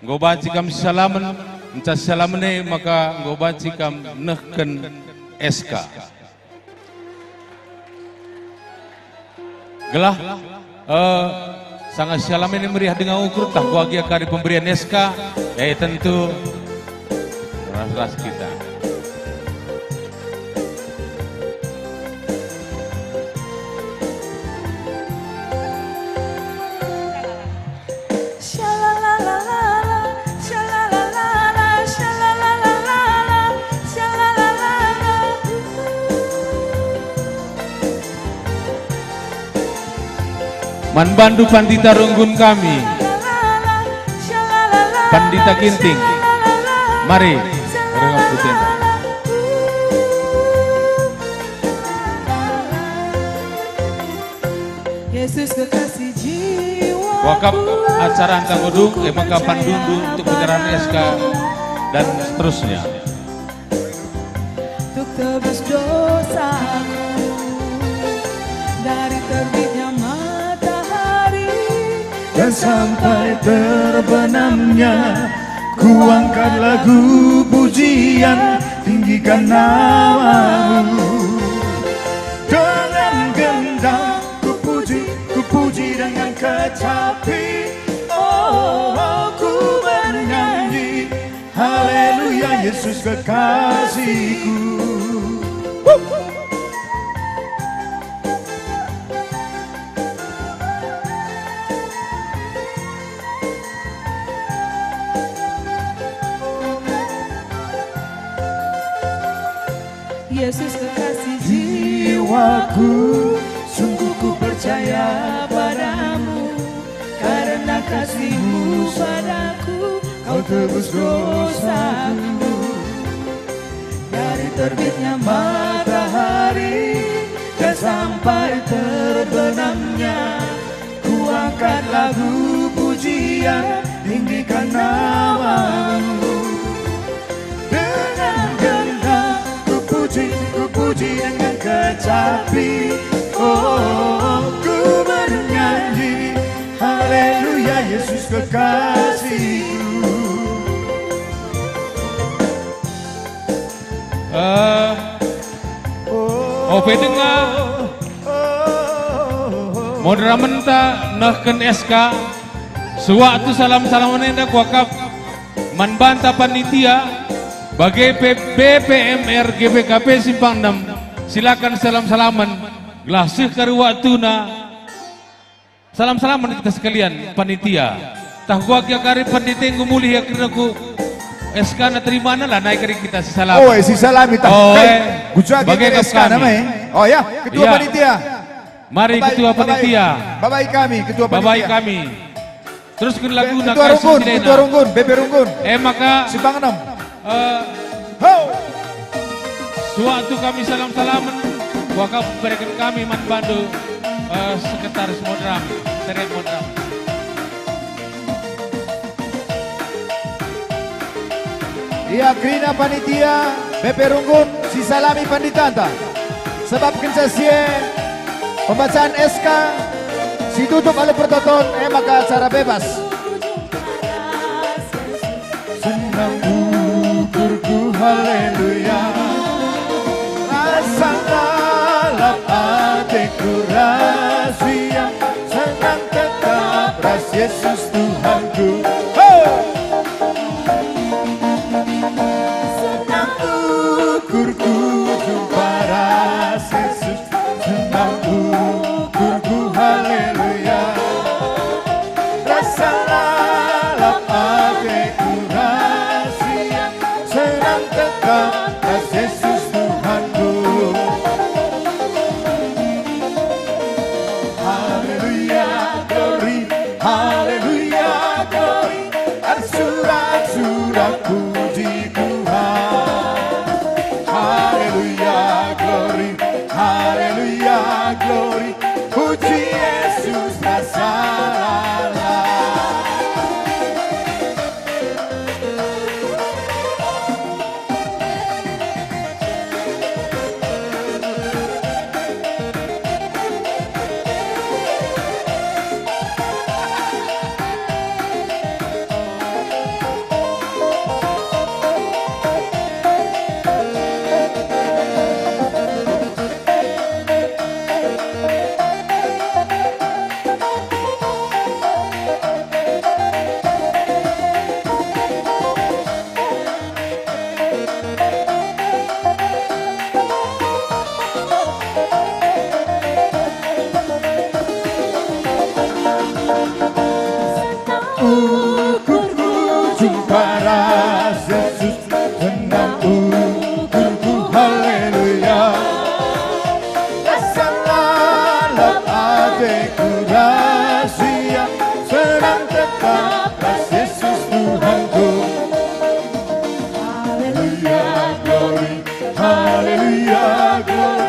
B: ngobaci kam salaman encas salamane maka ngobaci kam nehken SK. Gelah sangat salam ini meriah dengan ukur tak bahagia kali pemberian SK tentu ras-ras kita. Manbandu Pandita Runggun kami, Pandita Ginting, mari rengat putih.
O: Yesus kekasih jiwa.
B: Wakaf acara Antang Godung, maka Pandundu untuk penyerahan SK dan seterusnya.
O: Untuk tebus dosaku dari terbitnya
E: dan sampai terbenamnya ku angkat lagu pujian, tinggikan namamu. Dengan gendang ku puji dengan kecapi. Oh, ku bernyanyi haleluya Yesus kekasihku.
O: Yesus kekasih
E: jiwaku, sungguh ku percaya padamu, karena kasihmu padaku, kau tebus dosaku. Dari terbitnya matahari dan sampai terbenamnya, ku angkat lagu pujian, tinggikan namamu. Dengan gendang ku puji dengan kecapi. Oh, ku bernyanyi haleluya Yesus kekasihku.
B: Ope dengar modera menta nahken SK sewaktu salam-salaman hendak wakaf manbanta panitia bagi BPMR GBKP Simpang 6, silakan salam-salaman gelasih kari waktuna salam-salaman kita sekalian panitia tah gua kari panitia yang ngumulih ya kira ku SK na terima lah naik kari kita si salam.
A: Oh si salami tah
B: bagi
A: SK namanya. Oh ya ketua panitia.
B: Mari ketua panitia.
A: Babai kami ketua panitia.
B: Babai kami. Terus kun lagu nak
A: ketua Runggun, BP Runggun.
B: Maka
A: Simpang 6.
B: Sewaktu kami salam-salaman wakaf berikan kami manbandu sekretaris modram terek modram.
A: Iya krina panitia BP Runggun si salami panditanta sebab kencasie pembacaan SK si tutup oleh pertoton maka acara bebas.
E: Senang ukurku haleluya, rasa dalam hatiku rahasia, senang tetap ras Yesus Tuhanku. Senang ukurku jumpa ras Yesus, senang ukurku haleluya, rasa dalam hatiku rahasia, senang tetap ras Yesus Tuhanku. Haleluya glory, haleluya glory, arsurak-surak puji Tuhan. Haleluya glory, haleluya tenang ukurku, haleluya. Kesalalap hatiku rahasia, senang tetaplah Yesus Tuhanku. Haleluya, glory, haleluya, glory.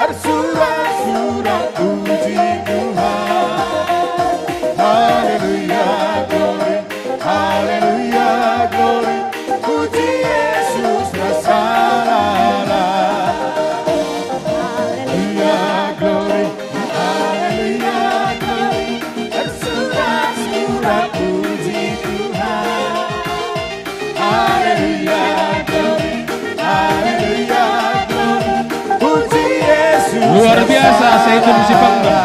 E: Bersurat-surat puji Tuhan. Haleluya, glory, haleluya, glory. Puji Yesus rasalah. Haleluya, glory, haleluya, glory. Bersurat-surat puji Tuhan. Haleluya, glory, haleluya, glory. Puji Yesus.
B: Luar biasa, saya itu mesti bangga.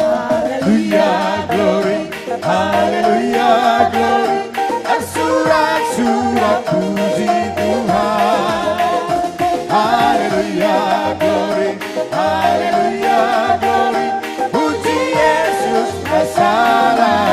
E: Haleluya, glory, haleluya, glory. Bersurat-surat puji Tuhan. Haleluya, glory, haleluya, glory. Puji Yesus rasalah.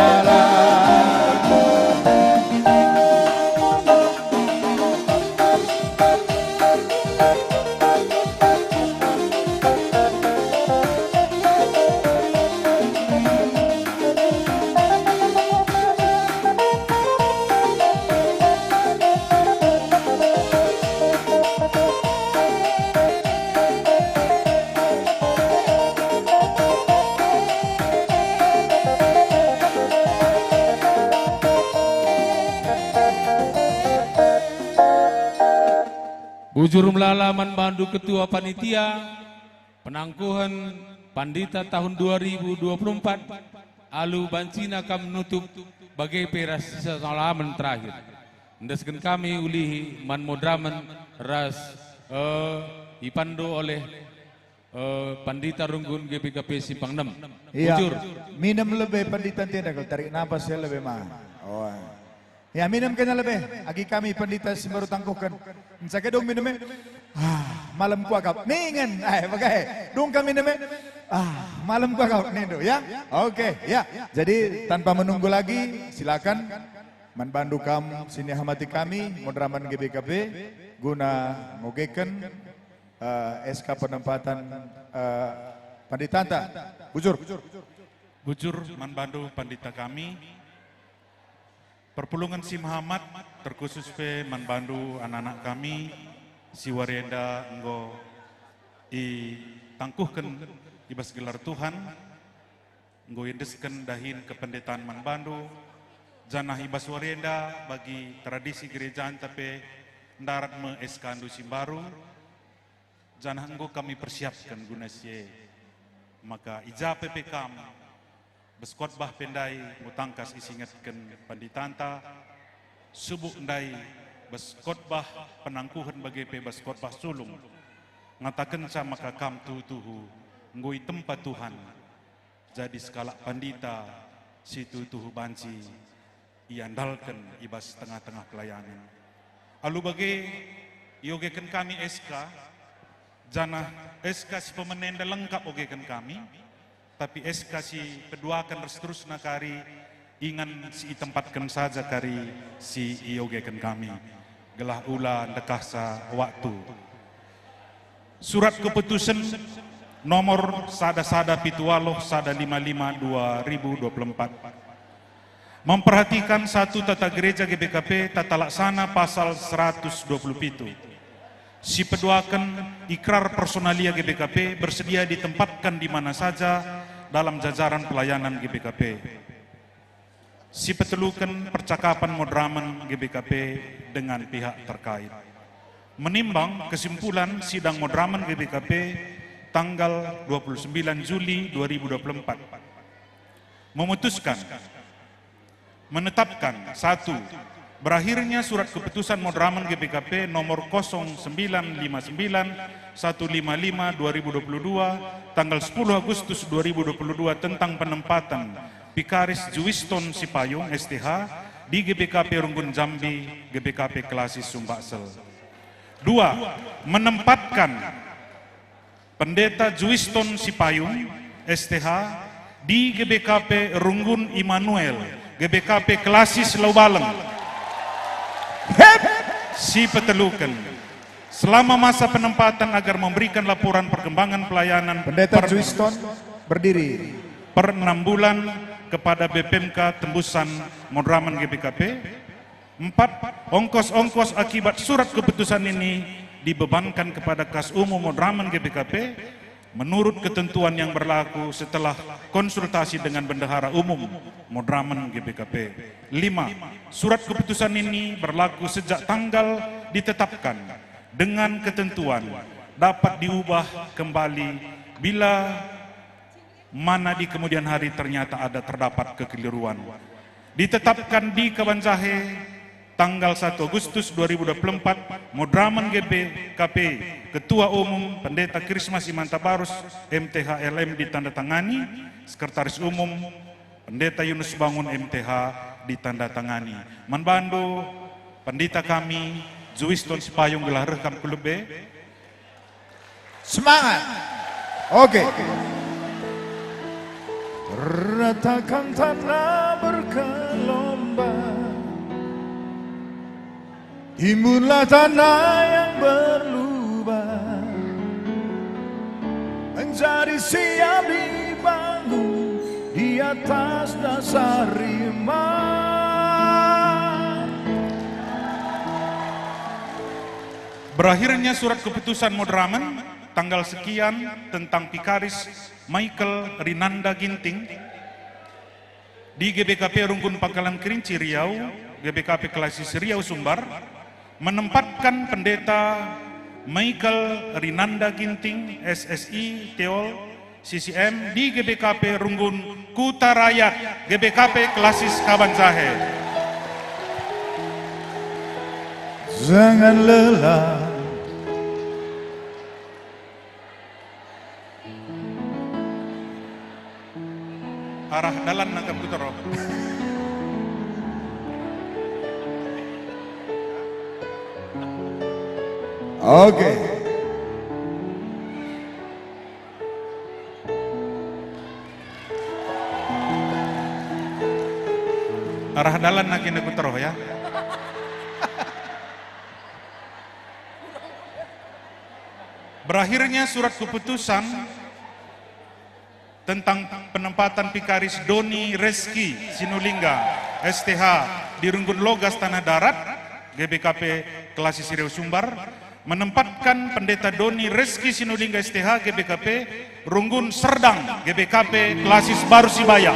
B: Bujur Melala Manbandu Ketua Panitia Penangkuhan Pandita tahun 2024 Alu Bancina kam nutup bagai peras salaman terakhir. Mendeskan kami ulihi man modraman ras dipandu oleh Pandita Runggun GPKP Simpang 6.
A: Iya,
B: Bujur.
A: minum lebih Pandita tidak kalau tarik nafas ya lebih mah. Oh. Ya minum kena lebih. Agi kami Pandita baru tangkuhkan. Sakit dong minumnya. Malam kuah kau. Ningen. Pakai. Dong kami minumnya. Malam kuah kau. Nih ya. Oke. Ya. Jadi tanpa menunggu lagi, silakan manbandu kamu sini hamati kami modraman GBKP guna ngogekan SK penempatan Panditanta. Bujur.
F: Bujur manbandu Pandita kami. Perpulungan si Muhammad terkhusus pe manbandu anak-anak kami si Warienda enggo i tangkuhkan ibas gelar Tuhan enggo indeskan dahin kependetaan manbandu janah ibas Warienda bagi tradisi gerejaan tapi ndarat me eskandu Simbaru janah enggo kami persiapkan guna sie maka ija PPKM beskotbah pendai mutangkas isingatkan Panditanta subuk ndai beskotbah penangkuhan bagi pe beskotbah sulung ngatakan sama kakam tuhu ngui tempat Tuhan jadi skala Pandita si tuhu banci iandalkan ibas tengah-tengah pelayanan alu bagi iogekan kami SK janah SK si pemenenda lengkap ogekan kami tapi SK si peduakan terus nakari ingan si tempatkan saja kari si iogekan kami gelah ula dekasa waktu surat keputusan nomor sada pitualoh sada 55 2024 memperhatikan satu tata gereja GBKP tata laksana pasal 127 si peduakan ikrar personalia GBKP bersedia ditempatkan di mana saja dalam jajaran pelayanan GBKP. Si petelukan percakapan modraman GBKP dengan pihak terkait. Menimbang kesimpulan sidang modraman GBKP tanggal 29 Juli 2024. Memutuskan, menetapkan 1. Berakhirnya surat keputusan Modraman GBKP nomor 0959-155-2022 tanggal 10 Agustus 2022 tentang penempatan Pikaris Juwiston Sipayung STH di GBKP Runggun Jambi GBKP Klasis Sumbaksel. 2. Menempatkan Pendeta Juwiston Sipayung STH di GBKP Runggun Immanuel GBKP Klasis Laubaleng si petelukan selama masa penempatan agar memberikan laporan perkembangan pelayanan
A: Pendeta Juwiston berdiri
F: per 6 bulan kepada BPMK Tembusan Modraman GBKP. 4. Ongkos-ongkos akibat surat keputusan ini dibebankan kepada Kas Umum Modraman GBKP menurut ketentuan yang berlaku setelah konsultasi dengan Bendahara Umum Modraman GBKP. 5. Surat keputusan ini berlaku sejak tanggal ditetapkan dengan ketentuan dapat diubah kembali bila mana di kemudian hari ternyata terdapat kekeliruan. Ditetapkan di Kabanjahe tanggal 1 Agustus 2024, Modraman GBKP, Ketua Umum Pendeta Krismas Imantabarus MTH LM ditandatangani, Sekretaris Umum Pendeta Yunus Bangun MTH ditandatangani. Manbandu pendeta kami Juwiston Sipayung gelar rekam kulube.
A: Semangat. Oke. Ratakan tanah bergelombang, timbunlah tanah yang berlubang, menjadi siap dibangun di atas dasar iman.
F: Berakhirnya surat keputusan Modraman tanggal sekian tentang Pikaris Michael Rinanda Ginting di GBKP Runggun Pangkalan Kerinci Riau, GBKP Klasis Riau Sumbar, menempatkan Pendeta Michael Rinanda Ginting SSI Teol CCM di GBKP Runggun Kuta Rakyat GBKP Klasis Kabanjahe.
A: Jangan lelah,
F: arah dalan nangkap putero.
A: Oke.
F: Arah dalan nakin aku teroh ya. Berakhirnya surat keputusan tentang penempatan Pikaris Doni Reski Sinulingga STH di Runggun Logas Tanah Darat GBKP Klasis Riau Sumbar, menempatkan Pendeta Doni Reski Sinulingga STH GBKP Runggun Serdang GBKP Klasis Baru Sibaya.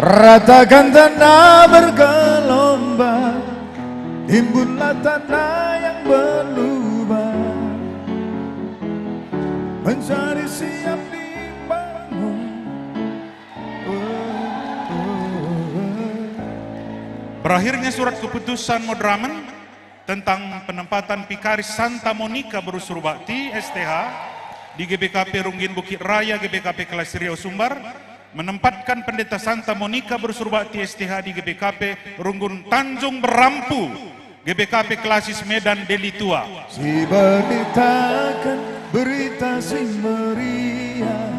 A: Ratakan tanah bergelombang, timbunlah tanah yang berlubang, mencari siap dibangun.
F: Berakhirnya surat keputusan Modraman tentang penempatan Pikaris Santa Monica Berusur Bakti STH di GBKP Runggin Bukit Raya GBKP Klasis Riau Sumbar, menempatkan Pendeta Santa Monica Berusur Bakti STH di GBKP Runggun Tanjung Berampu GBKP Klasis Medan Delitua.
A: Si beritakan berita si meriah,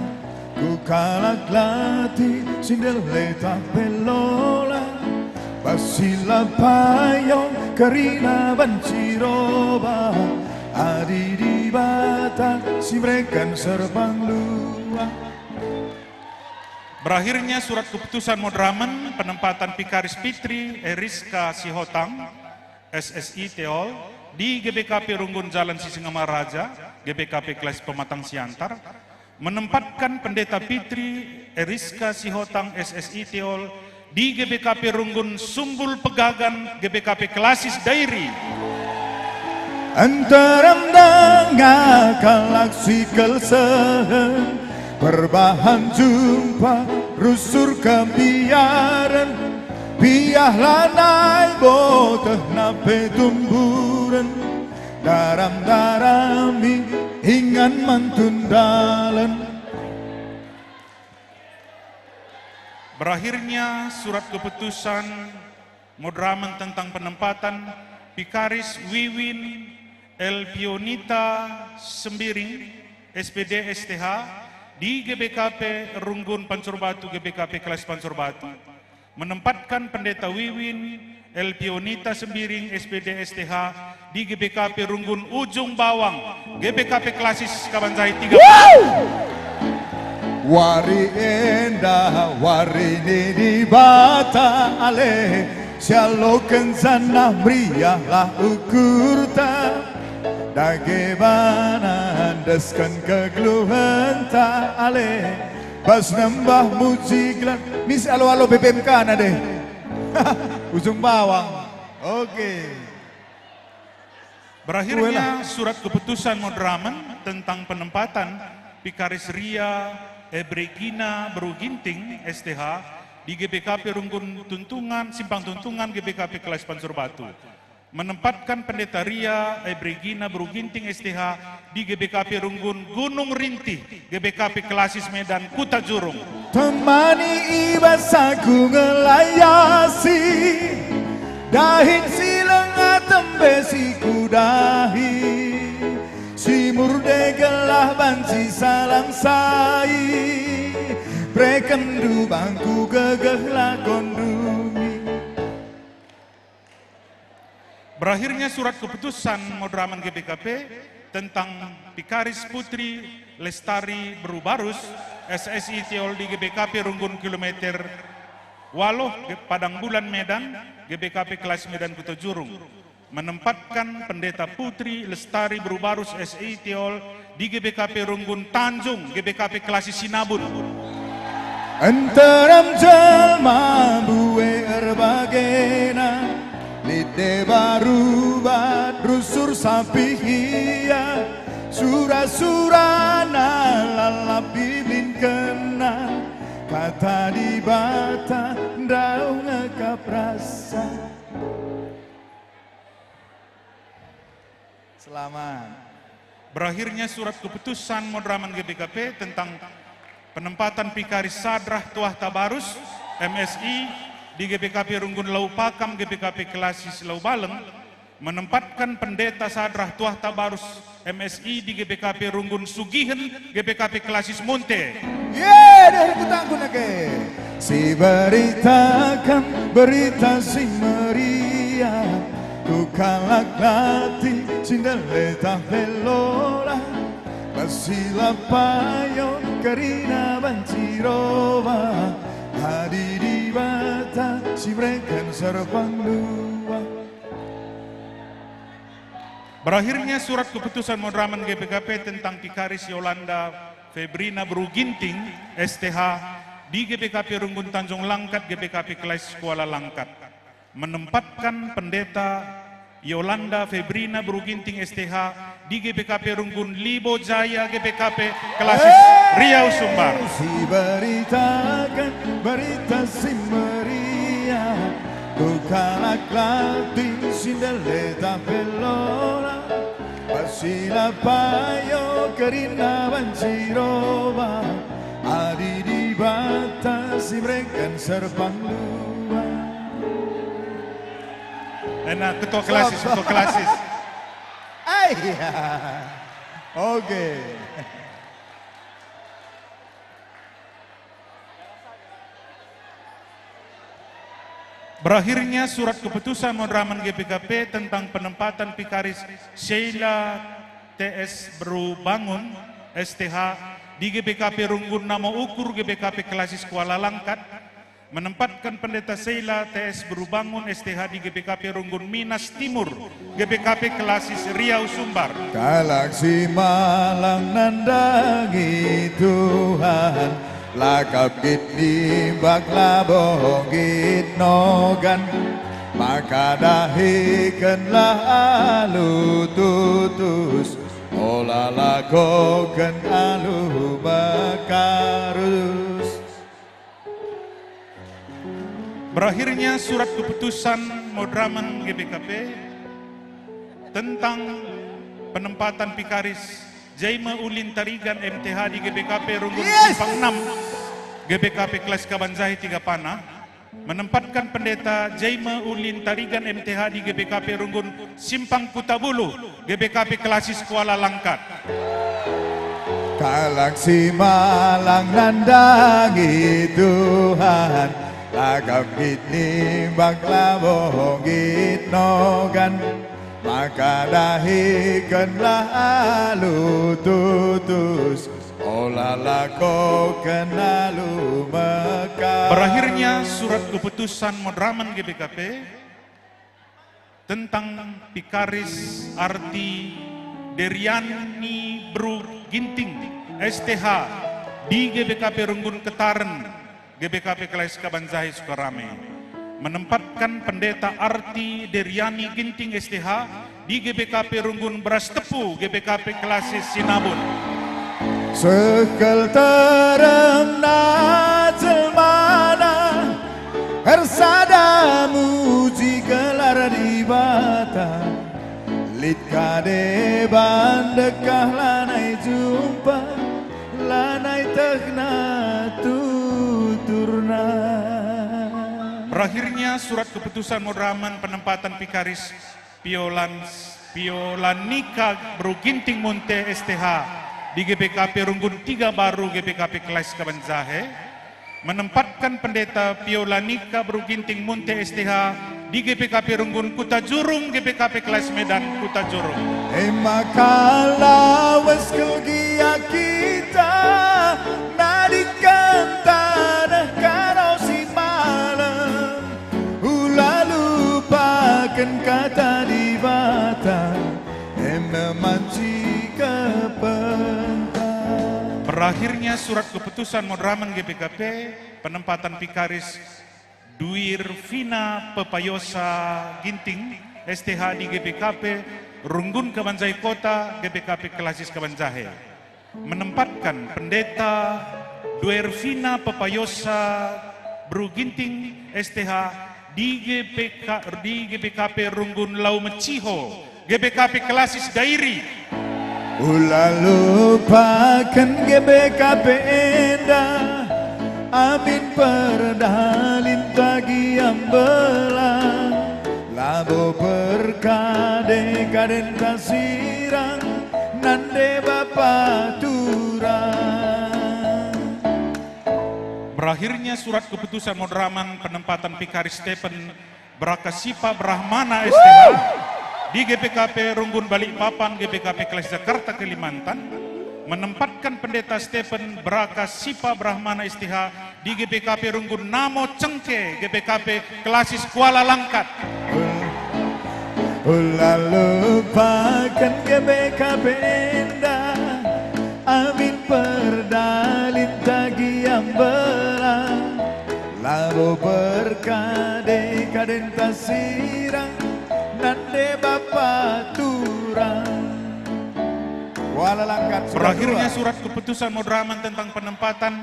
A: ku kalak lati sindel leta pelola, basila payong karina banciroba, adi di bata si merekan serbang luar.
F: Berakhirnya surat keputusan Modraman penempatan Pikaris Fitri Eriska Sihotang SSI Teol di GBKP Runggun Jalan Sisingamaraja GBKP Klasis Pematang Siantar, menempatkan Pendeta Fitri Eriska Sihotang SSI Teol di GBKP Runggun Sumbul Pegagan GBKP Klasis Dairi.
A: Antaram danga kalak sikal sehen, berbahan jumpa rusur kebiaran,
E: Biarlah naik boteh nape tumburan daram-darami ingan mantundalan.
F: Berakhirnya surat keputusan Modramen tentang penempatan Pikaris Wiwin Elpionita Sembiring SPD STH di GBKP Runggun Pancurbatu GBKP kelas Pancurbatu, menempatkan Pendeta Wiwin Elpionita Sembiring SPD STH di GBKP Runggun Ujung Bawang GBKP Klasis Kabanjai 3.
E: Wari endah warini di bata ale Syalokan sana meriahlah ukurta Dagebana andaskan kegeluhan tak ale Pas nambah mujiglan Mis alo-alo BPMK na deh Ujung Bawang. Oke.
F: Berakhirnya surat keputusan Modramen tentang penempatan Pikaris Ria Ebregina Beruginting STH di GBKP Runggun Tuntungan, Simpang Tuntungan GBKP Kelas Pancurbatu. Menempatkan Pendeta Ria Ebregina Beruginting STH di GBKP Runggun Gunung Rintih GBKP Klasis Medan Kuta Jurung.
E: Temani ibasaku ngelayasi Dahin silang atembe si kudahi Si murde gelah banci salam sai Prekendu bangku gegeh lakondumi.
F: Berakhirnya surat keputusan Modramen GBKP tentang Pikaris Putri Lestari Berubarus SSI Tiol di GBKP Runggun Kilometer Waloh Padang Bulan Medan GBKP Kelas Medan Kuta Jurung, menempatkan Pendeta Putri Lestari Berubarus SSI Tiol di GBKP Runggun Tanjung GBKP Kelas Sinabun.
E: Enteram jelma buwe erbagena Lide baru badrusur sapi hia Sura-surana lalap biblin kena Kata di bata daun ngekap rasa. Selamat.
F: Berakhirnya surat keputusan Modramen GBKP tentang penempatan Pikaris Sadrah Tuah Tabarus MSI di GBKP Runggun Lau Pakam GBKP Klasis Lau Baleng, menempatkan Pendeta Sadrah Tuah Tabarus MSI di GBKP Runggun Sugihen GBKP Klasis Munte.
E: Dari ketangku nake. Si beritakan berita si meriah, ku kalak lati cindeleta velola, basila payo karina bancirova, hadi di bata si brekan serpang dua.
F: Berakhirnya surat keputusan Modramen GBKP tentang Pikaris Yolanda Febrina Beruginting STH di GBKP Runggun Tanjung Langkat GBKP Kelas Kuala Langkat, menempatkan Pendeta Yolanda Febrina Beruginting STH di GBKP Runggun Libo Jaya GBKP Klasis Riau Sumbar.
E: Si beritakan berita si meriah, ku kalak lati sindeleta pelora, basila payo kerina bancirova, adi di bata si brekan serpang dua.
F: Enak, ketua klasis, ketua klasis.
E: Iya. Oke.
F: Berakhirnya surat keputusan Modramen GBKP tentang penempatan Pikaris Sheila TS Berubangun STH di GBKP Runggun Namo Ukur GBKP Klasis Kuala Langkat, menempatkan Pendeta Sheila TS Berubangun STH di GBKP Runggun Minas Timur GBKP Klasis Riau Sumbar.
E: Kalak si malang nandangi Tuhan, lakap git nimbak labong git nogan, maka dahikanlah alu tutus, olah lakokan alu bakarus.
F: Berakhirnya surat keputusan Modraman GBKP tentang penempatan Pikaris Jaima Ulin Tarigan MTH di GBKP Runggun Simpang 6 GBKP kelas Kabanjahe 3 Panah, menempatkan pendeta Jaima Ulin Tarigan MTH di GBKP Runggun Simpang Kutabulu GBKP Klasis Kuala Langkat.
E: Galaksi Malang nandangi Tuhan, lagam gini bakla bohongit nogan, maka dahikanlah alu tutus, olah lako kenalu mekar.
F: Berakhirnya surat keputusan Modraman GBKP tentang Pikaris Arti Deriani Bru Ginting STH di GBKP Runggun Ketaren GBKP Kelas Kabanjahe Sukarame, menempatkan pendeta Arti Deriani Ginting STH di GBKP Runggun Beras Tepu GBKP Klasis Sinabun.
E: Sekel terem na jelmana hersada muji gelar di bata, lit kade bandekah lanai jumpa, lanai tekna tuturna.
F: Berakhirnya surat keputusan Modraman penempatan Pikaris Piolanika Bruginting Monte STH di GBKP Runggun 3 Baru GBKP Kelas Kabanjahe, menempatkan pendeta Piolanika Bruginting Monte STH di GBKP Runggun Kuta Jurung GBKP Kelas Medan Kuta Jurung.
E: Emakala was kegia kita nadikan tanah karau si malam, lalu pakan kata di bata memanci kepentar.
F: Berakhirnya surat keputusan Modraman GBKP penempatan Pikaris Duir Vina Pepayosa Ginting STH di GBKP Runggun Kabanjahe Kota GBKP Klasis Kabanjahe, menempatkan pendeta Duir Vina Pepayosa Bru Ginting STH di GBKP Runggun Lau Meciho GBKP Klasis Dairi.
E: Lalu pakan GBKP Endah, amin perdalin tagi ambelan, labo berkade kaden tasirang, nande bapa turang.
F: Berakhirnya surat keputusan Modraman penempatan Pikaris Stephen Brakasipa Brahmana STH di GBKP Runggun Balikpapan GBKP Kelas Jakarta Kalimantan, menempatkan pendeta Stephen Brakasipa Brahmana STH di GBKP Runggun Namo Cengke GBKP Klasis Kuala Langkat.
E: Lalu pakan GBKP Endah, amin perdalin tagi ambelan, labo berkade kaden tasirang, nande bapa turang. Kuala Langkat.
F: Berakhirnya surat keputusan Modraman tentang penempatan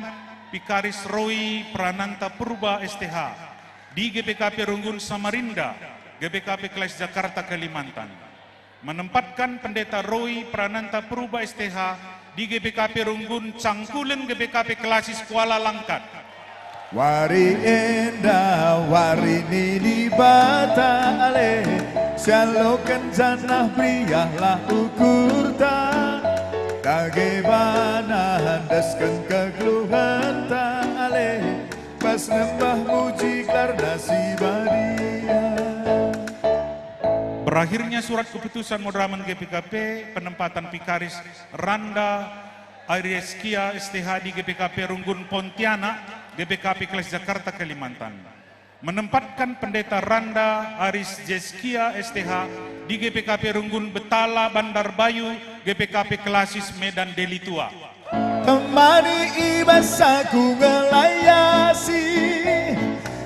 F: Pikaris Roy Prananta Purba STH di GBKP Runggun Samarinda GBKP Kelas Jakarta Kalimantan, menempatkan pendeta Roy Prananta Purba STH di GBKP Runggun Cangkulen GBKP Klasis Kuala Langkat.
E: Wari endah wari nini bata ale, syalokan janah priyalah ukurta, bagaimana handaskan kekeluhan ta ale, pas nembah muji karena si badia.
F: Berakhirnya surat keputusan Modraman GBKP penempatan Pikaris Randa Arieskia STH di GBKP Runggun Pontianak GBKP Kelas Jakarta Kalimantan, menempatkan pendeta Randa Aris Jeskia STH di GBKP Runggun Betala Bandar Bayu GBKP Klasis Medan Deli Tua.
E: Temani ibasaku ngelayasi,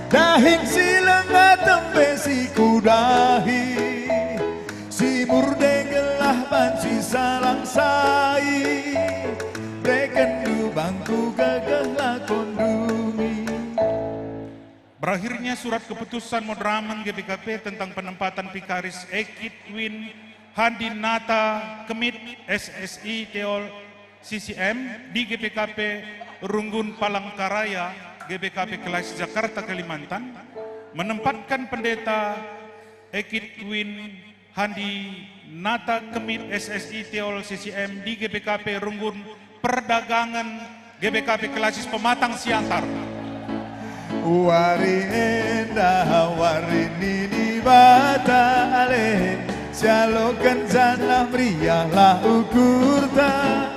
E: dahing silengah tembe si kudahi, si murde gelah banci salang sai, reken du bangku gagah lakon dumi.
F: Berakhirnya surat keputusan Modraman GBKP tentang penempatan Pikaris Ekit Win Handi Nata Kemit SSI Teol CCM di GBKP Runggun Palangkaraya GBKP kelas Jakarta Kalimantan menempatkan pendeta Ekit Win Handi Nata Kemit SSI Teol CCM di GBKP Runggun Perdagangan GBKP Kelasis Pematang Siantar.
E: Wari endah wari nini batale Sialokan janah meriahlah ukur ta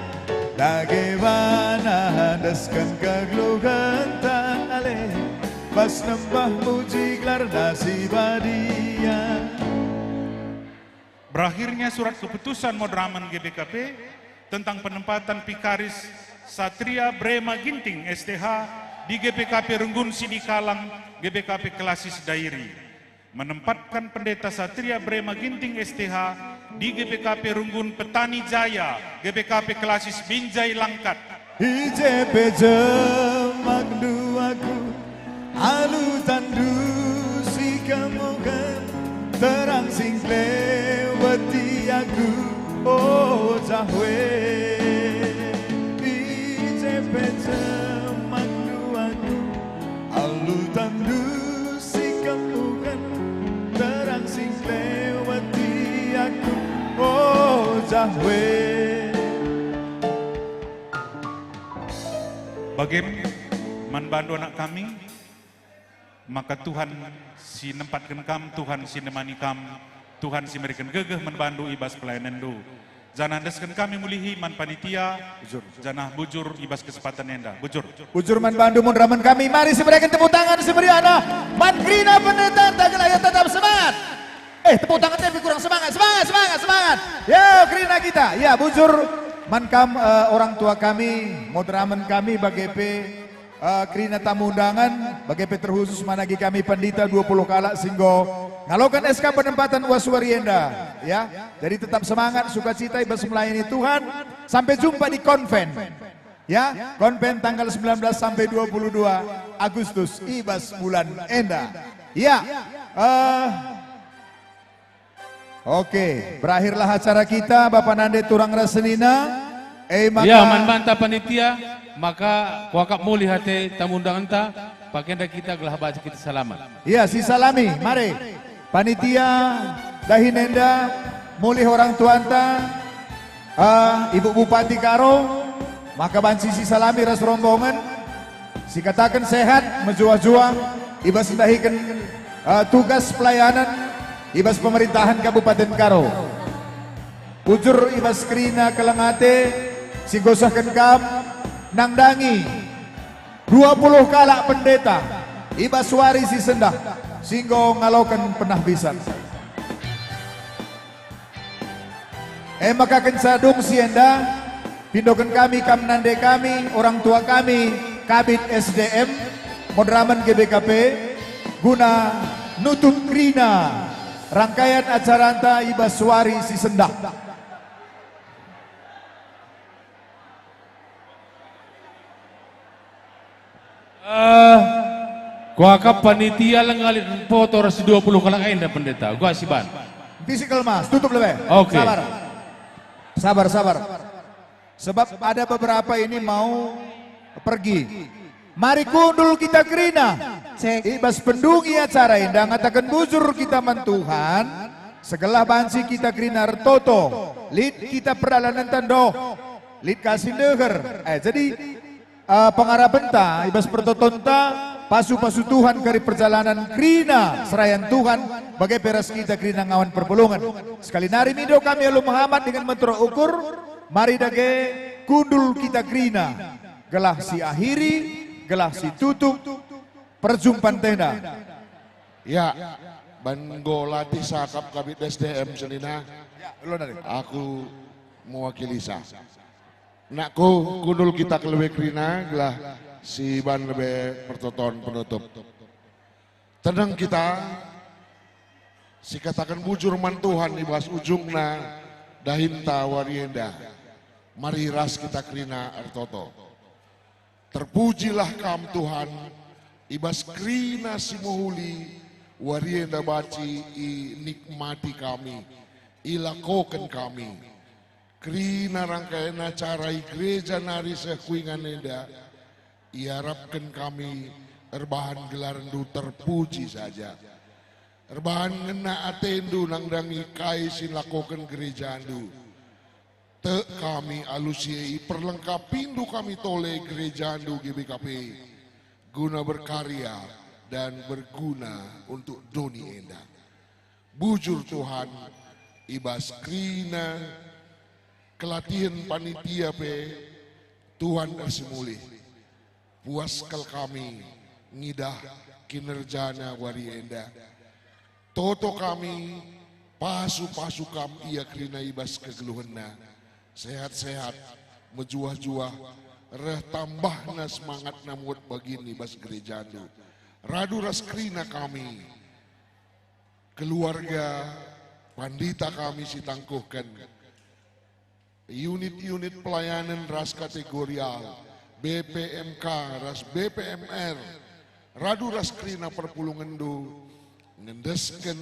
E: Bagaimana hadaskan kagluhan tale Pas nembah muji gelar nasib dia.
F: Berakhirnya surat keputusan Modraman GBKP tentang penempatan Pikaris Satria Brema Ginting STH di GBKP Runggun Sidikalang GBKP Kelasis Dairi menempatkan pendeta Satria Brema Ginting STH di GBKP Runggun Petani Jaya GBKP Kelasis Binjai Langkat.
E: IJP jemak duaku alu tandu si kamu kan terang sing lewati aku oh jahwe IJP jemak duaku alu tandu si kamu kan terang sing lewati aku oh jahwe.
F: Bagaimana bantu anak kami, maka Tuhan si nempatkan kam, Tuhan si nemani kam, Tuhan si memberikan gegeh membantu ibas pelayanan do. Jangan andaskan kami mulihi man panitia, janah bujur ibas kesempatan enda, bujur.
A: Bujur man bandu mundraman kami, mari seberikan tepuk tangan seberiana. Man Krina pendeta tagelaya tetap semangat. Tepuk tangan tapi kurang semangat, semangat. Yo Krina kita, ya bujur. Mankam orang tua kami, Modraman kami, BGP Krina tamu undangan, BGP terkhusus managi kami pendeta 20 kalak singgo ngalokan SK penempatan Waswarienda ya. Jadi tetap semangat, sukacita ibas melayani Tuhan. Sampai jumpa di konven. Ya, konven tanggal 19 sampai 22 Agustus ibas bulan enda. Ya. Oke, berakhirlah acara kita Bapak Nande Turang Rasenina. Maka
B: ya, manbanta panitia, maka kuakap muli hati tamu undangan ta, pakenda kita gelah baca kita selamat.
A: Ya, si salami, mari. Panitia dahinenda, muli orang tuanta, Ibu Bupati Karo, maka banci si salami ras rombongan, si katakan sehat, menjuang-juang, ibas dahikan tugas pelayanan, ibas pemerintahan Kabupaten Karo. Ujur ibas Krina Kelengate, si gosahkan kam, nangdangi 20 kalak pendeta, ibas wari si sendah, singgo ngalokan penah bisan. Maka kensadung si enda, pindokan kami, kamnande kami, orang tua kami, Kabit SDM, Modraman GBKP, guna nutup Krina rangkaian acara anta ibas suari si sendah.
B: Kuakap panitia lengalit foto ras 20 kalang enda pendeta. Gua siban.
A: Physical mas, tutup lebih.
B: Oke.
A: Sabar. Sebab ada beberapa ini mau pergi. Mari kundul kita Krina. Ibas pendungi acara indah ngatakan bujur kita mantuhan. Segelah bansi kita Krina Toto. Lid kita peralanan tando. Lid kasih deger. Jadi pengarah benta ibas pertotonta. Pasu-pasu Tuhan kari perjalanan Krina serayan Tuhan bagai peras kita Krina ngawan perpulungan. Sekali nari mido kami alu Muhammad dengan mentro ukur. Mari dage kundul kita Krina. Gelah si akhiri, gelah si tutup. Perjumpaan tenda.
Q: Ya, Banggolati Sakap Kabit SDM Selina. Aku mewakili sa. Nakku kundul kita kelwe Krina gelah si ban lebih pertoton penutup. Tenang kita, si katakan bujur man Tuhan ibas ujungna dahinta warienda. Mari ras kita Krina Artoto. Terpujilah kam Tuhan, ibas krina simohuli warienda baci i nikmati kami, ilakokan kami. Krina rangkaian acara gereja nari sekuingan enda, iharapkan kami erbahan gelarandu terpuji saja. Erbahan ngena atendu nangdangi kaisin lakokan gereja andu. Te kami alusiai perlengkapindu kami tole gereja andu GBKP. Guna berkarya dan berguna untuk doni enda. Bujur Tuhan, ibas krina kelatihan panitia pe Tuhan ersemulih. Puaskal kami ngidah kinerjana wari enda. Toto kami pasu-pasu kam ia krina ibas kegeluhena. Sehat-sehat, mejuah-juah, reh tambahna semangat namut bagini bas gereja andu. Radu ras krina kami, keluarga pandita kami sitangkuhkan. Unit-unit pelayanan ras kategorial, BPMK, ras BPMR, radu ras krina perpulungan du, ngendesken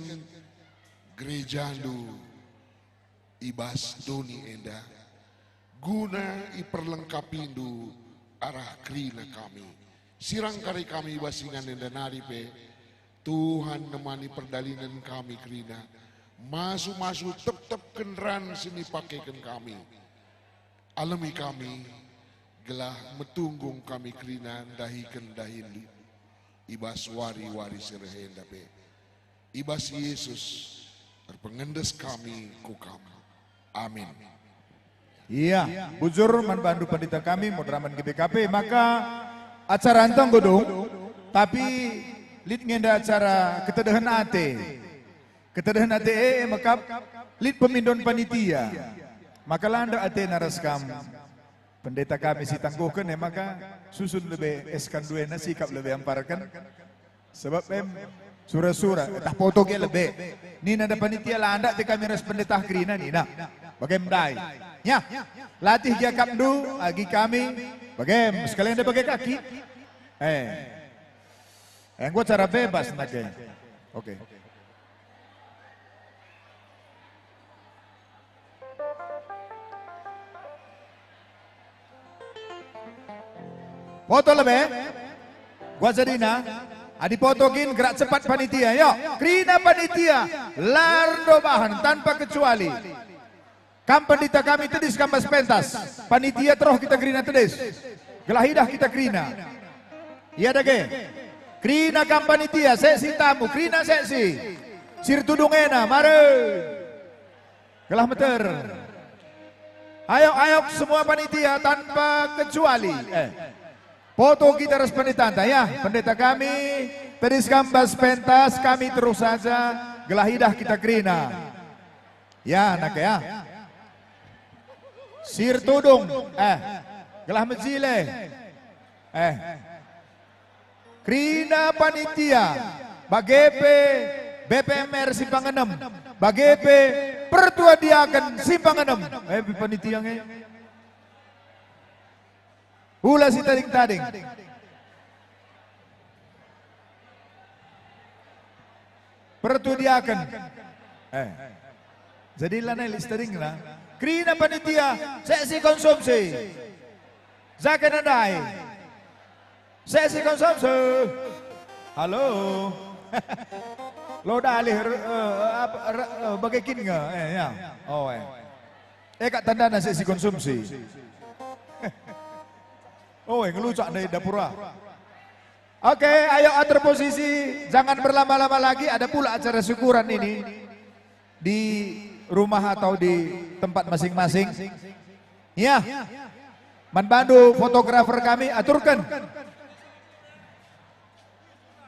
Q: gereja du, ibas doni enda, guna iperlengkapindu arah krina kami. Sirang kari kami basingan enda naripe, Tuhan nemani perdalinan kami krina. Masu-masu tep-tep kenran sini pakaikan kami. Alami kami, gelah metunggung kami krina dahikan dahin ibas wari-wari serehenda pe. Ibas Yesus terpengendes kami kukam. Amin.
A: Iya, bujur manbandu pendeta kami Modraman GBKP, maka acara antong godong, tapi lid ngenda acara ketedahan ate. Ketedahan ate maka lid pemindon panitia. Maka landa ate naraskam pendeta kami si tangguhkan maka susun lebih eskan duena sikap lebih amparkan. Sebab sura-sura tah foto ke lebih. Ni nada panitia landa te kami ras pendeta krina ni nak. Bagaimana? Ya, latih jakap du agi kami. Bagaimana? Sekalian ada bagai kaki. Gua cara bebas nak. Oke. Foto lebih. Gua jadina. Adi fotokin gerak cepat panitia. Yuk, krina panitia. Lardo bahan tanpa kecuali. Kam pendeta kami tedis kambas pentas. Panitia teroh kita krina tedis. Gelahidah kita krina. Iya dage. Krina kam panitia. Seksi tamu. Krina seksi. Sir tudungena. Mare. Gelah meter. Ayo semua panitia tanpa kecuali. Foto kita harus pendeta ya. Pendeta kami tedis kambas pentas. Kami terus saja gelahidah kita krina. Ya nak ya. Sir tudung, gelah mejile, krina panitia, bagepe BPMR Simpang 6, bagepe pertua diakan Simpang 6, panitia nge, hula si tading-tading, pertua diakan, jadilah nih list tading lah. Krina panitia, seksi konsumsi. Zakat andai. Seksi konsumsi. Halo. Lo dalih bagakin nggak? Ya. Oh, kak tanda na seksi konsumsi. Oh, ngelucak dari dapura. Oke, ayo atur posisi. Jangan berlama-lama lagi. Ada pula acara syukuran ini di rumah atau di tempat masing-masing. Ya, manbandu fotografer kami aturkan.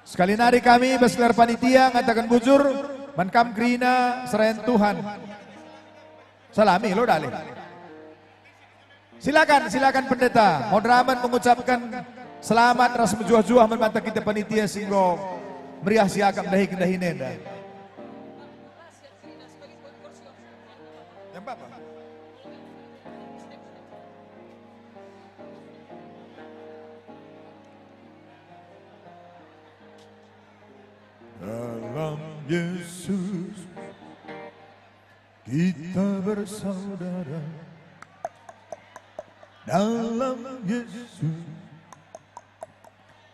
A: Sekali nari kami baskelar panitia ngatakan bujur, mankam krina serayan Tuhan. Salami lo dalih. Silakan pendeta. Modraman mengucapkan selamat ras menjuah-juah memantah kita panitia singgo meriah siakam dahi kendahi nenda.
E: dalam Yesus kita bersaudara, dalam Yesus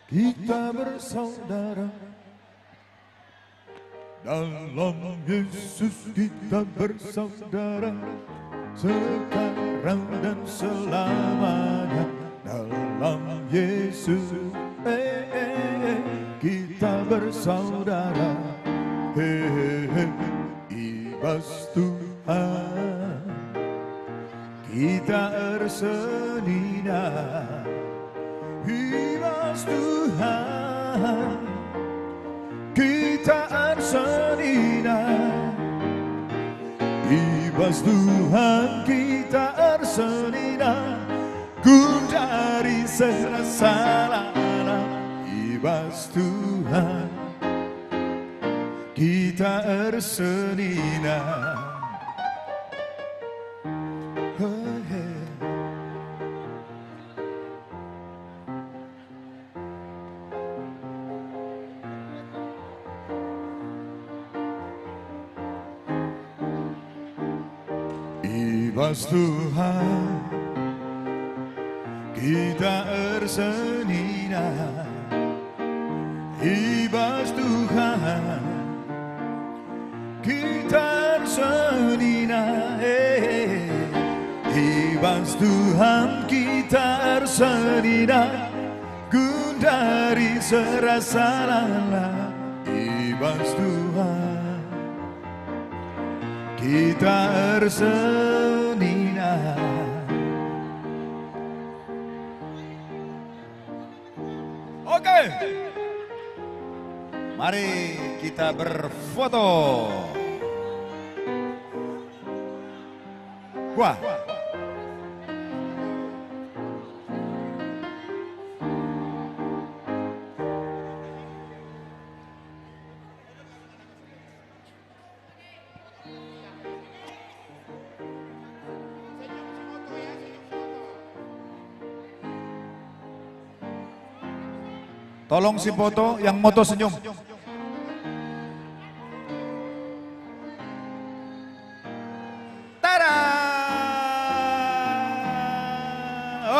E: kita bersaudara, dalam Yesus kita bersaudara, sekarang dan selamanya. Dalam Yesus kita bersaudara, ibas Tuhan kita ersenina, ibas Tuhan kita ersenina, ibas Tuhan kita ersenina, gundari serasana, ibas Tuhan kita ersenina. Ibas Tuhan kita ersenina, ibas Tuhan kita ersenina, ibas Tuhan kita ersenina, gundari serasalala, ibas Tuhan kita ersenina. Oke, mari kita berfoto. Wah. Tolong si foto, yang moto senyum. Tada!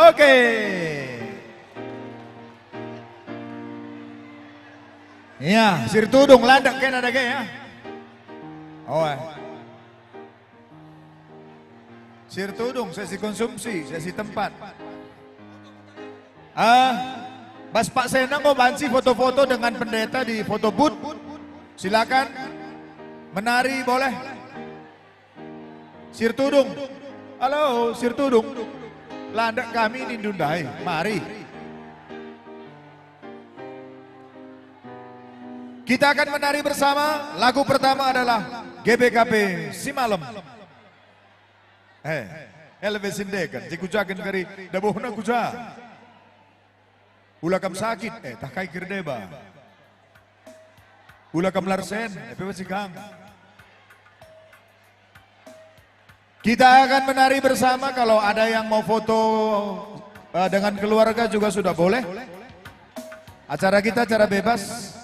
E: Oke. Ya, sir tudung landak kan ada ya. Oh. Sir tudung sesi konsumsi, sesi tempat. Mas Pak Sena ngobansi foto-foto dengan pendeta di foto booth. Silakan menari boleh. Sir tudung. Halo Sir tudung. Landak kami di Dundai. Mari. Kita akan menari bersama. Lagu pertama adalah GBKP Simalem. Elvesindekan. Cikujakan kari dabuhna kuja. Ulakam sakit, tak kai kirdeba. Ulakam larsen, masih kang. Kita akan menari bersama, kalau ada yang mau foto dengan keluarga juga sudah boleh. Acara kita acara bebas.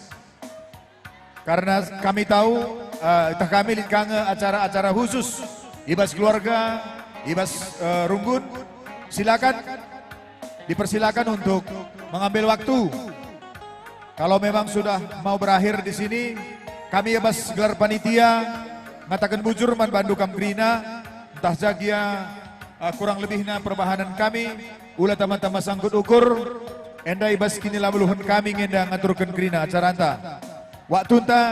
E: Karena kami tahu, kami kange acara-acara khusus. Ibas keluarga, ibas runggun, silakan. Dipersilakan untuk mengambil waktu. Kalau memang sudah mau berakhir di sini, kami ibas gelar panitia ngatakan bujur man Bandu Kamgrina, entah jagia kurang lebihnya perbahanan kami, ulah teman-teman sangkut ukur, enda ibas kini lameluhun kami ngenda ngaturkan grina acara anta. Waktu enta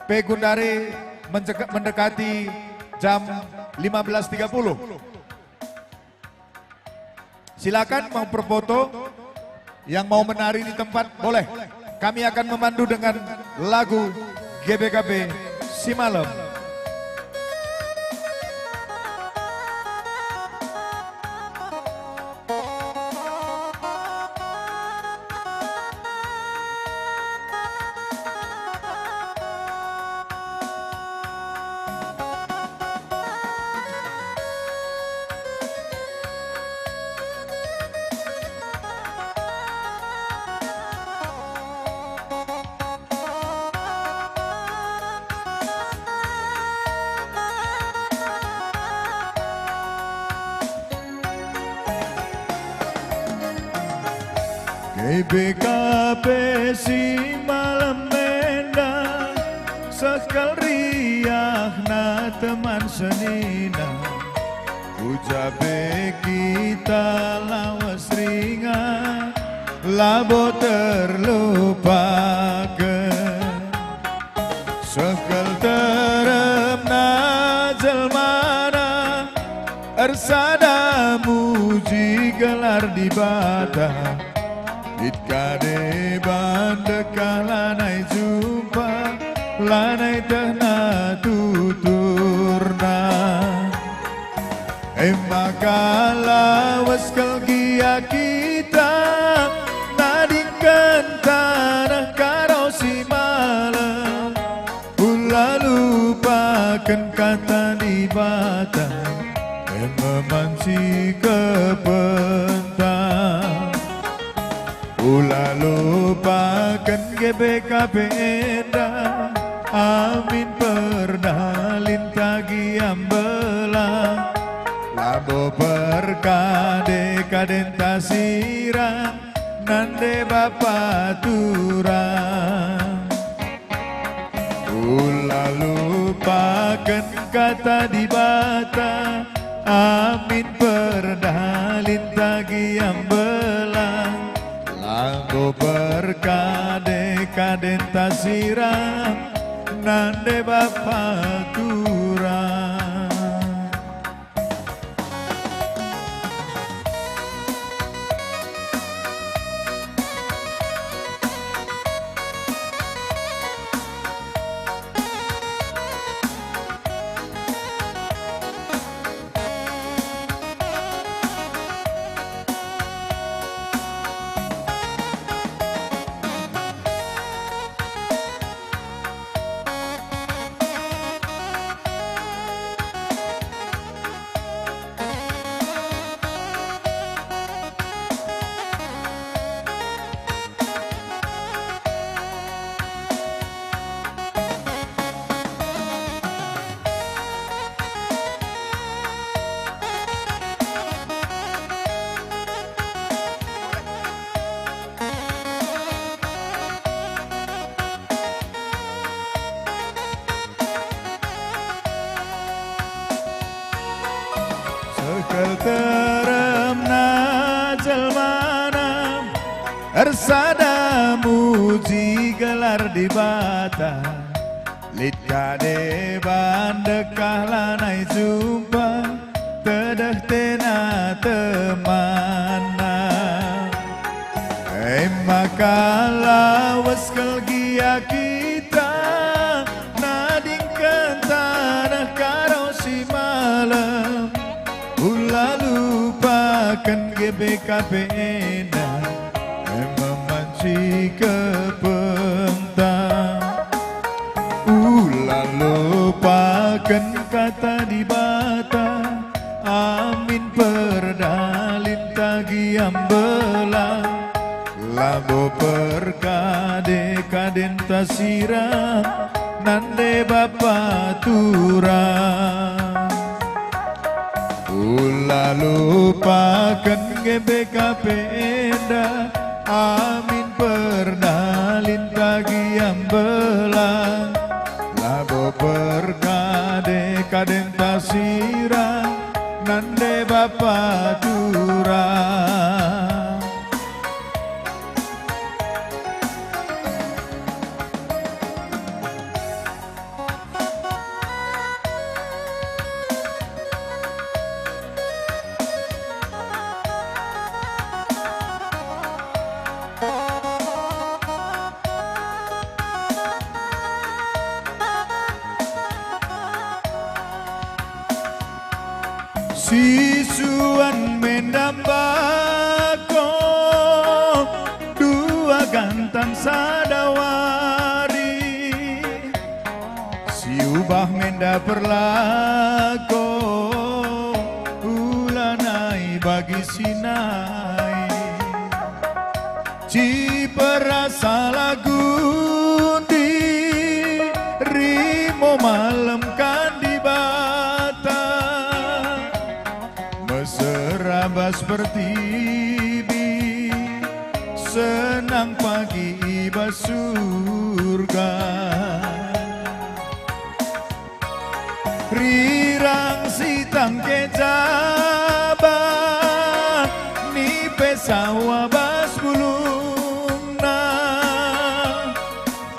E: pegundari mendekati jam 15.30. Silakan mau berfoto, yang mau menari di tempat boleh. Kami akan memandu dengan lagu GBKP Simalem. BKP si malam menda sekal riah na teman senina ujabe kita lawas ringan labo terlupakan sekal terem na jelmana ersada muji gelar di badan Itkade bandeka lanai jumpa lanai tena tuturna maka waskal gia kita nadingkan tanah karau si malam pula lupakan kata di batang memanci kepentang Ula lupakan GBKP endah Amin pernah lintagi ambelang Labo perkade kadenta sirang Nande bapak turang Ula lupakan kata di bata Amin pernah lintagi ambelang Lago perkade kadenta sirang Nande bapak turang Terem na jelmana ersada muji gelar di bata litkade bandekah lanai jumpa tedah tena temana maka lawas kelgia kita nadingkan tanah karau si malam Ula lupakan GBKP endah memanci kepentang Ula lupakan kata di bata Amin perdalin tagi ambelang Labo perkade kadenta sirang Nande bapak turang Ula lupakan GBKP endah Amin pernah lintagi ambelang Labo perkade kadenta sirang Nande bapak turang Sisuan mendambako dua gantang sadawari si ubah menda perlako ulanai bagi sinai ci perasa lagu di rimo malam kan di bata serabas pertiwi senang pagi iba surga. Rirang sitang kejabat ni pesawa bas bulungna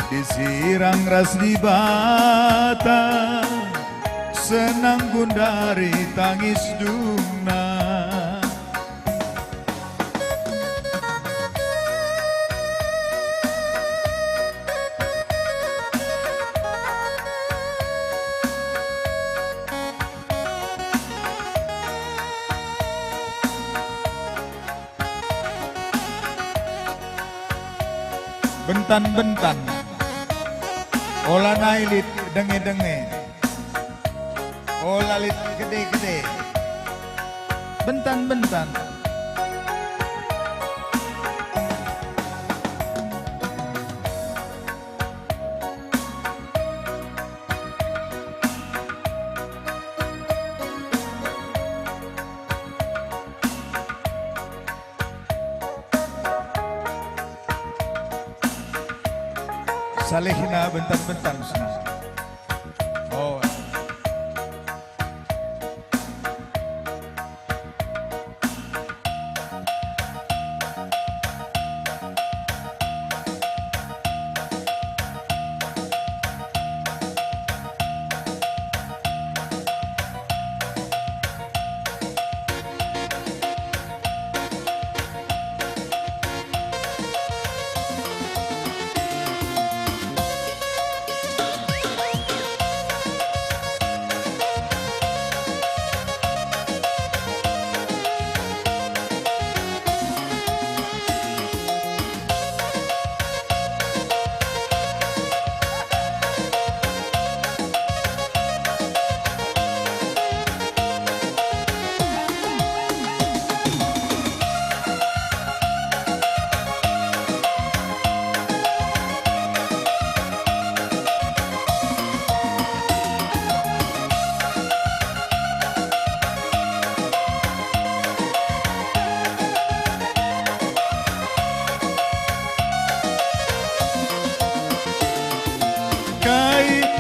E: disirang ras di bata senang gundari tangis dungna. Bentan-bentan olah nailit denge-denge olah lit gede-gede bentan-bentan salihna bentan-bentan. Oh.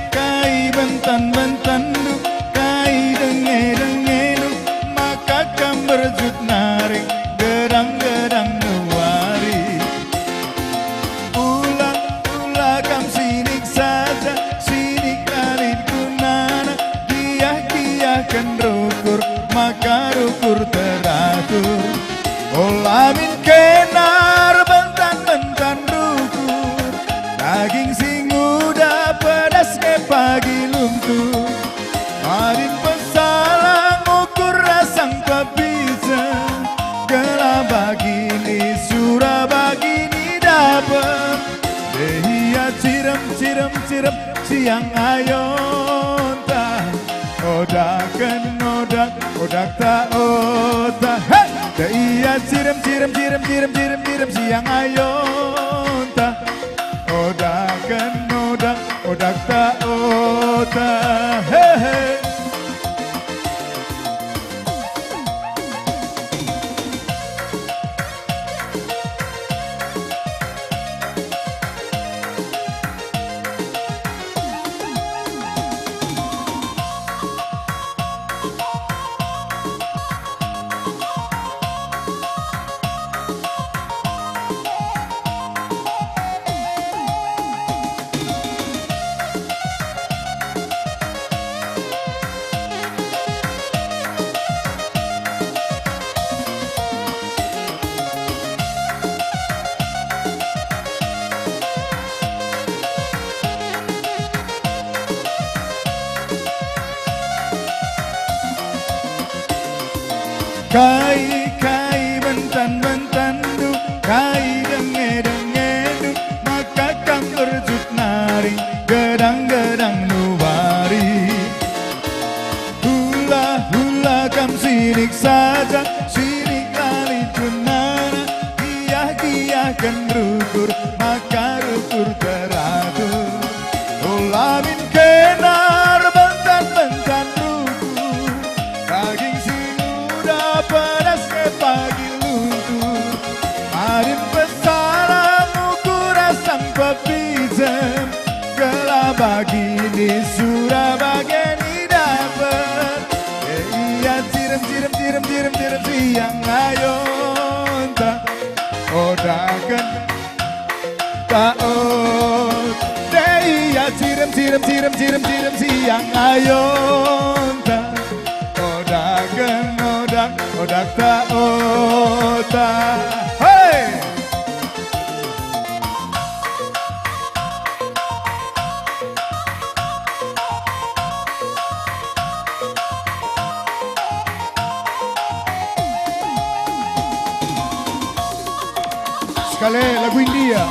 E: Kai bentan-bentan du kai denge-denge du maka kam berjut naring gerang-gerang nuari ulah kam sinik saja sinik lalit kunana giah-giah kan rukur maka rukur teratur olamin kenar bentan-bentan rukur daging pedas ke pagi lumtur marin pesalang ukur rasang pabisa gela bagini surah bagini dapet dehia cirem siang ayon ta odakan odak ta ota hey dehia cirem siang ayon ta odakan odak ta ota hey. Kai bentan-bentan du kai denge-denge du maka kam berjut nari gedang-gedang nuwari hula kam sinik saja sinik kali tunana giah-giah kan rukur maka rukur teratur olamin kenar bentan-bentan rukur daging pedas Gelaba gini Surabaya ni dapat. Iya cirem siang ayon tak odakan taot. Iya cirem siang ayon tak odakan odak taota. Hey! Sekali lagu India.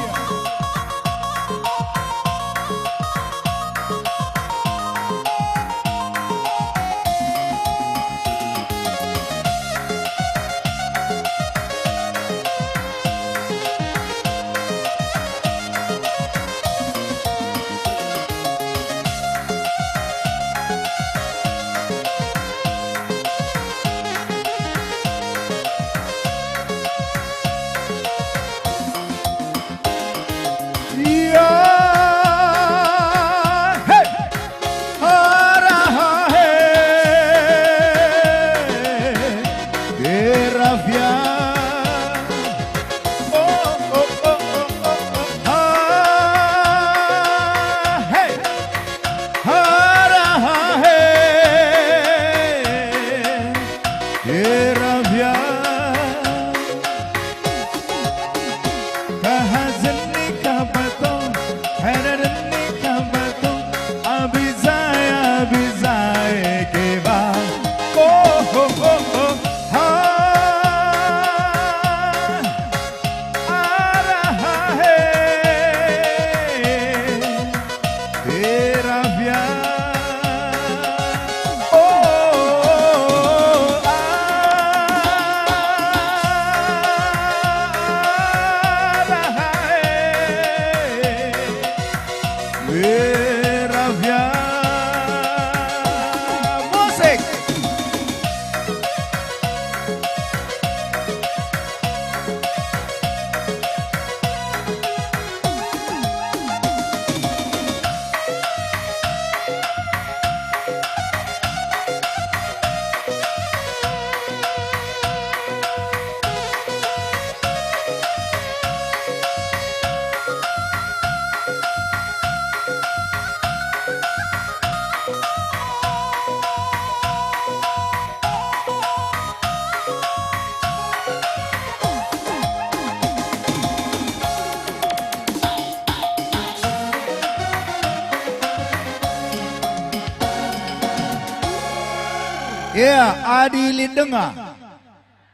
E: Ya, Adi Lindenga.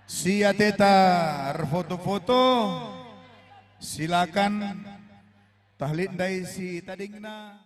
E: Sia Teta foto-foto. Silakan tahlil dari si Tadingna.